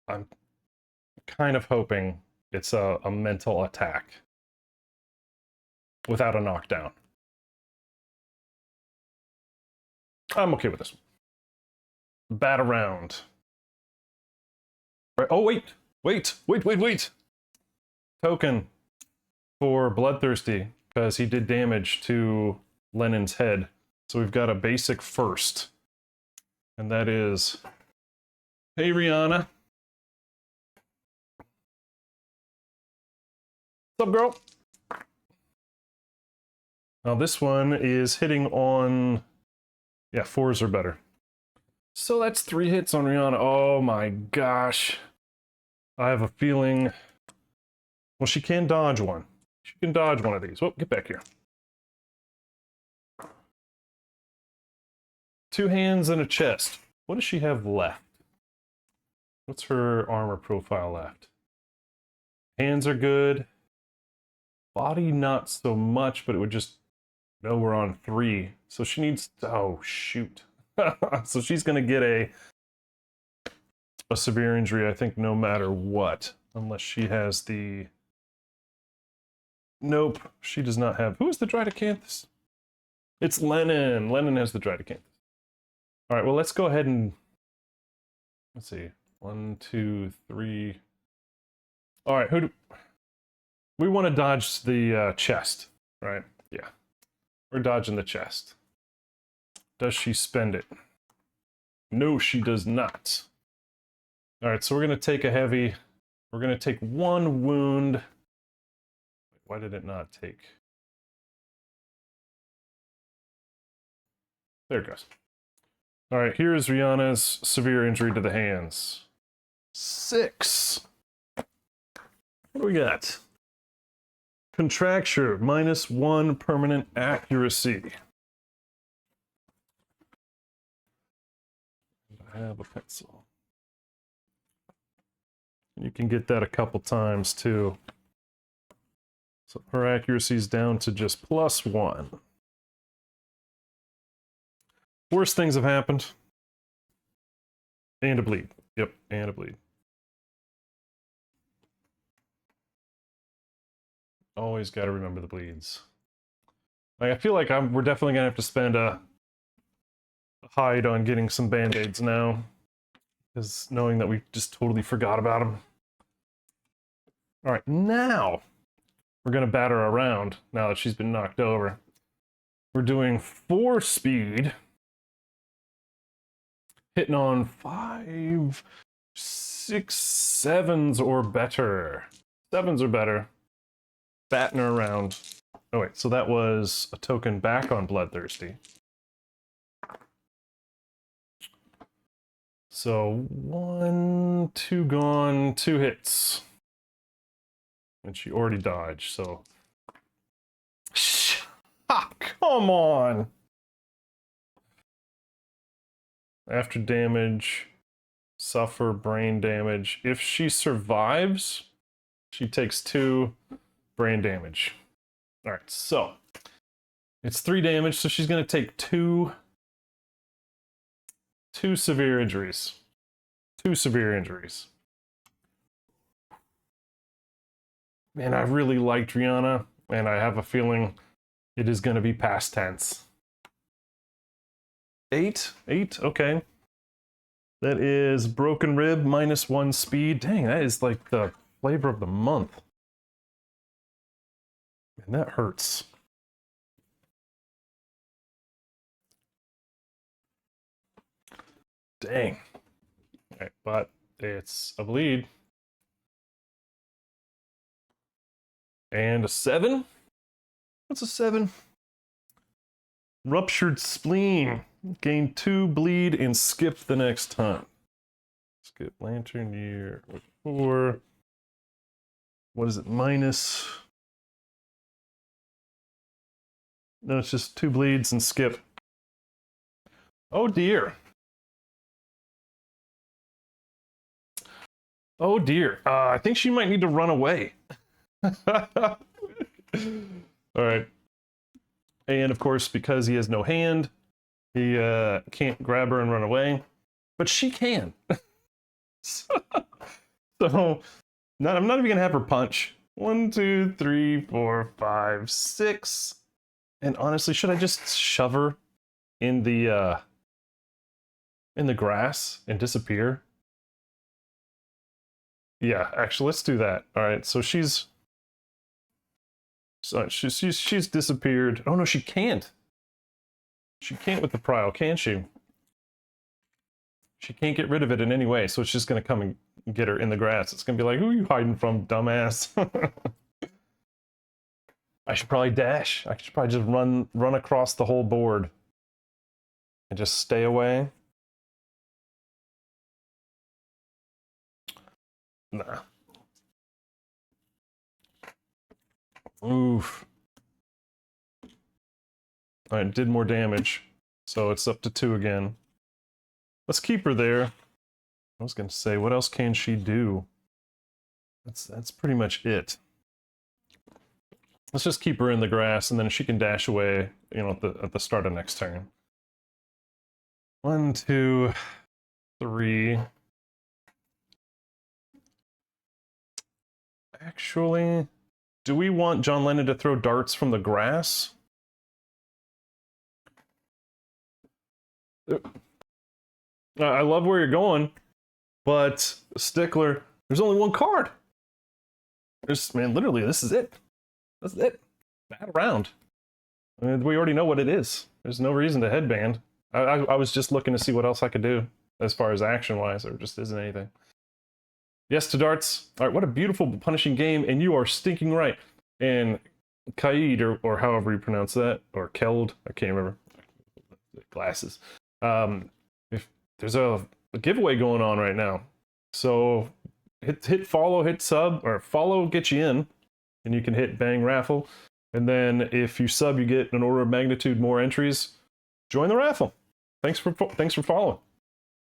[SPEAKER 1] I'm kind of hoping it's a mental attack without a knockdown. I'm okay with this one. Bat around. Right. Oh, wait. Token for Bloodthirsty, because he did damage to Lennon's head. So we've got a basic first. And that is, hey Rihanna. What's up, girl? Now this one is hitting on, yeah, 4s are better. So that's 3 hits on Rihanna. Oh my gosh. I have a feeling, well, she can dodge one. She can dodge one of these. Whoop, get back here. 2 hands and a chest. What does she have left? What's her armor profile left? Hands are good. Body not so much, but it would just, no, we're on 3. So she needs, oh shoot. So she's gonna get a severe injury, I think, no matter what. Unless she has the, nope, she does not have, who is the Dridacanthus? It's Lennon. Lennon has the Dridacanthus. All right, well, let's go ahead and, let's see, 1, 2, 3. All right, we want to dodge the chest, right? Yeah, we're dodging the chest. Does she spend it? No, she does not. All right, so we're going to take a heavy. We're going to take 1 wound. Why did it not take? There it goes. All right, here's Rihanna's severe injury to the hands. 6. What do we got? Contracture, -1 permanent accuracy. I have a pencil. You can get that a couple times too. So her accuracy is down to just +1. Worst things have happened. And a bleed. Yep, and a bleed. Always got to remember the bleeds. Like, I feel like we're definitely gonna have to spend a hide on getting some band-aids now, because knowing that we just totally forgot about them. All right, now we're gonna batter around. Now that she's been knocked over, we're doing 4 speed, hitting on 5, 6, 7s or better. 7s or better. Batting her around. Oh wait, so that was a token back on Bloodthirsty. So 1, 2 gone, 2 hits. And she already dodged, so... Ah, come on! After damage, suffer brain damage. If she survives, she takes 2 brain damage. Alright, so... it's 3 damage, so she's gonna take 2 severe injuries. 2 severe injuries. Man, I really liked Rihanna, and I have a feeling it is going to be past tense. 8? 8? Okay. That is broken rib, -1 speed. Dang, that is like the flavor of the month. And that hurts. Dang. Okay, but it's a bleed. And a 7? What's a 7? Ruptured spleen. Gain 2 bleed and skip the next time. Skip lantern year 4. What is it? Minus. No, it's just 2 bleeds and skip. Oh dear. Oh dear. I think she might need to run away. All right. And of course, because he has no hand, he can't grab her and run away. But she can. So I'm not even gonna have her punch. 1, 2, 3, 4, 5, 6. And honestly, should I just shove her in the grass and disappear? Yeah, actually, let's do that. All right, so she's disappeared. Oh no, she can't. She can't with the prio, can she? She can't get rid of it in any way, so it's just gonna come and get her in the grass. It's gonna be like, who are you hiding from, dumbass? I should probably dash. I should probably just run across the whole board and just stay away. Nah. Oof. Alright, did more damage. So it's up to 2 again. Let's keep her there. I was gonna say, what else can she do? That's pretty much it. Let's just keep her in the grass, and then she can dash away, you know, at the start of next turn. 1, 2, 3. Actually, do we want John Lennon to throw darts from the grass? I love where you're going, but Stickler, there's only 1 card. Man, literally, this is it. That's it. Bat around. I mean, we already know what it is. There's no reason to headband. I was just looking to see what else I could do as far as action-wise. There just isn't anything. Yes to darts. All right, what a beautiful, punishing game, and you are stinking right. And Kaid, or however you pronounce that, or Keld, I can't remember. Glasses. If there's a giveaway going on right now, so hit follow, hit sub, or follow gets you in, and you can hit bang raffle. And then if you sub, you get an order of magnitude more entries. Join the raffle. Thanks for following.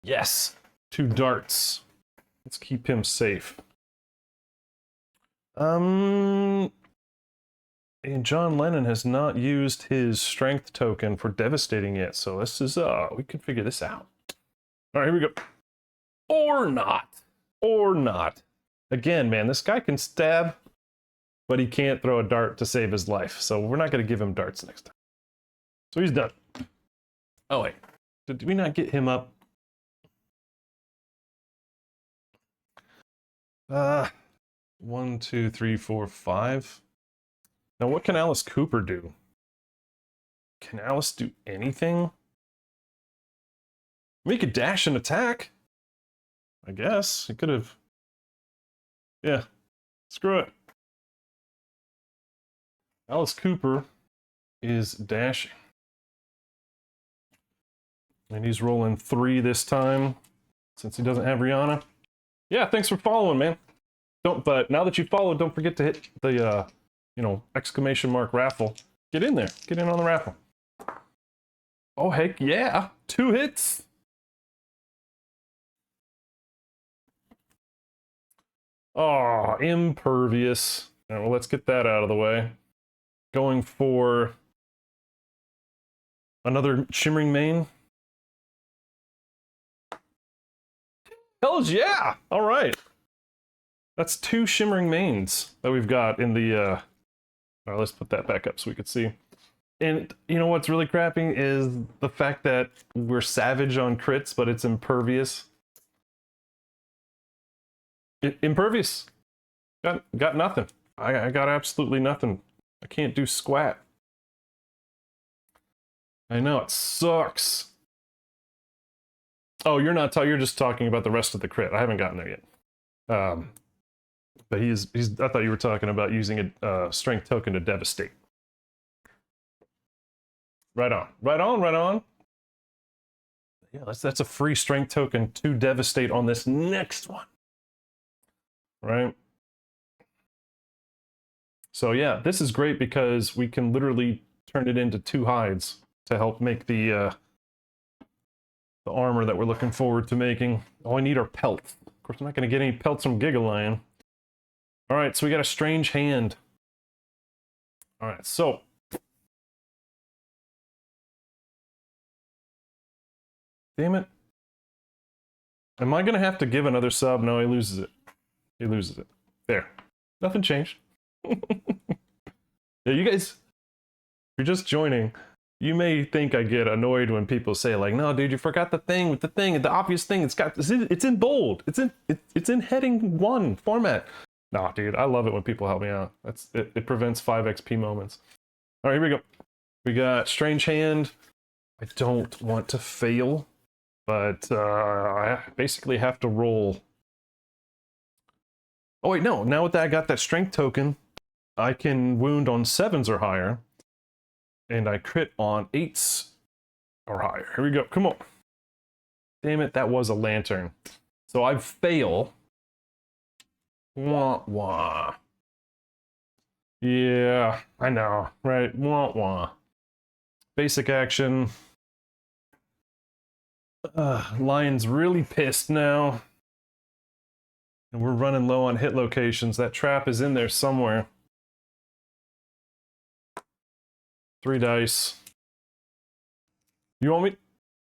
[SPEAKER 1] Yes, 2 darts. Let's keep him safe. And John Lennon has not used his strength token for devastating yet, so this is we can figure this out. All right, here we go. Or not. Or not. Again, man, this guy can stab, but he can't throw a dart to save his life, so we're not going to give him darts next time. So he's done. Oh, wait. Did we not get him up? 1, 2, 3, 4, 5. Now, what can Alice Cooper do? Can Alice do anything? We could dash and attack. I guess. He could have... Yeah. Screw it. Alice Cooper is dashing. And he's rolling 3 this time, since he doesn't have Rihanna. Yeah, thanks for following, man. But now that you followed, don't forget to hit the, you know, exclamation mark raffle. Get in there. Get in on the raffle. Oh, heck yeah. 2 hits. Oh, impervious. All right, well, let's get that out of the way. Going for another Shimmering Mane. Hells yeah! All right. That's 2 Shimmering Manes that we've got in the... All right, let's put that back up so we can see. And you know what's really crappy is the fact that we're savage on crits, but it's impervious. Impervious. Got nothing. I got absolutely nothing. I can't do squat. I know, it sucks. Oh, you're just talking about the rest of the crit. I haven't gotten there yet. But he's I thought you were talking about using a strength token to devastate. Right on. Right on, right on. Yeah, that's a free strength token to devastate on this next one. Right? So yeah, this is great because we can literally turn it into 2 hides to help make the armor that we're looking forward to making. All I need are pelts. Of course, I'm not going to get any pelts from Gigalion. All right, so we got a strange hand. All right, so... Damn it. Am I going to have to give another sub? No, he loses it. He loses it. There. Nothing changed. Yeah, you guys, if you're just joining, you may think I get annoyed when people say like, "No, dude, you forgot the thing with the thing, the obvious thing. It's in bold. It's in heading 1 format." Nah, dude, I love it when people help me out. It prevents 5 XP moments. All right, here we go. We got Strange Hand. I don't want to fail, but I basically have to roll. Oh wait, no. Now that I got that strength token, I can wound on 7s or higher, and I crit on 8s or higher. Here we go. Come on. Damn it, that was a lantern. So I fail. Wah wah. Yeah, I know, right? Wah wah. Basic action. Lion's really pissed now. And we're running low on hit locations. That trap is in there somewhere. 3 dice. You want me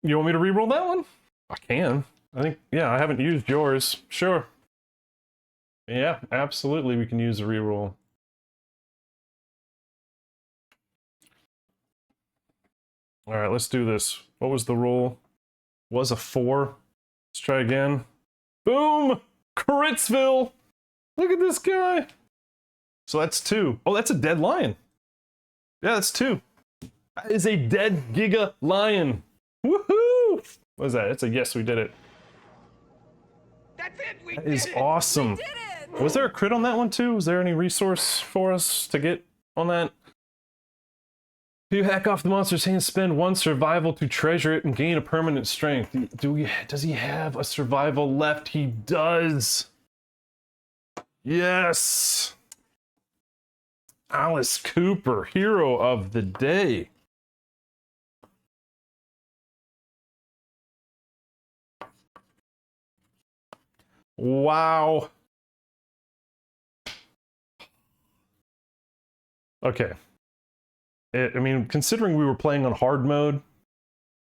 [SPEAKER 1] to reroll that one? I can. I think, yeah, I haven't used yours. Sure. Yeah, absolutely we can use a reroll. All right, let's do this. What was the roll? Was a 4. Let's try again. Boom! Critsville! Look at this guy! So that's 2. Oh, that's a dead lion. Yeah, that's 2. That is a dead Giga Lion. Woohoo! What is that? It's a yes, we did it.
[SPEAKER 2] That's it. We
[SPEAKER 1] That
[SPEAKER 2] did
[SPEAKER 1] is
[SPEAKER 2] it.
[SPEAKER 1] awesome.
[SPEAKER 2] We did it.
[SPEAKER 1] Was there a crit on that one too? Was there any resource for us to get on that? If you hack off the monster's hand, spend 1 survival to treasure it and gain a permanent strength. Does he have a survival left? He does. Yes. Alice Cooper, hero of the day. Wow. Okay. I mean, considering we were playing on hard mode,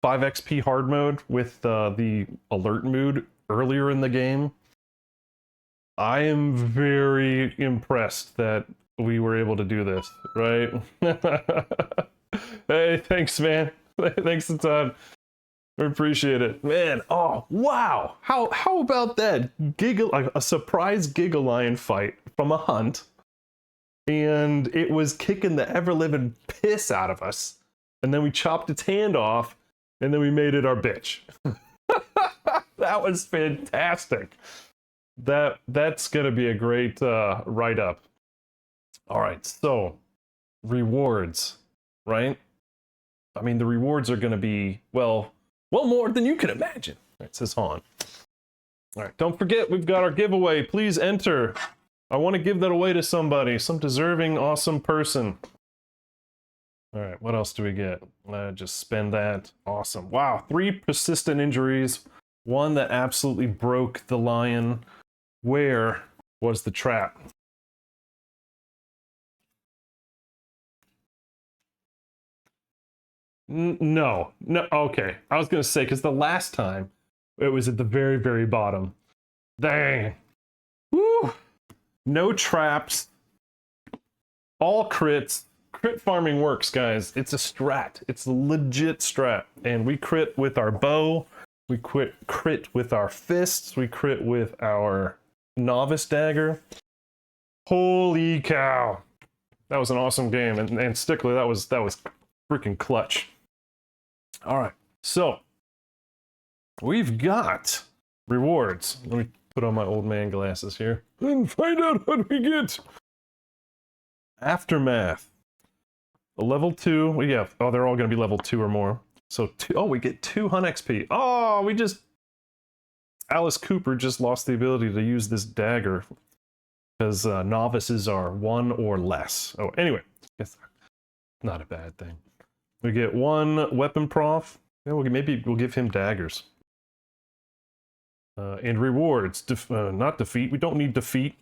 [SPEAKER 1] 5 XP hard mode with the alert mood earlier in the game, I am very impressed that we were able to do this, right? Hey, thanks, man. Thanks a ton. I appreciate it. Man, oh, wow. How about that? A surprise Gigalion fight from a hunt. And it was kicking the ever-living piss out of us. And then we chopped its hand off, and then we made it our bitch. That was fantastic. That's gonna be a great write-up. All right, so rewards, right? I mean, the rewards are gonna be, well more than you can imagine. It says Han. All right, don't forget, we've got our giveaway. Please enter. I want to give that away to somebody, some deserving, awesome person. All right, what else do we get? Just spend that. Awesome. Wow, 3 persistent injuries. 1 that absolutely broke the lion. Where was the trap? No, okay. I was going to say, because the last time, it was at the very, very bottom. Dang. Woo! No traps. All crits. Crit farming works, guys. It's a strat. It's a legit strat. And we crit with our bow. We crit with our fists. We crit with our novice dagger. Holy cow. That was an awesome game. And Stickler, that was freaking clutch. All right, so we've got rewards. Let me put on my old man glasses here and find out what we get. Aftermath. A level 2. Well, yeah, oh, they're all going to be level 2 or more. So, we get 2 Hunt XP. Oh, Alice Cooper just lost the ability to use this dagger because novices are 1 or less. Oh, anyway, it's not a bad thing. We get 1 weapon prof. Yeah, maybe we'll give him daggers. And rewards. Not defeat. We don't need defeat.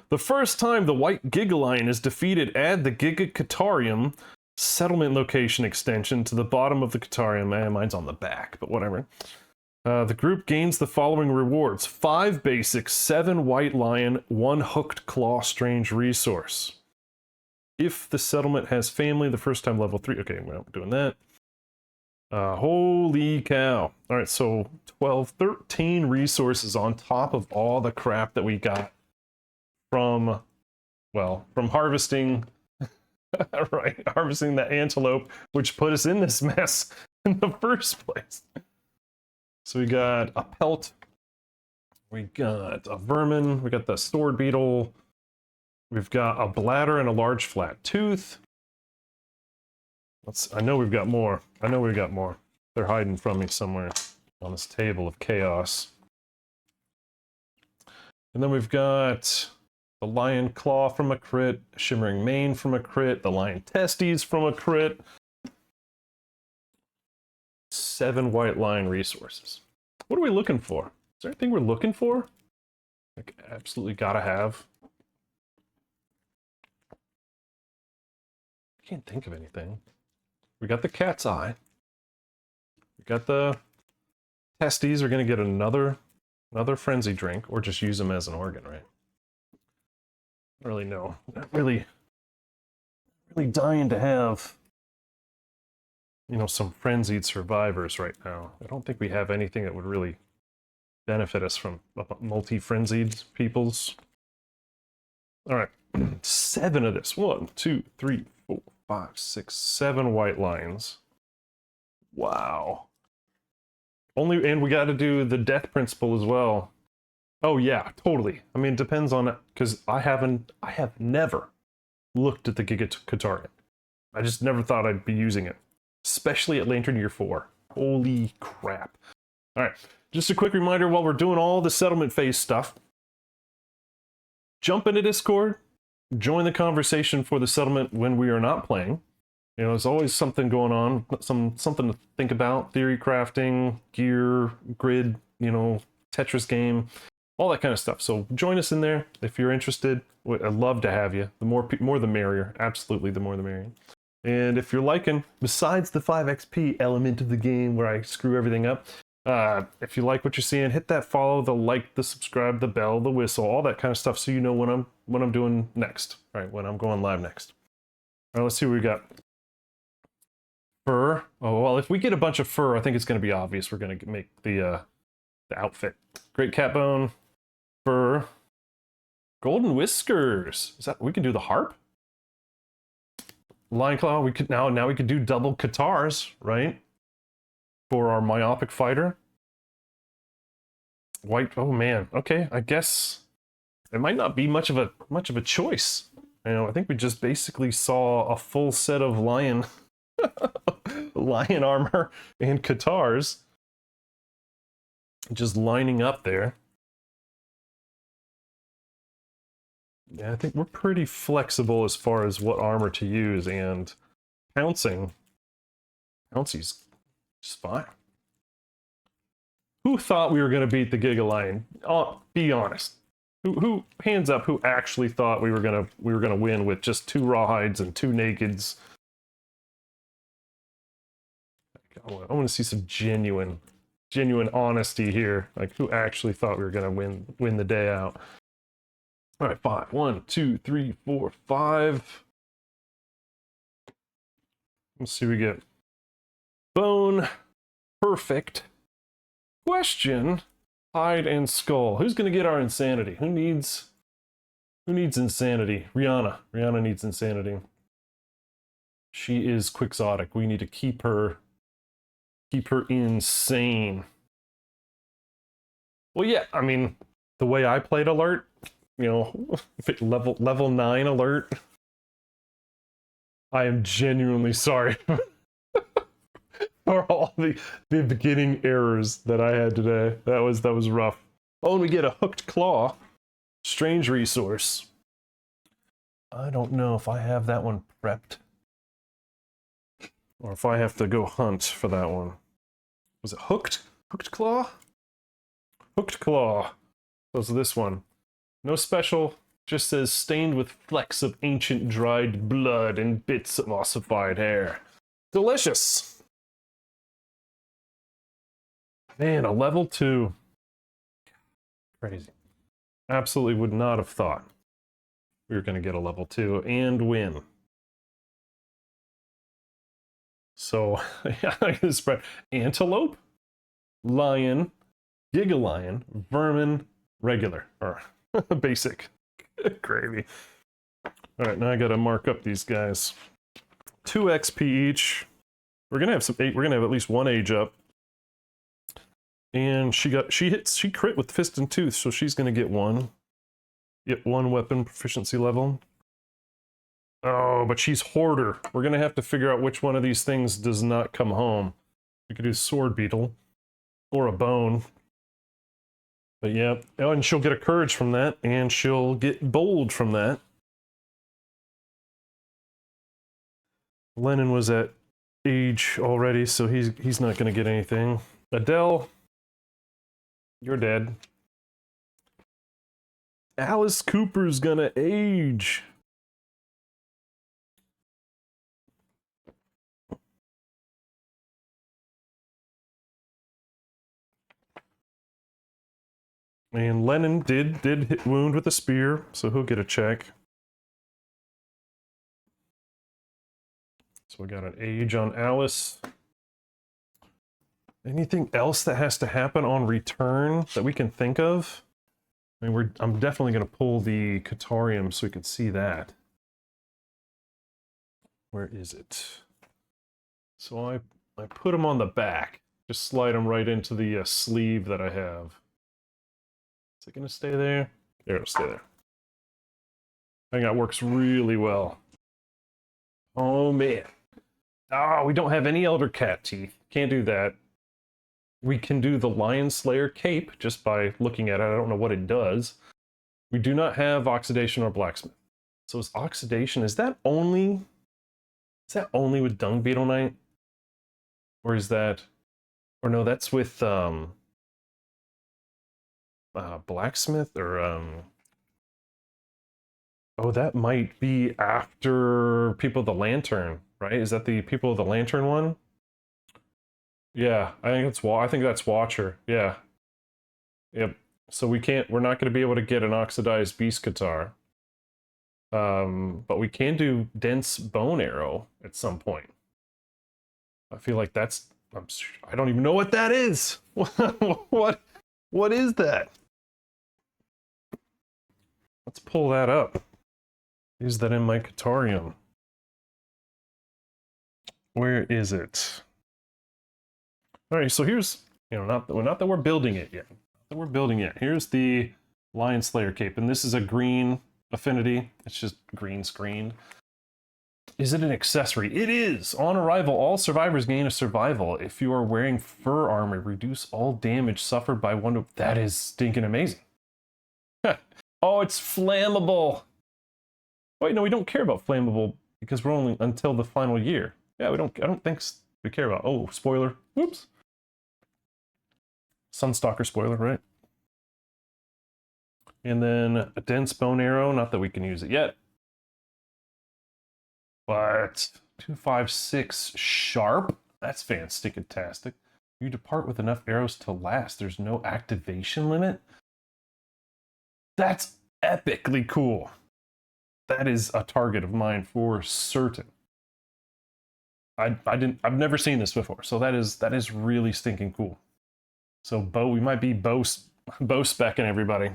[SPEAKER 1] The first time the white Gigalion is defeated, add the Gigakatarium settlement location extension to the bottom of the Katarium. Mine's on the back, but whatever. The group gains the following rewards. 5 basic, 7 white lion, 1 hooked claw strange resource. If the settlement has family, the first time level 3. Okay, we're not doing that. Holy cow. All right, so 12, 13 resources on top of all the crap that we got from harvesting, right, harvesting the antelope, which put us in this mess in the first place. So we got a pelt, we got a vermin, we got the sword beetle, we've got a bladder and a large flat tooth. I know we've got more. They're hiding from me somewhere on this table of chaos. And then we've got the lion claw from a crit, shimmering mane from a crit, the lion testes from a crit. 7 white lion resources. What are we looking for? Is there anything we're looking for? Like, absolutely gotta have. I can't think of anything. We got the cat's eye. We got the testes. We're gonna get another frenzy drink, or just use them as an organ, right? I don't really know. Not really dying to have, some frenzied survivors right now. I don't think we have anything that would really benefit us from multi-frenzied peoples. All right, 7 of this. 1, 2, 3, 4, 5, 6, 7 white lions. Wow. And we got to do the death principle as well. Oh yeah, totally. I mean, it depends on it, because I have never looked at the Gigakatarium. I just never thought I'd be using it, especially at Lantern Year 4. Holy crap. All right, just a quick reminder while we're doing all the settlement phase stuff. Jump into Discord, join the conversation for the settlement when we are not playing. There's always something going on, something to think about. Theory crafting, gear, grid, Tetris game. all that kind of stuff. So join us in there if you're interested. I'd love to have you. The more the merrier. Absolutely, the more the merrier. And if you're liking, besides the 5XP element of the game where I screw everything up, if you like what you're seeing, hit that follow, the like, the subscribe, the bell, the whistle, all that kind of stuff, so you know when I'm doing next, right? When I'm going live next. All right, let's see what we got. Fur. Oh well, if we get a bunch of fur, I think it's going to be obvious we're going to make the outfit. Great cat bone, fur, golden whiskers. Is that we can do the harp? Lion claw. We could now we could do double guitars, right? For our myopic fighter. White. Oh man. Okay, I guess it might not be much of a choice. You know, I think we just basically saw a full set of lion armor and guitars just lining up there. Yeah, I think we're pretty flexible as far as what armor to use, and pouncey's just fine. Who thought we were going to beat the Gigalion? Oh, be honest. Who hands up who actually thought we were gonna win with just 2 rawhides and 2 nakeds? I want to see some genuine honesty here. Like, who actually thought we were gonna win the day out? All right, 5. 1, 2, 3, 4, 5. Let's see what we get. Bone. Perfect. Question. Hide and skull. Who's gonna get our insanity? Who needs insanity? Rihanna. Rihanna needs insanity. She is quixotic. We need to keep her insane. Well, yeah, I mean, the way I played alert, you know, if it level 9 alert, I am genuinely sorry for all the beginning errors that I had today. That was rough. Oh, and we get a hooked claw. Strange resource. I don't know if I have that one prepped, or if I have to go hunt for that one. Was it hooked? Hooked claw? Hooked claw. Was this one. No special, just says stained with flecks of ancient dried blood and bits of ossified hair. Delicious! Man, a level 2. Crazy. Absolutely would not have thought we were going to get a level 2 and win. So, yeah, I can spread antelope, lion, Gigalion, vermin, regular, or basic. Gravy. All right, now I got to mark up these guys. 2 XP each. We're gonna have we're gonna have at least 1 age up. And she crit with fist and tooth, so she's gonna get 1. Get 1 weapon proficiency level. Oh, but she's hoarder. We're gonna have to figure out which one of these things does not come home. We could do sword beetle or a bone. But yeah, oh, and she'll get a courage from that, and she'll get bold from that. Lennon was at age already, so he's not gonna get anything. Adele, you're dead. Alice Cooper's gonna age. And Lennon did hit wound with a spear, so he'll get a check. So we got an age on Alice. Anything else that has to happen on return that we can think of? I mean, I'm definitely going to pull the Catarium so we can see that. Where is it? So I put them on the back. Just slide them right into the sleeve that I have. Is it going to stay there? There, it'll stay there. I think that works really well. Oh, man. Oh, we don't have any Elder Cat teeth. Can't do that. We can do the Lion Slayer cape just by looking at it. I don't know what it does. We do not have Oxidation or Blacksmith. So is Oxidation, is that only with Dung Beetle Knight? Or is that, or no, that's with, blacksmith or oh, that might be after People of the Lantern, right? Is that the People of the Lantern one? Yeah, I think that's Watcher. Yeah. Yep. So we're not going to be able to get an oxidized beast guitar. But we can do dense bone arrow at some point. I feel like I don't even know what that is. What is that? Let's pull that up. Is that in my Guitarium? Where is it? All right, so here's, not that we're building it yet. Not that we're building it. Here's the Lion Slayer cape, and this is a green affinity. It's just green screened. Is it an accessory? It is! On arrival, all survivors gain a survival. If you are wearing fur armor, reduce all damage suffered by one. That is stinking amazing. Oh, it's flammable! Wait, no, we don't care about flammable because we're only until the final year. Yeah, I don't think we care about. Oh, spoiler. Whoops. Sunstalker spoiler, right? And then a dense bone arrow, not that we can use it yet. But 256 sharp, that's fantastic. You depart with enough arrows to last. There's no activation limit. That's epically cool. That is a target of mine for certain. I've never seen this before, so that is really stinking cool. So we might be bow specking everybody.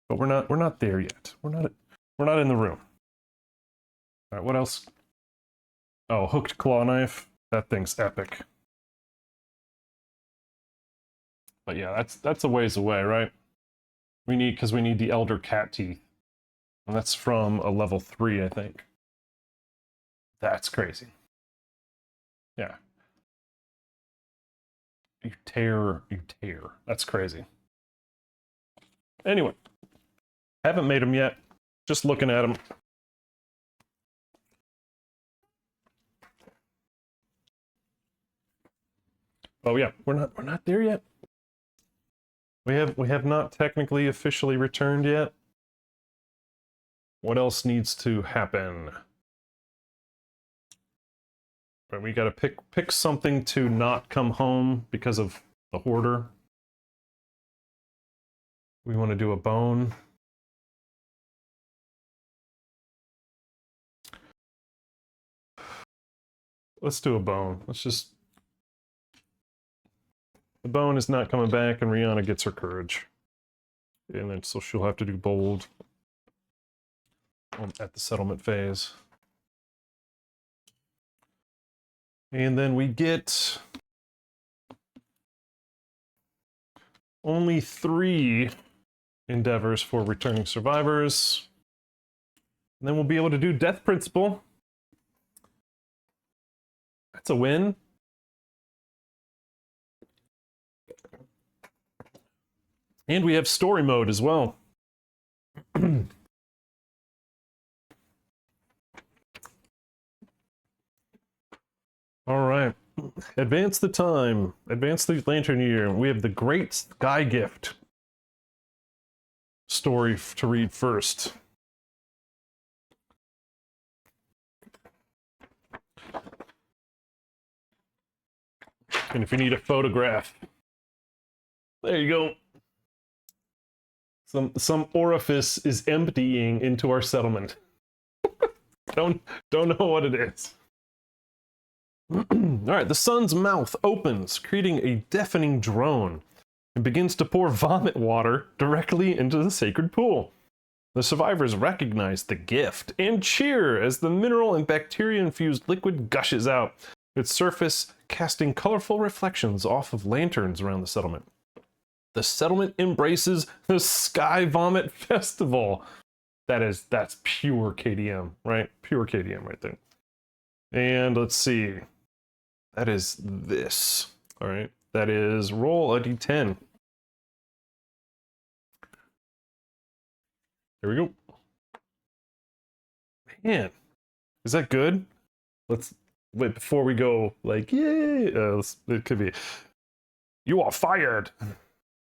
[SPEAKER 1] But we're not there yet. We're not in the room. All right, what else? Oh, hooked claw knife. That thing's epic. But yeah, that's a ways away, right? Because we need the Elder Cat Teeth. And that's from a level 3, I think. That's crazy. Yeah. You tear. That's crazy. Anyway. Haven't made them yet. Just looking at them. Oh yeah, we're not there yet. We have not technically officially returned yet. What else needs to happen? Right, we got to pick something to not come home because of the hoarder. We want to do a bone. Let's do a bone. The bone is not coming back, and Rihanna gets her courage. And then so she'll have to do bold at the settlement phase. And then we get only 3 endeavors for returning survivors. And then we'll be able to do Death Principle. That's a win. And we have story mode as well. All right. Advance the time. Advance the lantern year. We have the Great Sky Gift story to read first. And if you need a photograph, there you go. Some orifice is emptying into our settlement. Don't know what it is. All right, the sun's mouth opens, creating a deafening drone, and begins to pour vomit water directly into the sacred pool. The survivors recognize the gift and cheer as the mineral and bacteria-infused liquid gushes out, its surface casting colorful reflections off of lanterns around the settlement. The settlement embraces the Sky Vomit Festival. That's pure KDM, right? Pure KDM right there. And let's see. That is this. All right. That is roll a d10. There we go. Man, is that good? wait, before we go, like, yay, it could be, you are fired.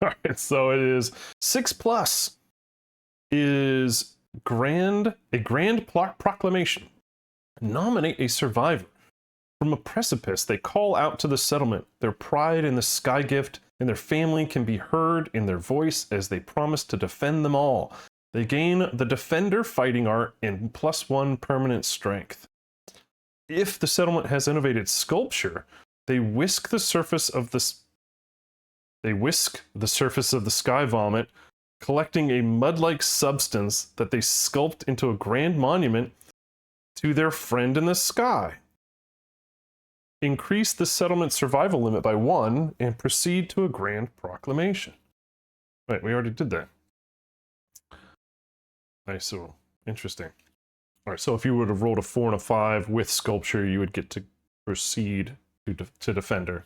[SPEAKER 1] All right, so it is 6+ is a grand proclamation. Nominate a survivor. From a precipice, they call out to the settlement. Their pride in the sky gift and their family can be heard in their voice as they promise to defend them all. They gain the Defender fighting art and +1 permanent strength. If the settlement has innovated sculpture, they whisk the surface of the sky vomit, collecting a mud-like substance that they sculpt into a grand monument to their friend in the sky. Increase the settlement survival limit by 1 and proceed to a grand proclamation. Wait, we already did that. Nice, so interesting. All right, so if you would have rolled a 4 and a 5 with sculpture, you would get to proceed to Defender.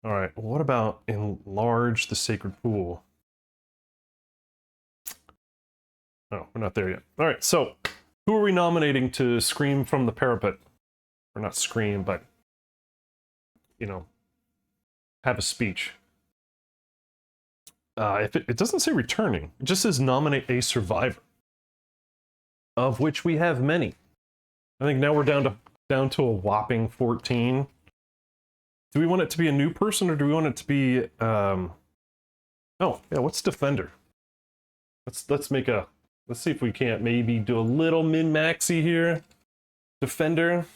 [SPEAKER 1] All right, what about enlarge the sacred pool? Oh, we're not there yet. All right, so who are we nominating to scream from the parapet? Or not scream, but, you know, have a speech. If it doesn't say returning, it just says nominate a survivor, of which we have many. I think now we're down to a whopping 14. Do we want it to be a new person, or do we want it to be oh yeah, what's Defender? Let's see if we can't maybe do a little min-maxy here. Defender.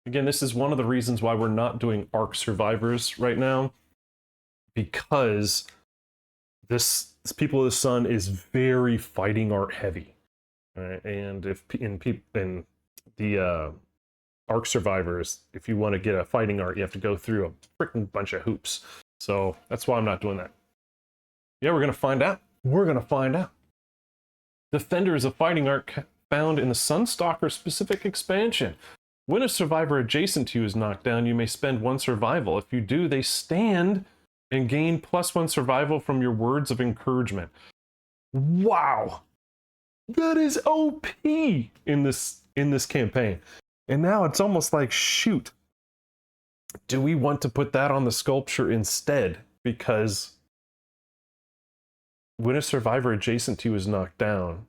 [SPEAKER 1] Again, this is one of the reasons why we're not doing Arc Survivors right now, because this People of the Sun is very fighting art heavy, right? And if in the Arc Survivors, if you want to get a fighting art, you have to go through a freaking bunch of hoops. So that's why I'm not doing that. Yeah, we're gonna find out. We're gonna find out. Defender is a fighting art found in the Sunstalker specific expansion. When a survivor adjacent to you is knocked down, you may spend 1 survival. If you do, they stand and gain +1 survival from your words of encouragement. Wow! That is OP in this campaign. And now it's almost like, shoot, do we want to put that on the sculpture instead? Because when a survivor adjacent to you is knocked down,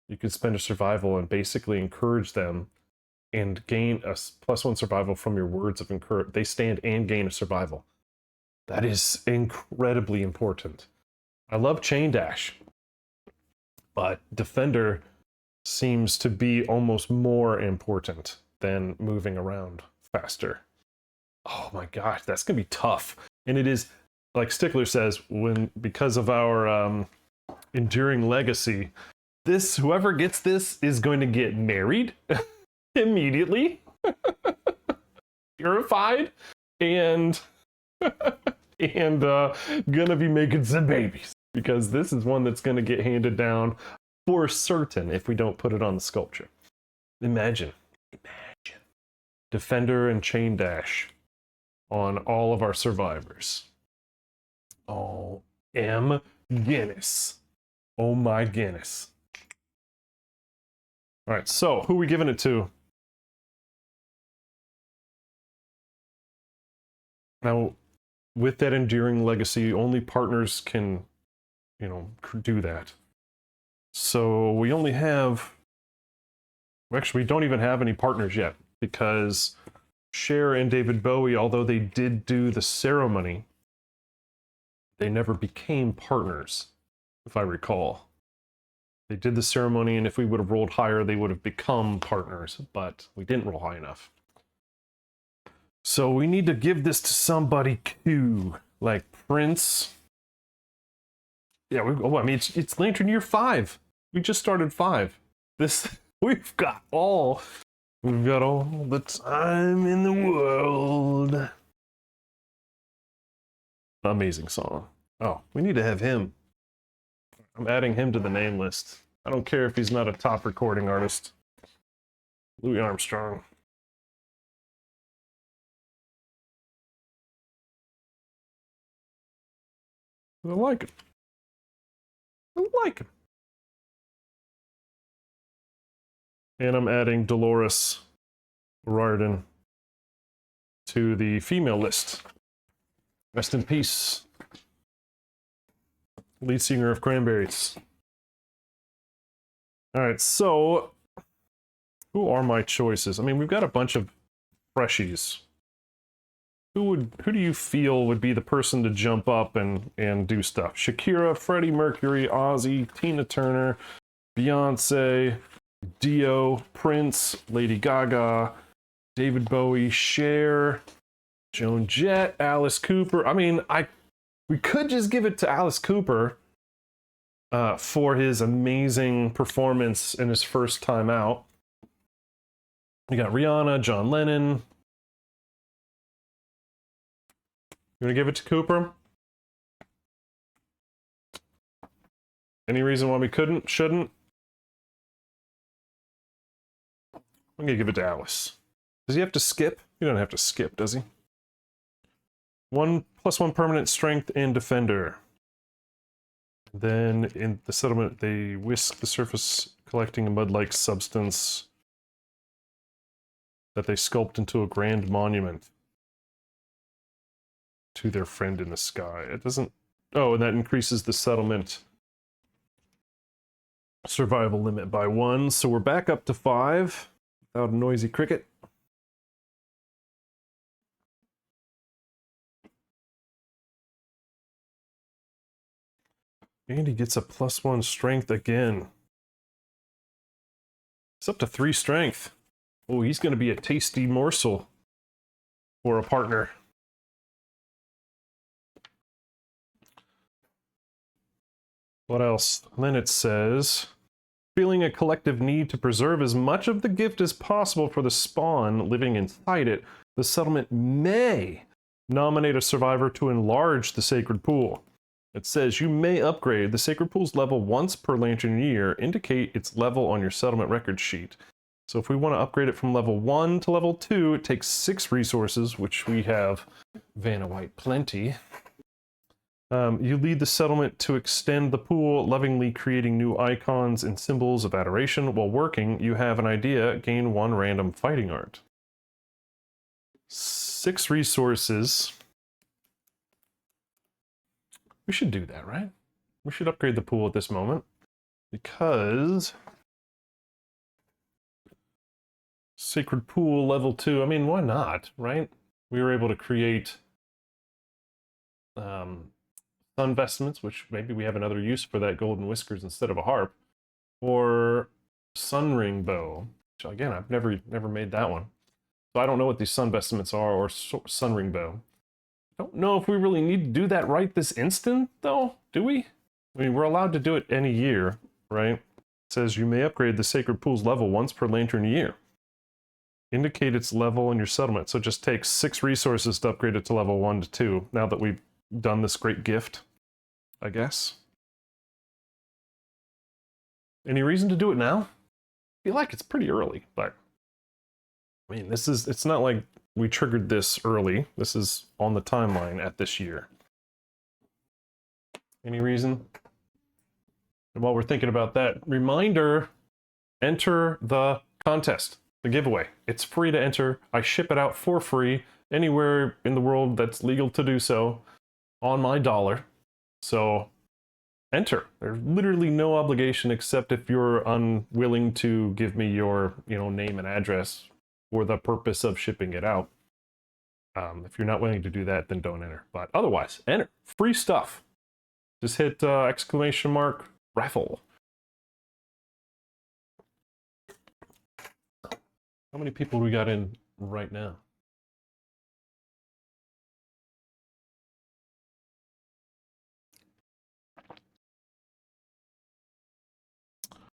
[SPEAKER 1] you can spend a survival and basically encourage them and gain a +1 survival from your words of encouragement. They stand and gain a survival. That is incredibly important. I love Chain Dash, but Defender seems to be almost more important than moving around faster. Oh my gosh, that's gonna be tough. And it is, like Stickler says, because of our enduring legacy, whoever gets this is going to get married immediately, purified, and gonna be making some babies, because this is one that's gonna get handed down for certain if we don't put it on the sculpture. Imagine Defender and Chain Dash on all of our survivors. Oh, M. Guinness. Oh my Guinness. All right, so who are we giving it to? Now, with that enduring legacy, only partners can, do that. So we only have, actually, we don't even have any partners yet, because Cher and David Bowie, although they did do the ceremony, they never became partners, if I recall. They did the ceremony, and if we would have rolled higher, they would have become partners, but we didn't roll high enough. So we need to give this to somebody cool, like Prince. Yeah, it's Lantern Year 5. We just started 5. We've got all the time in the world. Amazing song. Oh, we need to have him. I'm adding him to the name list. I don't care if he's not a top recording artist. Louis Armstrong. I like him. I like him. And I'm adding Dolores Riordan to the female list. Rest in peace. Lead singer of Cranberries. Alright, so who are my choices? I mean, we've got a bunch of freshies. Who do you feel would be the person to jump up and do stuff? Shakira, Freddie Mercury, Ozzy, Tina Turner, Beyonce, Dio, Prince, Lady Gaga, David Bowie, Cher, Joan Jett, Alice Cooper. I mean, we could just give it to Alice Cooper for his amazing performance in his first time out. You got Rihanna, John Lennon. You want to give it to Cooper? Any reason why we shouldn't? I'm gonna give it to Alice. Does he have to skip? He don't have to skip, does he? 1+1 permanent strength and defender. Then in the settlement, they whisk the surface, collecting a mud-like substance that they sculpt into a grand monument to their friend in the sky. It doesn't... Oh, and that increases the settlement survival limit by 1. So we're back up to 5 without a noisy cricket. And he gets a +1 strength again. It's up to 3 strength. Oh, he's going to be a tasty morsel for a partner. What else? Then it says, feeling a collective need to preserve as much of the gift as possible for the spawn living inside it, the settlement may nominate a survivor to enlarge the sacred pool. It says you may upgrade the sacred pool's level once per lantern year, indicate its level on your settlement record sheet. So if we want to upgrade it from level 1 to level 2, it takes 6 resources, which we have Vanna White plenty. You lead the settlement to extend the pool, lovingly creating new icons and symbols of adoration. While working, you have an idea, gain 1 random fighting art. 6 resources. We should do that, right? We should upgrade the pool at this moment, because Sacred Pool level 2, I mean, why not, right? We were able to create sun vestments, which maybe we have another use for that golden whiskers instead of a harp, or sun ring bow, which again, I've never made that one. So I don't know what these sun vestments are, or sun ring bow. I don't know if we really need to do that right this instant, though, do we? I mean, we're allowed to do it any year, right? It says you may upgrade the Sacred Pool's level once per lantern year. Indicate its level in your settlement. So it just takes 6 resources to upgrade it to level 1 to 2, now that we've done this great gift, I guess. Any reason to do it now? I feel like it's pretty early, but I mean, it's not like we triggered this early. This is on the timeline at this year. Any reason? And while we're thinking about that, reminder, enter the contest, the giveaway. It's free to enter. I ship it out for free anywhere in the world that's legal to do so on my dollar. So enter. There's literally no obligation except if you're unwilling to give me your, name and address for the purpose of shipping it out. If you're not willing to do that, then don't enter. But otherwise, enter. Free stuff. Just hit ! Raffle. How many people we got in right now?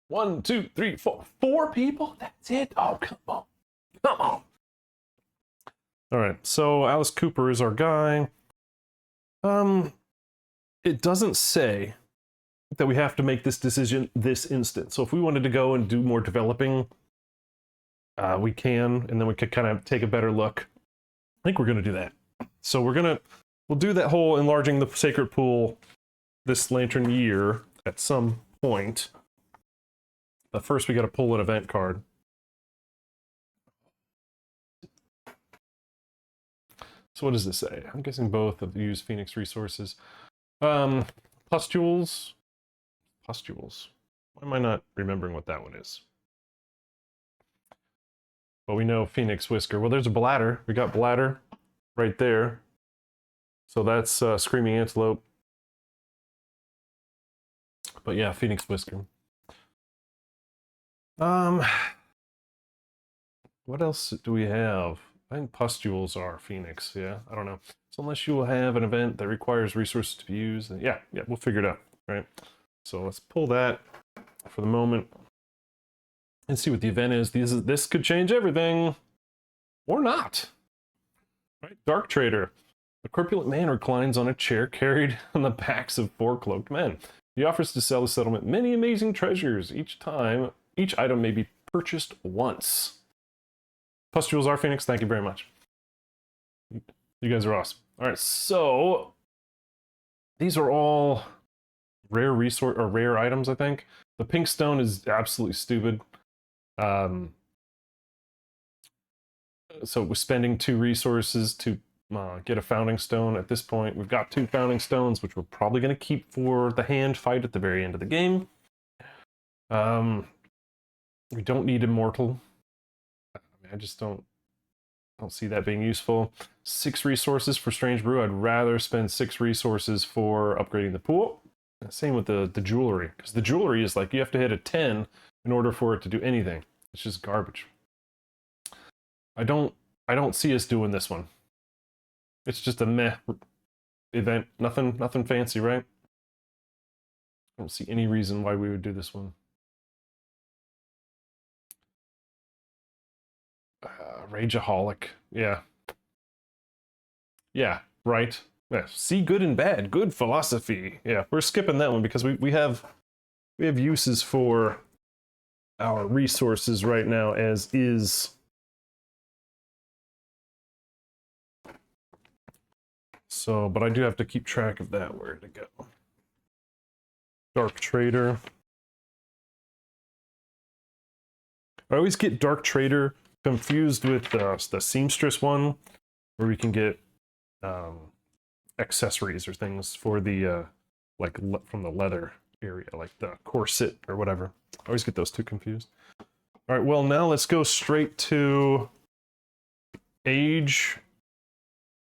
[SPEAKER 1] One, two, three, four. 4 people? That's it? Oh, come on. Come on. All right, so Alice Cooper is our guy. It doesn't say that we have to make this decision this instant. So if we wanted to go and do more developing, we can, and then we could kind of take a better look. I think we're going to do that. So we'll do that whole enlarging the sacred pool this lantern year at some point. But first we got to pull an event card. So what does this say? I'm guessing both of use Phoenix resources. Pustules. Pustules. Why am I not remembering what that one is? Well, we know Phoenix Whisker. Well, there's a bladder. We got bladder right there. So that's Screaming Antelope. But yeah, Phoenix Whisker. What else do we have? I think pustules are Phoenix, yeah? I don't know. So unless you will have an event that requires resources to be used, then yeah, we'll figure it out, right? So let's pull that for the moment and see what the event is. This could change everything, or not. Right? Dark Trader. A corpulent man reclines on a chair carried on the backs of 4 cloaked men. He offers to sell the settlement many amazing treasures. Each item may be purchased once. Pustules are Phoenix, thank you very much. You guys are awesome. All right, so these are all rare resource or rare items, I think. The pink stone is absolutely stupid. So we're spending 2 resources to get a founding stone. At this point, we've got 2 founding stones, which we're probably going to keep for the hand fight at the very end of the game. We don't need immortal. I just don't see that being useful. 6 resources for Strange Brew. I'd rather spend 6 resources for upgrading the pool. Same with the jewelry, because the jewelry is like you have to hit a 10 in order for it to do anything. It's just garbage. I don't see us doing this one. It's just a meh event. Nothing fancy, right? I don't see any reason why we would do this one. Rageaholic. Yeah. Yeah, right. Yeah. See good and bad. Good philosophy. Yeah, we're skipping that one because we have uses for our resources right now as is. So, but I do have to keep track of that, where to go. Dark Trader. I always get Dark Trader confused with the Seamstress one, where we can get accessories or things for the like from the leather area, like the corset or whatever. I always get those two confused. All right, well now let's go straight to age.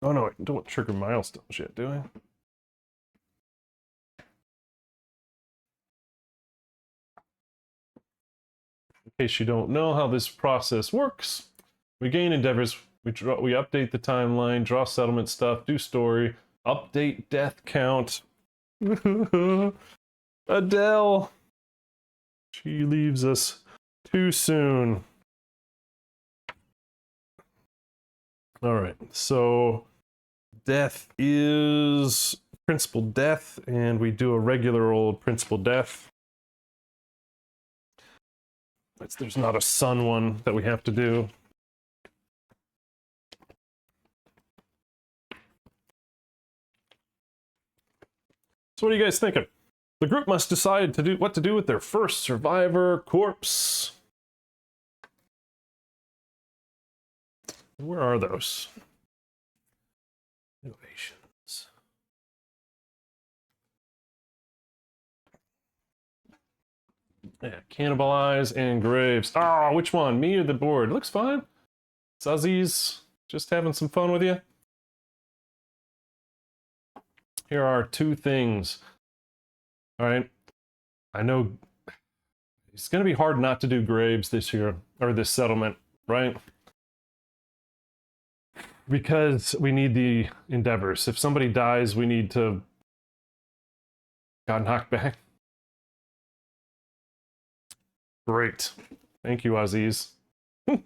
[SPEAKER 1] Oh no, I don't trigger milestones yet, do I? In case you don't know how this process works, we gain endeavors, we update the timeline, draw settlement stuff, do story, update death count. Adele! She leaves us too soon. Alright, so death is principal death, and we do a regular old principal death. There's not a sun one that we have to do. So what are you guys thinking? The group must decide what to do with their first survivor corpse. Where are those? Innovations. Yeah, cannibalize and graves. Oh, which one? Me or the board? Looks fine. Suzzies, just having some fun with you. Here are 2 things. All right. I know it's going to be hard not to do graves this year, or this settlement, right? Because we need the endeavors. If somebody dies, we need to got knocked back. Great. Thank you, Aziz. All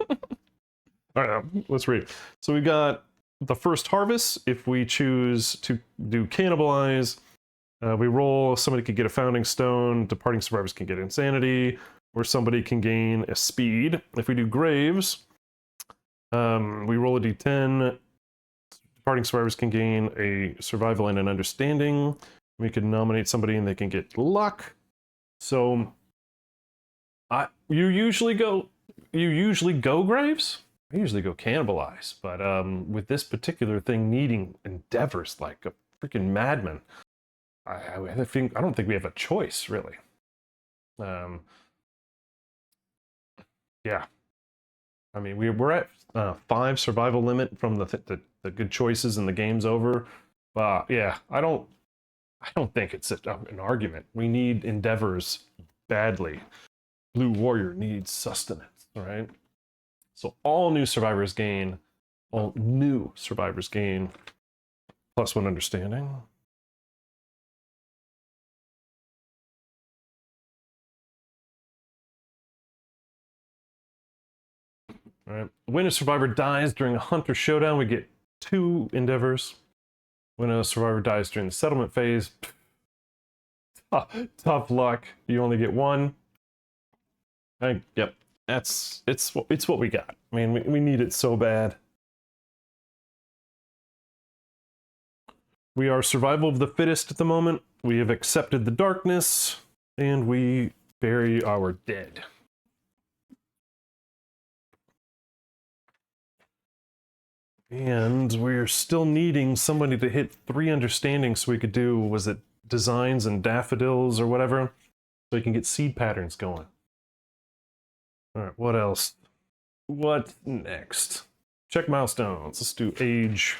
[SPEAKER 1] right, let's read. So we got the first harvest. If we choose to do cannibalize, we roll, somebody could get a founding stone, departing survivors can get insanity, or somebody can gain a speed. If we do graves, we roll a d10, departing survivors can gain a survival and an understanding. We can nominate somebody and they can get luck. So you usually go graves? I usually go cannibalize, but with this particular thing needing endeavors like a freaking madman, I don't think we have a choice really. Yeah, I mean we're at 5 survival limit from the good choices and the game's over. Yeah, I don't think it's an argument. We need endeavors badly. Blue Warrior needs sustenance, all right? So all new survivors gain +1 understanding. All right. When a survivor dies during a hunt or showdown, we get 2 endeavors. When a survivor dies during the settlement phase, tough luck. You only get 1. Yep, it's what we got. I mean, we need it so bad. We are survival of the fittest at the moment. We have accepted the darkness, and we bury our dead. And we're still needing somebody to hit 3 understandings so we could do, was it designs and daffodils or whatever? So we can get seed patterns going. Alright, what else? What next? Check milestones. Let's do age.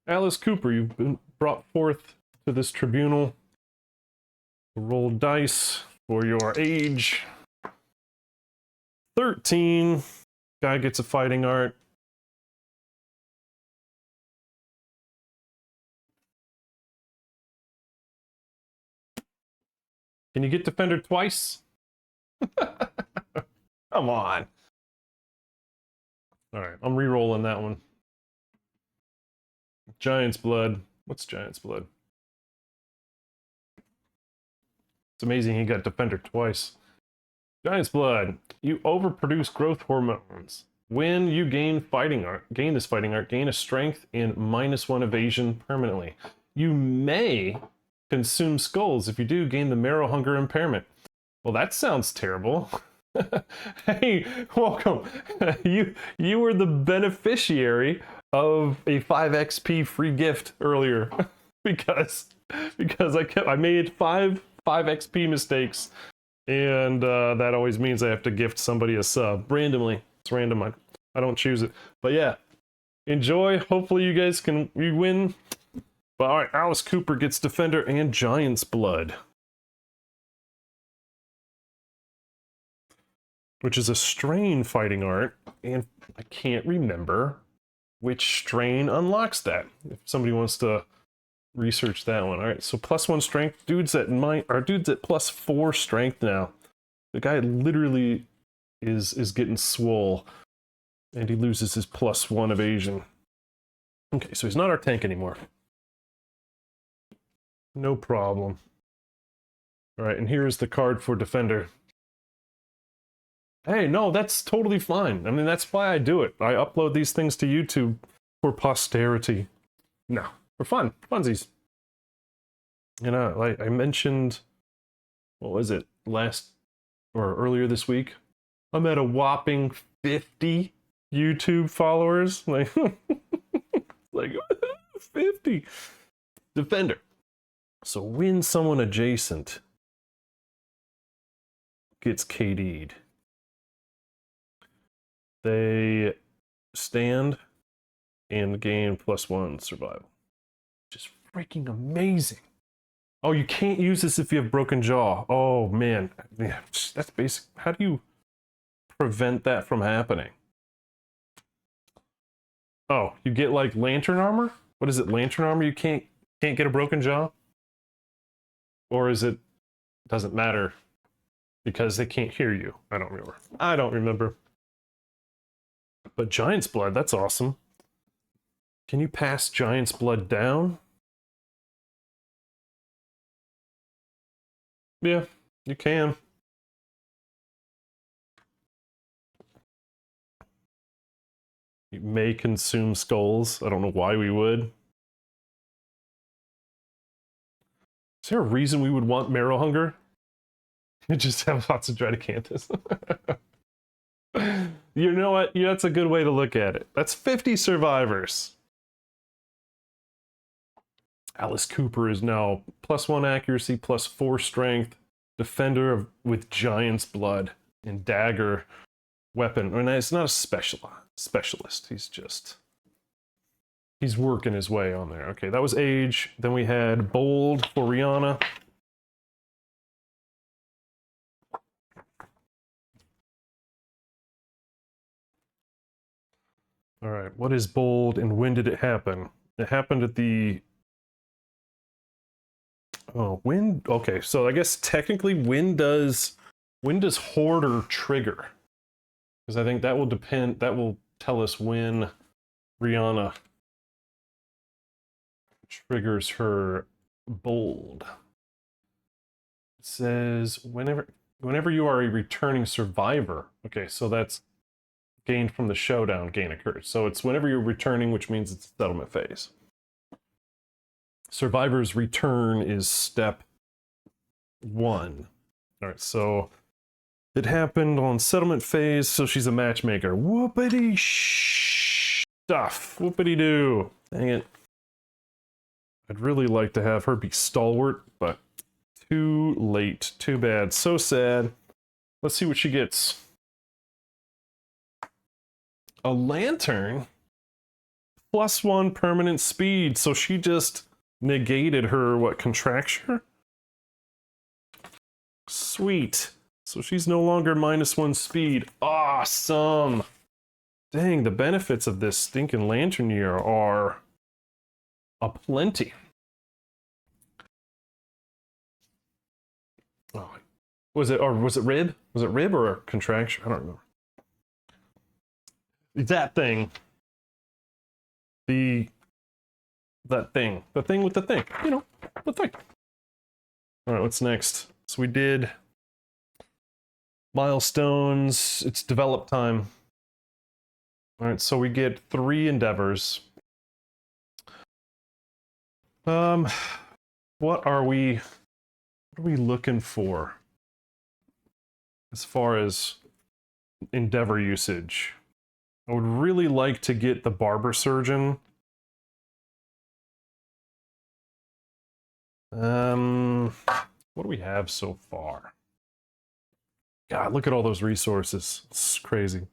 [SPEAKER 1] Alice Cooper, you've been brought forth to this tribunal. Roll dice for your age. 13. Guy gets a fighting art. Can you get Defender twice? Come on. Alright, I'm re-rolling that one. Giant's Blood. What's Giant's Blood? It's amazing he got Defender twice. Giant's Blood. You overproduce growth hormones. When you gain this fighting art, gain a strength and -1 evasion permanently. You may consume skulls. If you do, gain the marrow hunger impairment. Well, that sounds terrible. Hey, welcome. You were the beneficiary of a 5 XP free gift earlier because I made 5 XP mistakes, and that always means I have to gift somebody a sub randomly. It's random. I don't choose it. But yeah, enjoy. Hopefully you guys you win. But all right, Alice Cooper gets Defender and Giant's Blood, which is a strain fighting art, and I can't remember which strain unlocks that. If somebody wants to research that one. All right, so +1 strength. Dude's at +4 strength now. The guy literally is getting swole, and he loses his +1 evasion. Okay, so he's not our tank anymore. No problem. All right, and here's the card for Defender. Hey, no, that's totally fine. I mean, that's why I do it. I upload these things to YouTube for posterity. No, for fun. Funsies. You know, like I mentioned, what was it, earlier this week? I'm at a whopping 50 YouTube followers. Like, like 50. Defender. So when someone adjacent gets KD'd, they stand and gain +1 survival. Just freaking amazing. Oh, you can't use this if you have broken jaw. Oh man, yeah, that's basic. How do you prevent that from happening? Oh, you get like lantern armor? What is it, lantern armor? You can't get a broken jaw? Or is it doesn't matter because they can't hear you? I don't remember. But Giant's Blood, that's awesome. Can you pass Giant's Blood down? Yeah, you can. You may consume skulls. I don't know why we would. Is there a reason we would want marrow hunger? You just have lots of Dreadacanthus. You know what? Yeah, that's a good way to look at it. That's 50 survivors. Alice Cooper is now +1 accuracy, +4 strength, defender with giant's blood, and dagger weapon. And it's not a specialist. He's working his way on there. Okay, that was age. Then we had bold for Rihanna. All right, what is bold and when did it happen? It happened at the... Oh, when? Okay, so I guess technically when does Hoarder trigger? Because I think that will depend, that will tell us when Rihanna triggers her bold. It says whenever you are a returning survivor. Okay, so that's gained from the Showdown gain occurs. So it's whenever you're returning, which means it's settlement phase. Survivor's return is step 1. All right, so it happened on settlement phase, so she's a matchmaker. Whoopity stuff. Whoopity doo. Dang it. I'd really like to have her be stalwart, but too late. Too bad. So sad. Let's see what she gets. A lantern? +1 permanent speed, so she just negated her, what, contracture? Sweet. So she's no longer -1 speed. Awesome! Dang, the benefits of this stinking lantern year are aplenty. Oh, was it rib? Was it rib or a contraction? I don't remember. That thing. That thing. The thing with the thing. You know, the thing. Alright, what's next? So we did milestones. It's develop time. Alright, so we get 3 endeavors. What are we looking for as far as endeavor usage? I would really like to get the barber surgeon. What do we have so far? God, look at all those resources. It's crazy.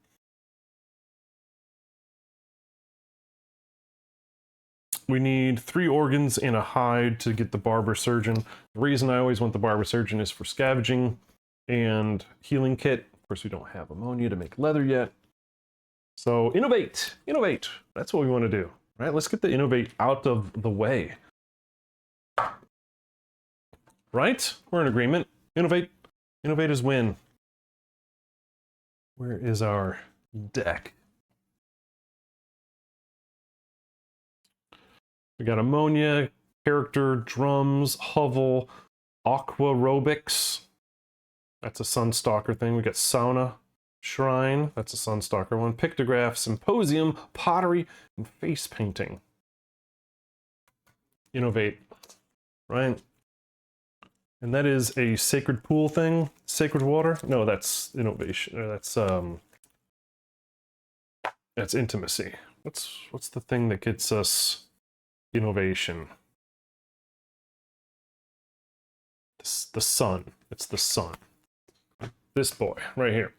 [SPEAKER 1] We need 3 organs and a hide to get the barber surgeon. The reason I always want the barber surgeon is for scavenging and healing kit. Of course, we don't have ammonia to make leather yet. So innovate, innovate. That's what we want to do, right? Let's get the innovate out of the way. Right? We're in agreement. Innovate. Innovate is win. Where is our deck? We got ammonia, character, drums, hovel, aquarobics. That's a Sunstalker thing. We got sauna, shrine. That's a Sunstalker one. Pictograph, symposium, pottery, and face painting. Innovate, right? And that is a sacred pool thing. Sacred water? No, that's innovation. That's intimacy. What's the thing that gets us innovation? The sun. It's the sun. This boy right here.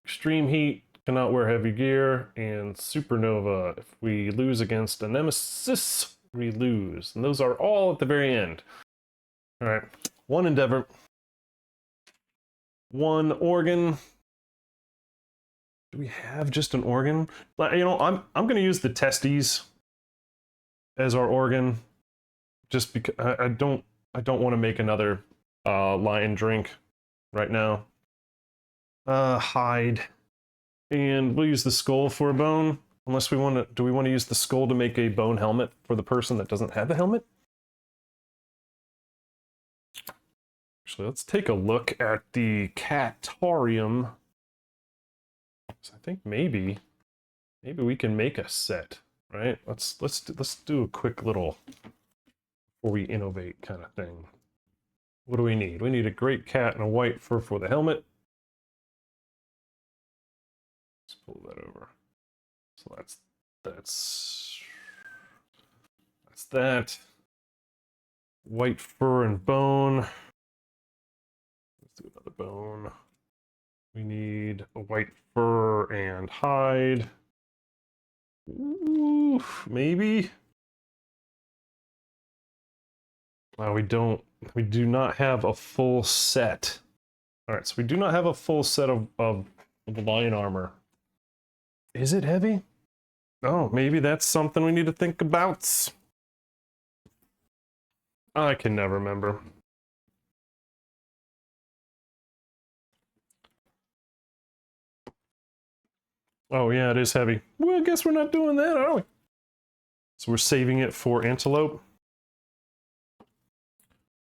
[SPEAKER 1] Extreme heat, cannot wear heavy gear, and supernova. If we lose against a nemesis, we lose. And those are all at the very end. All right, 1 endeavor, 1 organ. Do we have just an organ? You know, I'm going to use the testes as our organ, just because I don't want to make another lion drink right now. Hide, and we'll use the skull for a bone. Unless we want to, do we want to use the skull to make a bone helmet for the person that doesn't have the helmet? Actually, let's take a look at the Catarium. So I think maybe we can make a set, right? Let's do a quick little before we innovate kind of thing. What do we need? We need a great cat and a white fur for the helmet. Let's pull that over. So that's that. White fur and bone. Let's do another bone. We need a white fur and hide. Ooh, maybe. We do not have a full set. All right, so we do not have a full set of the lion armor. Is it heavy? Oh, maybe that's something we need to think about. I can never remember. Oh yeah, it is heavy. Well, I guess we're not doing that, are we? So we're saving it for antelope.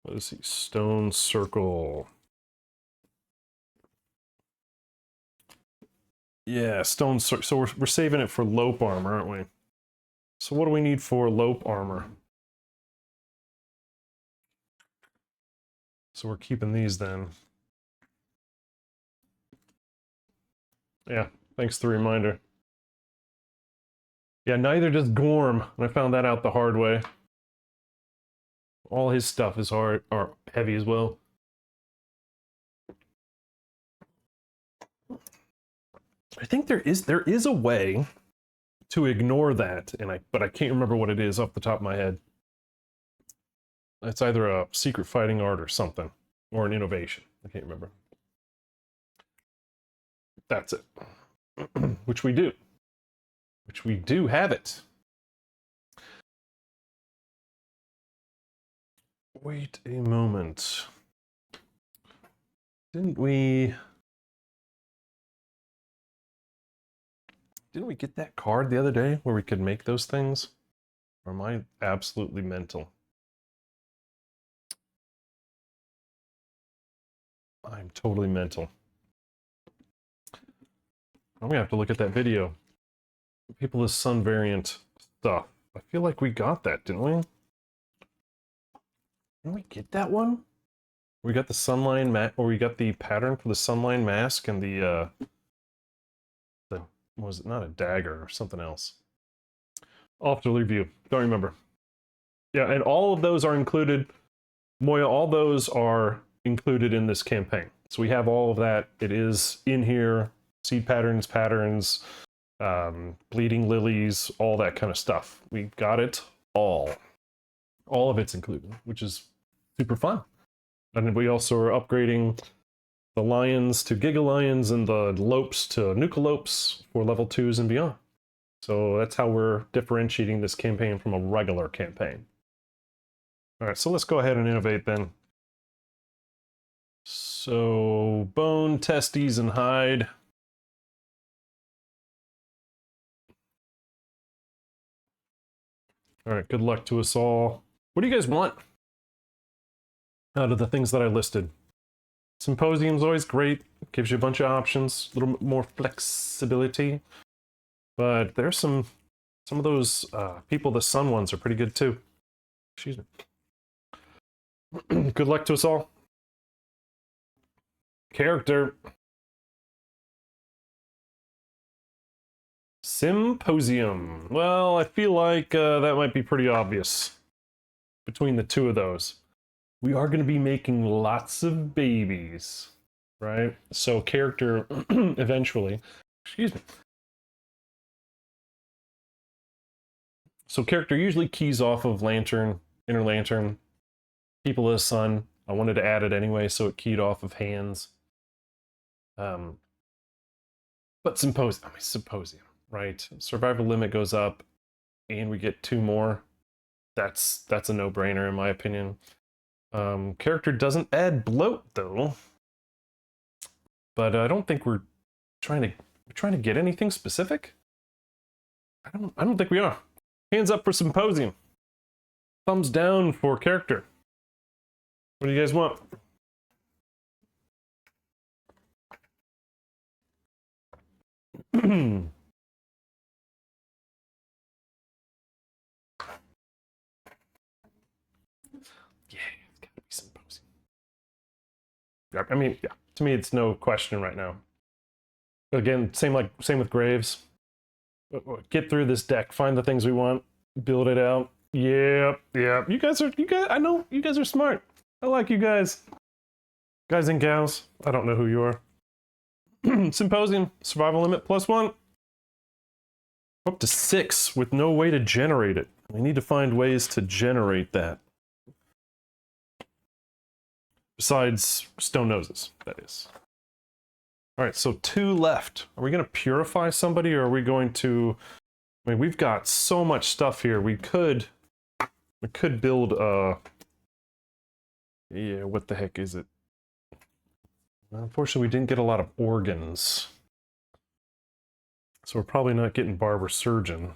[SPEAKER 1] Let's see, stone circle. Yeah, stone circle. So we're saving it for lope armor, aren't we? So what do we need for lope armor? So we're keeping these then. Yeah, thanks for the reminder. Yeah, neither does Gorm, and I found that out the hard way. All his stuff is hard or heavy as well. I think there is a way to ignore that, but I can't remember what it is off the top of my head. It's either a secret fighting art or something, or an innovation. I can't remember. That's it. Which we do. Which we do have it. Wait a moment. Didn't we get that card the other day where we could make those things? Or am I absolutely mental? I'm totally mental. I'm gonna have to look at that video. People of Sun variant stuff. I feel like we got that, didn't we? Didn't we get that one? We got the sunline or we got the pattern for the sunline mask and the was it not a dagger or something else? I'll have to review. Don't remember. Yeah, and all of those are included. Moya, all those are included in this campaign. So we have all of that. It is in here. Seed patterns, bleeding lilies, all that kind of stuff. We got it all. All of it's included, which is super fun. And we also are upgrading the lions to Gigalions and the lopes to Nuklealopes for level 2s and beyond. So that's how we're differentiating this campaign from a regular campaign. Alright, so let's go ahead and innovate then. So, bone, testes, and hide. Alright, good luck to us all. What do you guys want out of the things that I listed? Symposium's always great. Gives you a bunch of options, a little more flexibility. But there's some of those People of the Sun ones are pretty good too. Excuse me. Good luck to us all. Character. Symposium. Well, I feel like that might be pretty obvious between the two of those. We are going to be making lots of babies, right? So character eventually, excuse me. So character usually keys off of Lantern, Inner Lantern, People of the Sun. I wanted to add it anyway, so it keyed off of hands. But Symposium, right? Survival limit goes up, and we get 2 more. That's a no-brainer in my opinion. Character doesn't add bloat though, but I don't think we're trying to get anything specific. I don't think we are. Hands up for Symposium. Thumbs down for character. What do you guys want? I mean, yeah, to me, it's no question right now. Again, same with Graves. Get through this deck, find the things we want, build it out. Yeah. You guys, I know you guys are smart. I like you guys. Guys and gals, I don't know who you are. Symposium, survival limit +1. Up to 6 with no way to generate it. We need to find ways to generate that. Besides stone noses, that is. All right, so 2 left. Are we going to purify somebody, or are we going to... I mean, we've got so much stuff here. We could build a... Yeah, what the heck is it? Unfortunately, we didn't get a lot of organs. So we're probably not getting Barber Surgeon.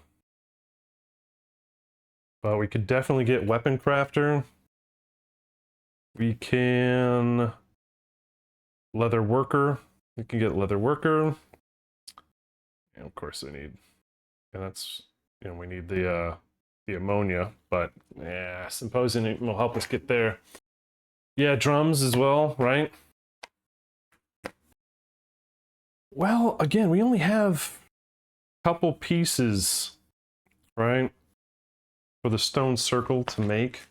[SPEAKER 1] But we could definitely get Weapon Crafter. We can... Leather Worker. We can get Leather Worker. And of course we need... And that's... You know, we need the ammonia. But, yeah, Symposium will help us get there. Yeah, drums as well, right? Well, again, we only have a couple pieces, right? For the stone circle to make.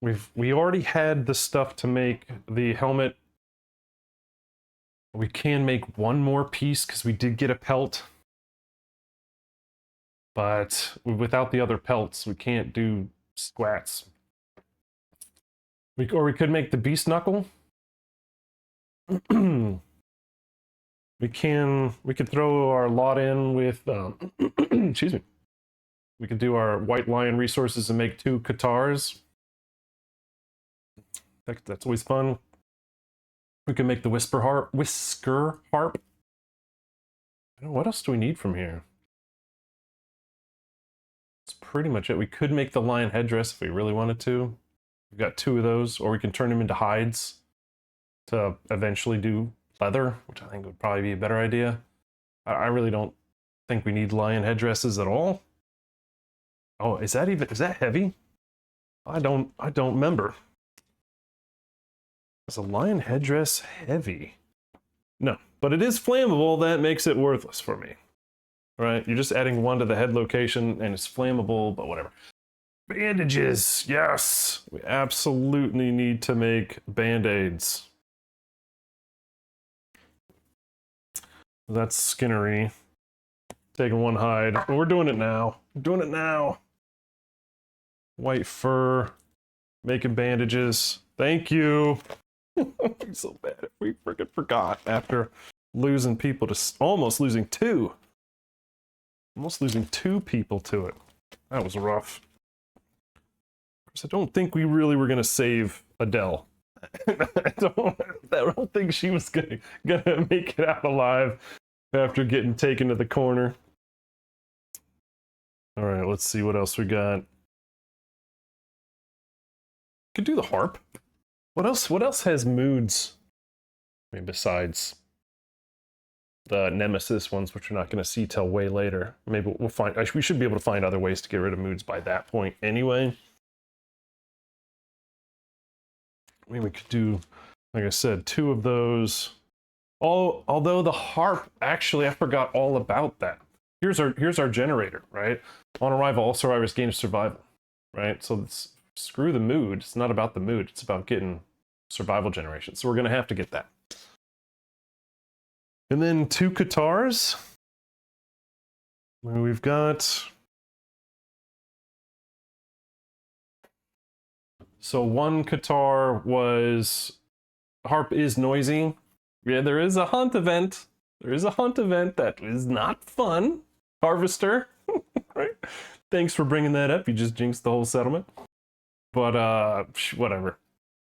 [SPEAKER 1] We already had the stuff to make the helmet. We can make one more piece because we did get a pelt. But without the other pelts, we can't do squats. Or we could make the beast knuckle. We could throw our lot in with excuse me. We could do our white lion resources and make 2 Katars. That's always fun. We can make the whisker harp. I don't know, what else do we need from here? That's pretty much it. We could make the lion headdress if we really wanted to. We've got 2 of those, or we can turn them into hides to eventually do leather, which I think would probably be a better idea. I really don't think we need lion headdresses at all. Oh, is that heavy? I don't remember. Is a lion headdress heavy? No, but it is flammable. That makes it worthless for me. Right? You're just adding 1 to the head location and it's flammable, but whatever. Bandages, yes! We absolutely need to make band-aids. That's skinnery. Taking 1 hide. We're doing it now. We're doing it now. White fur. Making bandages. Thank you. I'm so bad if we freaking forgot after losing people to... Almost losing 2. Almost losing 2 people to it. That was rough. I don't think we really were going to save Adele. I don't think she was gonna make it out alive after getting taken to the corner. All right, let's see what else we got. Could do the harp. What else has moods? I mean, besides the Nemesis ones, which we're not going to see till way later. Maybe we'll find. We should be able to find other ways to get rid of moods by that point anyway. I mean, we could do, like I said, 2 of those. Although the harp, actually, I forgot all about that. Here's our generator, right? On arrival, all survivors gain survival, right? So screw the mood. It's not about the mood. It's about getting survival generation. So we're going to have to get that. And then 2 Katars. We've got... So 1 Katar was... Harp is noisy. Yeah, there is a hunt event. There is a hunt event that is not fun. Harvester. Right? Thanks for bringing that up. You just jinxed the whole settlement. But, whatever.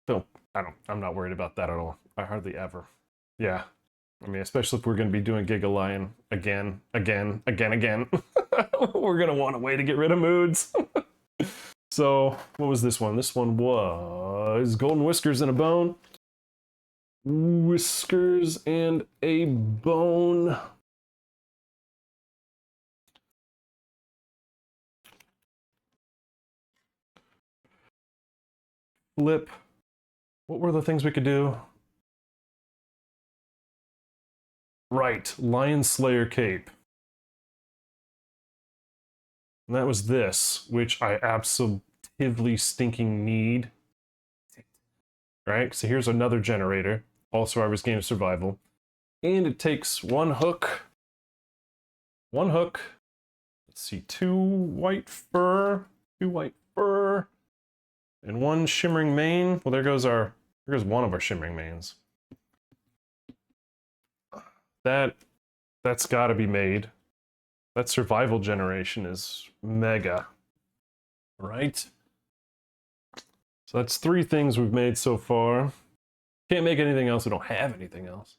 [SPEAKER 1] I'm not worried about that at all. I hardly ever. Yeah. I mean, especially if we're going to be doing Gigalion again. We're going to want a way to get rid of moods. So, what was this one? This one was Golden Whiskers and a Bone. Whiskers and a Bone. Flip What were the things we could do? Right, Lion Slayer Cape. And that was this, which I absolutely stinking need. Right, so here's another generator. All survivors gain survival. And it takes one hook. One hook. Let's see, two white fur, and one shimmering mane. Well, there goes one of our shimmering manes. That's got to be made. That survival generation is mega, right? So that's 3 things we've made so far. Can't make anything else. We don't have anything else.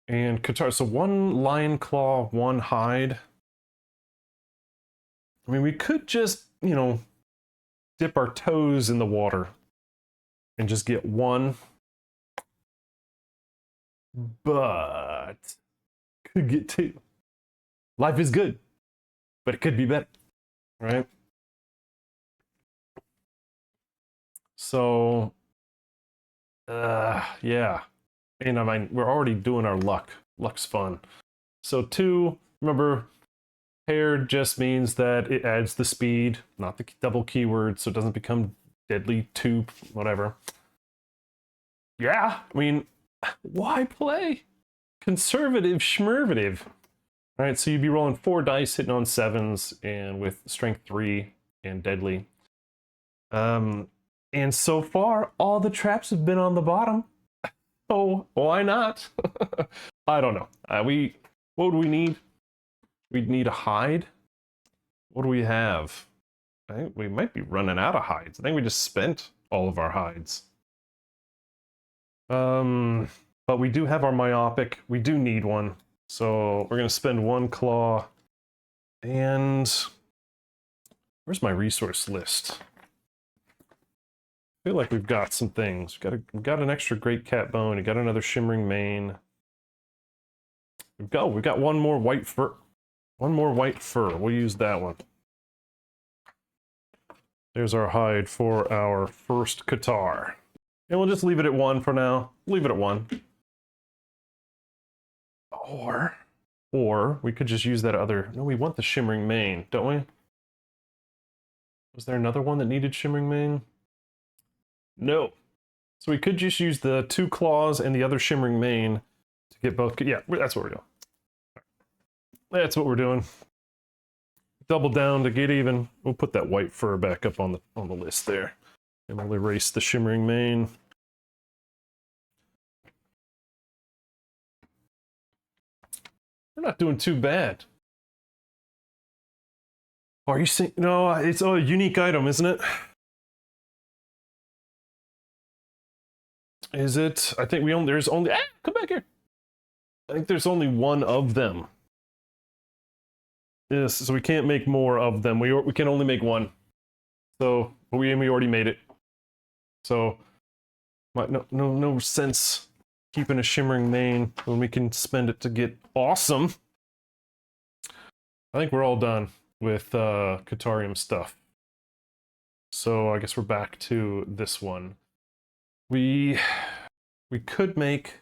[SPEAKER 1] And Qatar. So 1 lion claw, 1 hide. I mean, we could just, you know, dip our toes in the water and just get 1. But could get 2. Life is good, but it could be better, right? So, yeah. And I mean, we're already doing our luck. Luck's fun. So 2, remember, paired just means that it adds the speed, not the double keyword, so it doesn't become deadly 2, whatever. Yeah, I mean, why play? Conservative schmervative. All right, so you'd be rolling 4 dice, hitting on 7s, and with strength 3 and deadly. And so far, all the traps have been on the bottom. So why not? I don't know. What do we need? We'd need a hide. What do we have? I think we might be running out of hides. I think we just spent all of our hides. But we do have our myopic. We do need one. So we're gonna spend 1 claw. And where's my resource list? I feel like we've got some things. We've got an extra great cat bone. We got another shimmering mane. We've got 1 more white fur. 1 more white fur. We'll use that one. There's our hide for our first Qatar. And we'll just leave it at 1 for now. Leave it at 1. Or we could just use that other... No, we want the shimmering mane, don't we? Was there another one that needed shimmering mane? No. So we could just use the 2 claws and the other shimmering mane to get both... Yeah, that's what we're doing. That's what we're doing. Double down to get even. We'll put that white fur back up on the list there. And we'll erase the shimmering mane. We're not doing too bad. Are you saying... No, it's a unique item, isn't it? Is it? I think there's only... come back here. I think there's only 1 of them. Yes, so we can't make more of them. We can only make 1. So, but we already made it. So, no sense keeping a shimmering mane when we can spend it to get awesome. I think we're all done with Catarium stuff. So I guess we're back to this one. We could make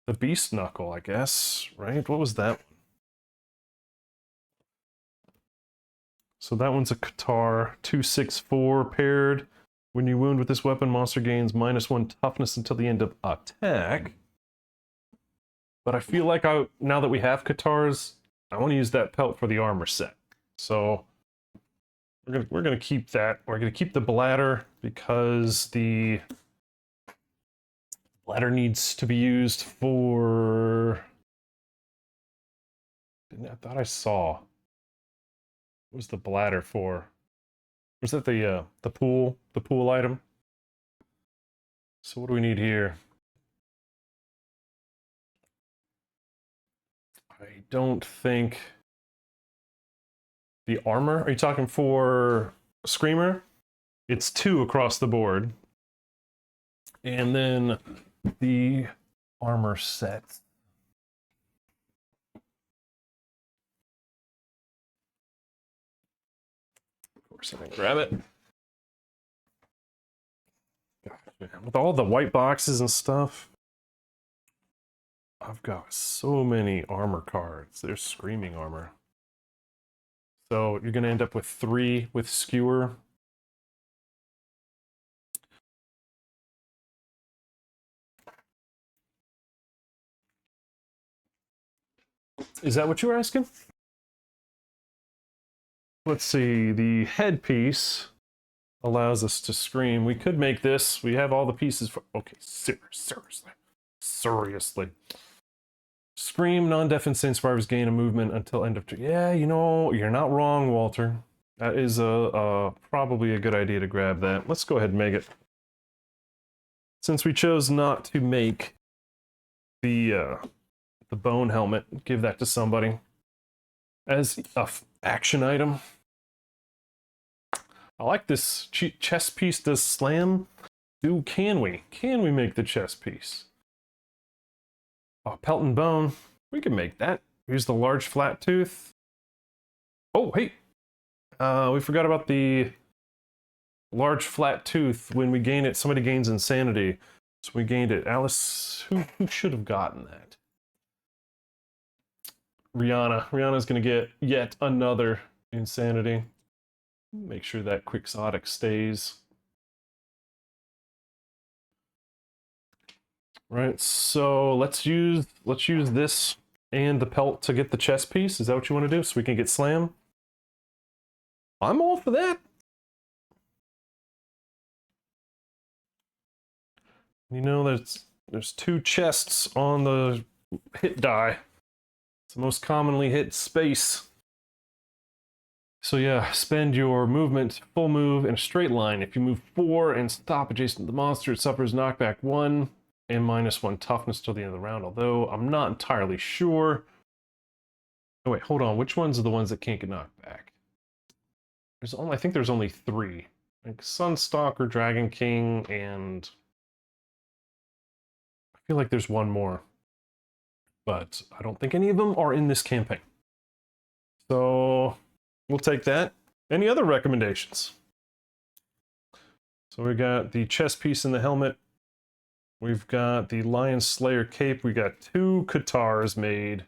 [SPEAKER 1] the beast knuckle, I guess, right? What was that one? So that one's a Qatar 2/6/4 paired. When you wound with this weapon, monster gains -1 toughness until the end of attack. But I feel like now that we have Qatars, I want to use that pelt for the armor set. So we're gonna keep that. We're gonna keep the bladder because the bladder needs to be used for... I thought I saw. What was the bladder for? Was that the pool item? So what do we need here? I don't think the armor. Are you talking for Screamer? It's 2 across the board. And then the armor set. Of course, I can grab it. God, With all the white boxes and stuff, I've got so many armor cards. There's screaming armor. So you're going to end up with 3 with skewer. Is that what you were asking? Let's see, the headpiece allows us to scream. We could make this. We have all the pieces for... Okay, seriously. Scream, non-deaf insane survivors gain a movement until end of turn. Yeah, you know, you're not wrong, Walter. That is probably a good idea to grab that. Let's go ahead and make it. Since we chose not to make the bone helmet, give that to somebody as a action item. I like this chest piece. Does slam? Can we make the chest piece? Oh, pelt and bone. We can make that. Use the large flat tooth. Oh, hey. We forgot about the large flat tooth. When we gain it, somebody gains insanity. So we gained it. Alice, who should have gotten that? Rihanna. Rihanna's going to get yet another insanity. Make sure that quixotic stays. Right, so let's use this and the pelt to get the chest piece. Is that what you want to do? So we can get slam? I'm all for that. You know, there's 2 chests on the hit die. It's the most commonly hit space. So yeah, spend your movement, full move, in a straight line. If you move 4 and stop adjacent to the monster, it suffers knockback 1 and -1 toughness till the end of the round, although I'm not entirely sure. Oh wait, hold on. Which ones are the ones that can't get knocked back? I think there's only 3. Like Sunstalker, Dragon King, and I feel like there's one more. But I don't think any of them are in this campaign. So we'll take that. Any other recommendations? So we got the chest piece and the helmet. We've got the Lion Slayer cape. We got 2 Katars made.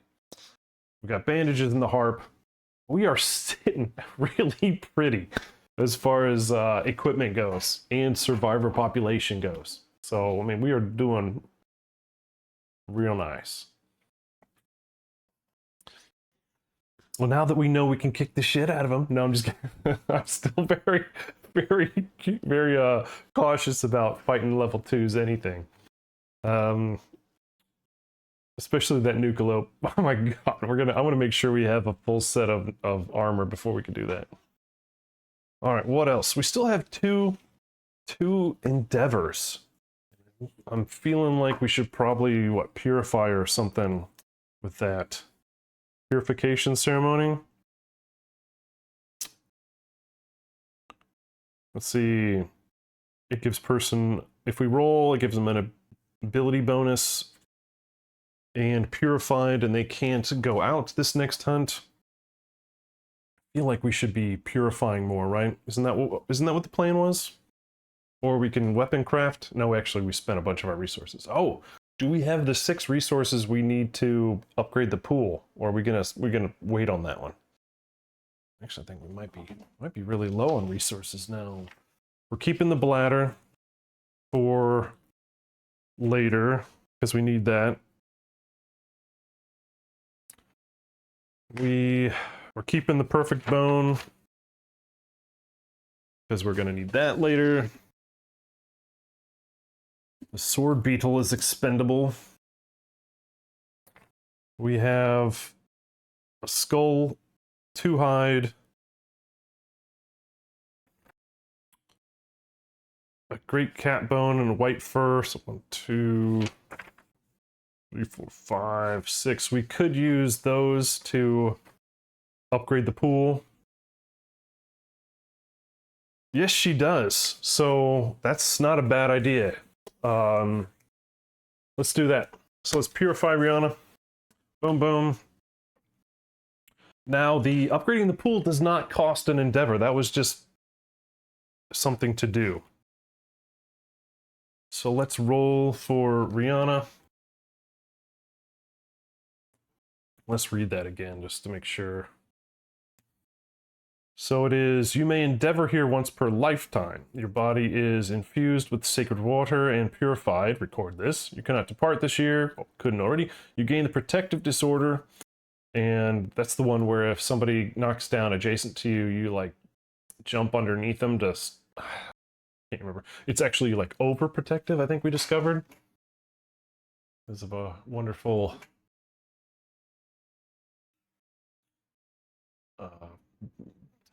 [SPEAKER 1] We got bandages in the harp. We are sitting really pretty as far as equipment goes and survivor population goes. So, I mean, we are doing real nice. Well, now that we know we can kick the shit out of them. No, I'm just kidding. I'm still very cautious about fighting level 2s anything. Especially that Nuklealope. Oh my god, I want to make sure we have a full set of armor before we can do that. Alright, what else? We still have two endeavors. I'm feeling like we should probably, purify or something with that. Purification ceremony. Let's see. It gives person, if we roll, it gives them an ability bonus and purified, and they can't go out this next hunt. I feel like we should be purifying more, right? Isn't that what the plan was? Or we can weapon craft? No, actually we spent a bunch of our resources. Oh, do we have the 6 resources we need to upgrade the pool? Or are we're gonna wait on that one? Actually, I think we might be really low on resources now. We're keeping the bladder for later because we need that. We're keeping the perfect bone because we're going to need that later. The sword beetle is expendable. We have a skull, 2 hide, a great cat bone, and a white fur. So 1, 2, 3, 4, 5, 6. We could use those to upgrade the pool. Yes, she does. So that's not a bad idea. Let's do that. So let's purify Rihanna. Boom, boom. Now, the upgrading the pool does not cost an endeavor. That was just something to do. So let's roll for Rihanna. Let's read that again just to make sure. So it is, you may endeavor here once per lifetime. Your body is infused with sacred water and purified. Record this. You cannot depart this year. Oh, couldn't already. You gain the protective disorder. And that's the one where if somebody knocks down adjacent to you, you like jump underneath them to... can't remember. It's actually like overprotective, I think we discovered. Because of a wonderful...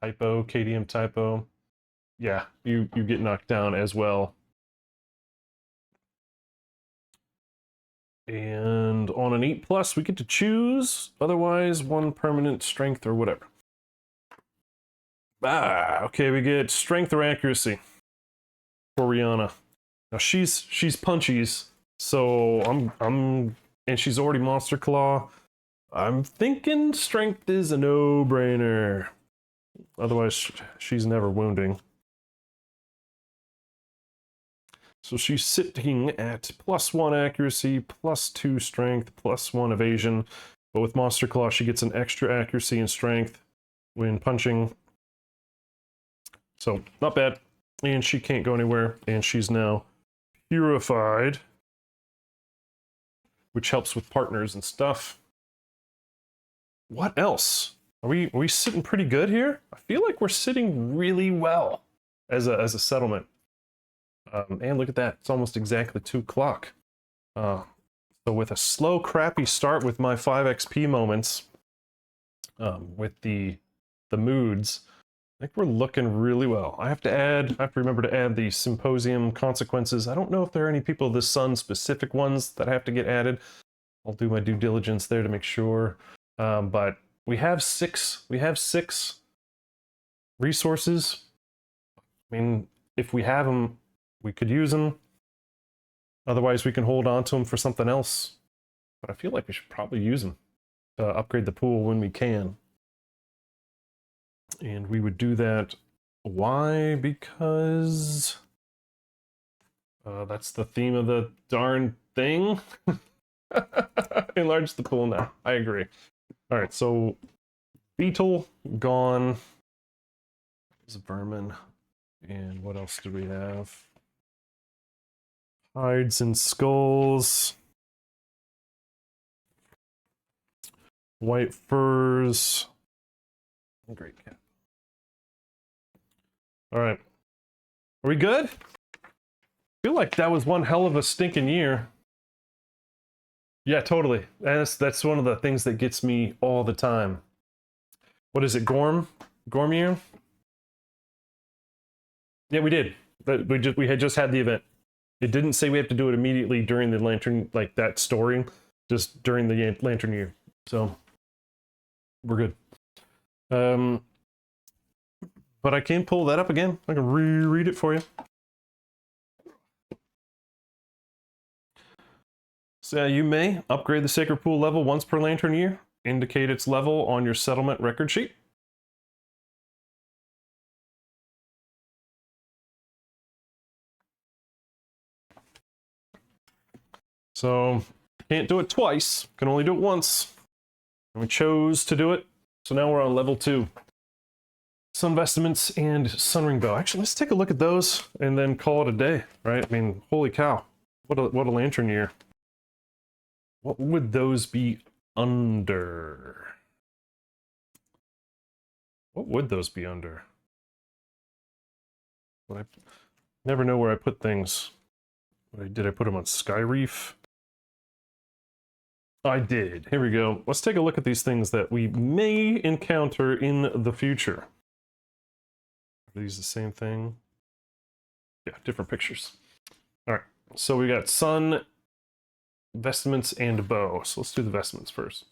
[SPEAKER 1] typo, KDM typo. Yeah, you get knocked down as well. And on an 8+, we get to choose. Otherwise, 1 permanent strength or whatever. Okay, we get strength or accuracy for Rihanna. Now she's punchies, so I'm and she's already Monster Claw. I'm thinking strength is a no-brainer. Otherwise, she's never wounding. So she's sitting at +1 accuracy, +2 strength, +1 evasion. But with Monster Claw, she gets an extra accuracy and strength when punching. So, not bad. And she can't go anywhere. And she's now purified, which helps with partners and stuff. What else? Are we sitting pretty good here? I feel like we're sitting really well as a settlement. And look at that, it's almost exactly 2 o'clock. So with a slow, crappy start with my 5 XP moments, with the moods, I think we're looking really well. I have to remember to add the symposium consequences. I don't know if there are any people of the sun specific ones that have to get added. I'll do my due diligence there to make sure. But we have 6 resources. I mean, if we have them, we could use them. Otherwise, we can hold on to them for something else. But I feel like we should probably use them to upgrade the pool when we can. And we would do that. Why? Because that's the theme of the darn thing. Enlarge the pool now. I agree. All right, so beetle gone. There's vermin. And what else do we have? Hides and skulls. White furs. Great cat. All right. Are we good? I feel like that was one hell of a stinking year. Yeah, totally. That's one of the things that gets me all the time. What is it, Gorm year? Yeah, we did. But we had just had the event. It didn't say we have to do it immediately during the lantern, like that story, just during the lantern year. So we're good. But I can pull that up again. I can reread it for you. So you may upgrade the Sacred Pool level once per lantern year. Indicate its level on your settlement record sheet. So, can't do it twice. Can only do it once. And we chose to do it. So now we're on level 2. Sun Vestments and Sunring Bow. Actually, let's take a look at those and then call it a day, right? I mean, holy cow. What a lantern year. What would those be under? What would those be under? I never know where I put things. Did I put them on Skyreef? I did. Here we go. Let's take a look at these things that we may encounter in the future. Are these the same thing? Yeah, different pictures. All right. So we got sun, vestments, and bow. So let's do the vestments first.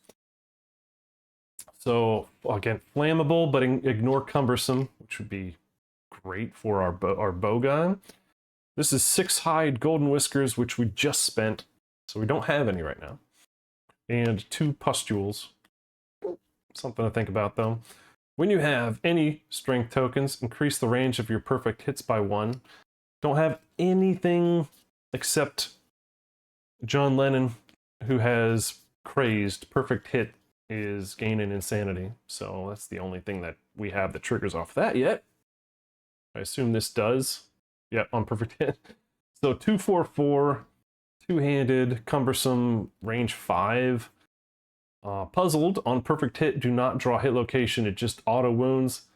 [SPEAKER 1] So again, flammable, but ignore cumbersome, which would be great for our bow gun. This is 6 hide golden whiskers, which we just spent, so we don't have any right now. And 2 pustules. Something to think about though. When you have any strength tokens, increase the range of your perfect hits by 1. Don't have anything except John Lennon, who has crazed perfect hit, is gaining insanity. So that's the only thing that we have that triggers off that yet. I assume this does. Yep, on perfect hit. So 2/4/4, two-handed, cumbersome, range 5. Puzzled on perfect hit, do not draw hit location, it just auto wounds.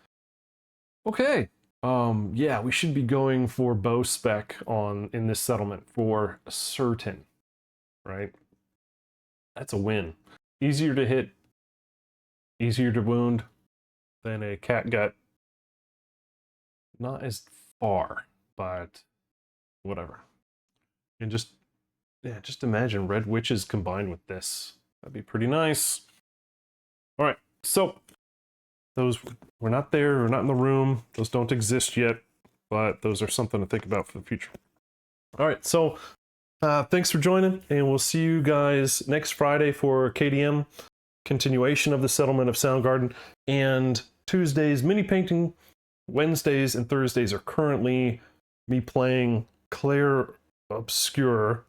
[SPEAKER 1] Okay. Yeah, we should be going for bow spec in this settlement for certain, right? That's a win. Easier to hit, easier to wound than a catgut. Not as far, but whatever. And just imagine red witches combined with this. That'd be pretty nice. All right, so those, we're not there, we're not in the room, those don't exist yet, but those are something to think about for the future. All right, so thanks for joining, and we'll see you guys next Friday for KDM, continuation of the settlement of Soundgarden, and Tuesdays mini painting. Wednesdays and Thursdays are currently me playing Claire Obscure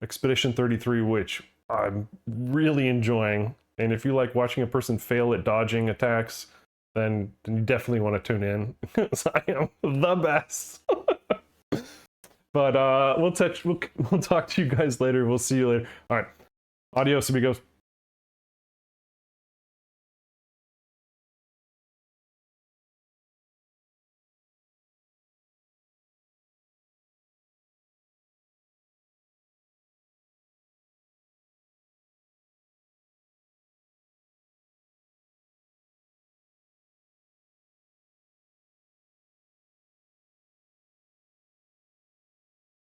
[SPEAKER 1] Expedition 33, which I'm really enjoying. And if you like watching a person fail at dodging attacks, then you definitely want to tune in, because I am the best. But we'll talk to you guys later. We'll see you later. All right, adios, amigos.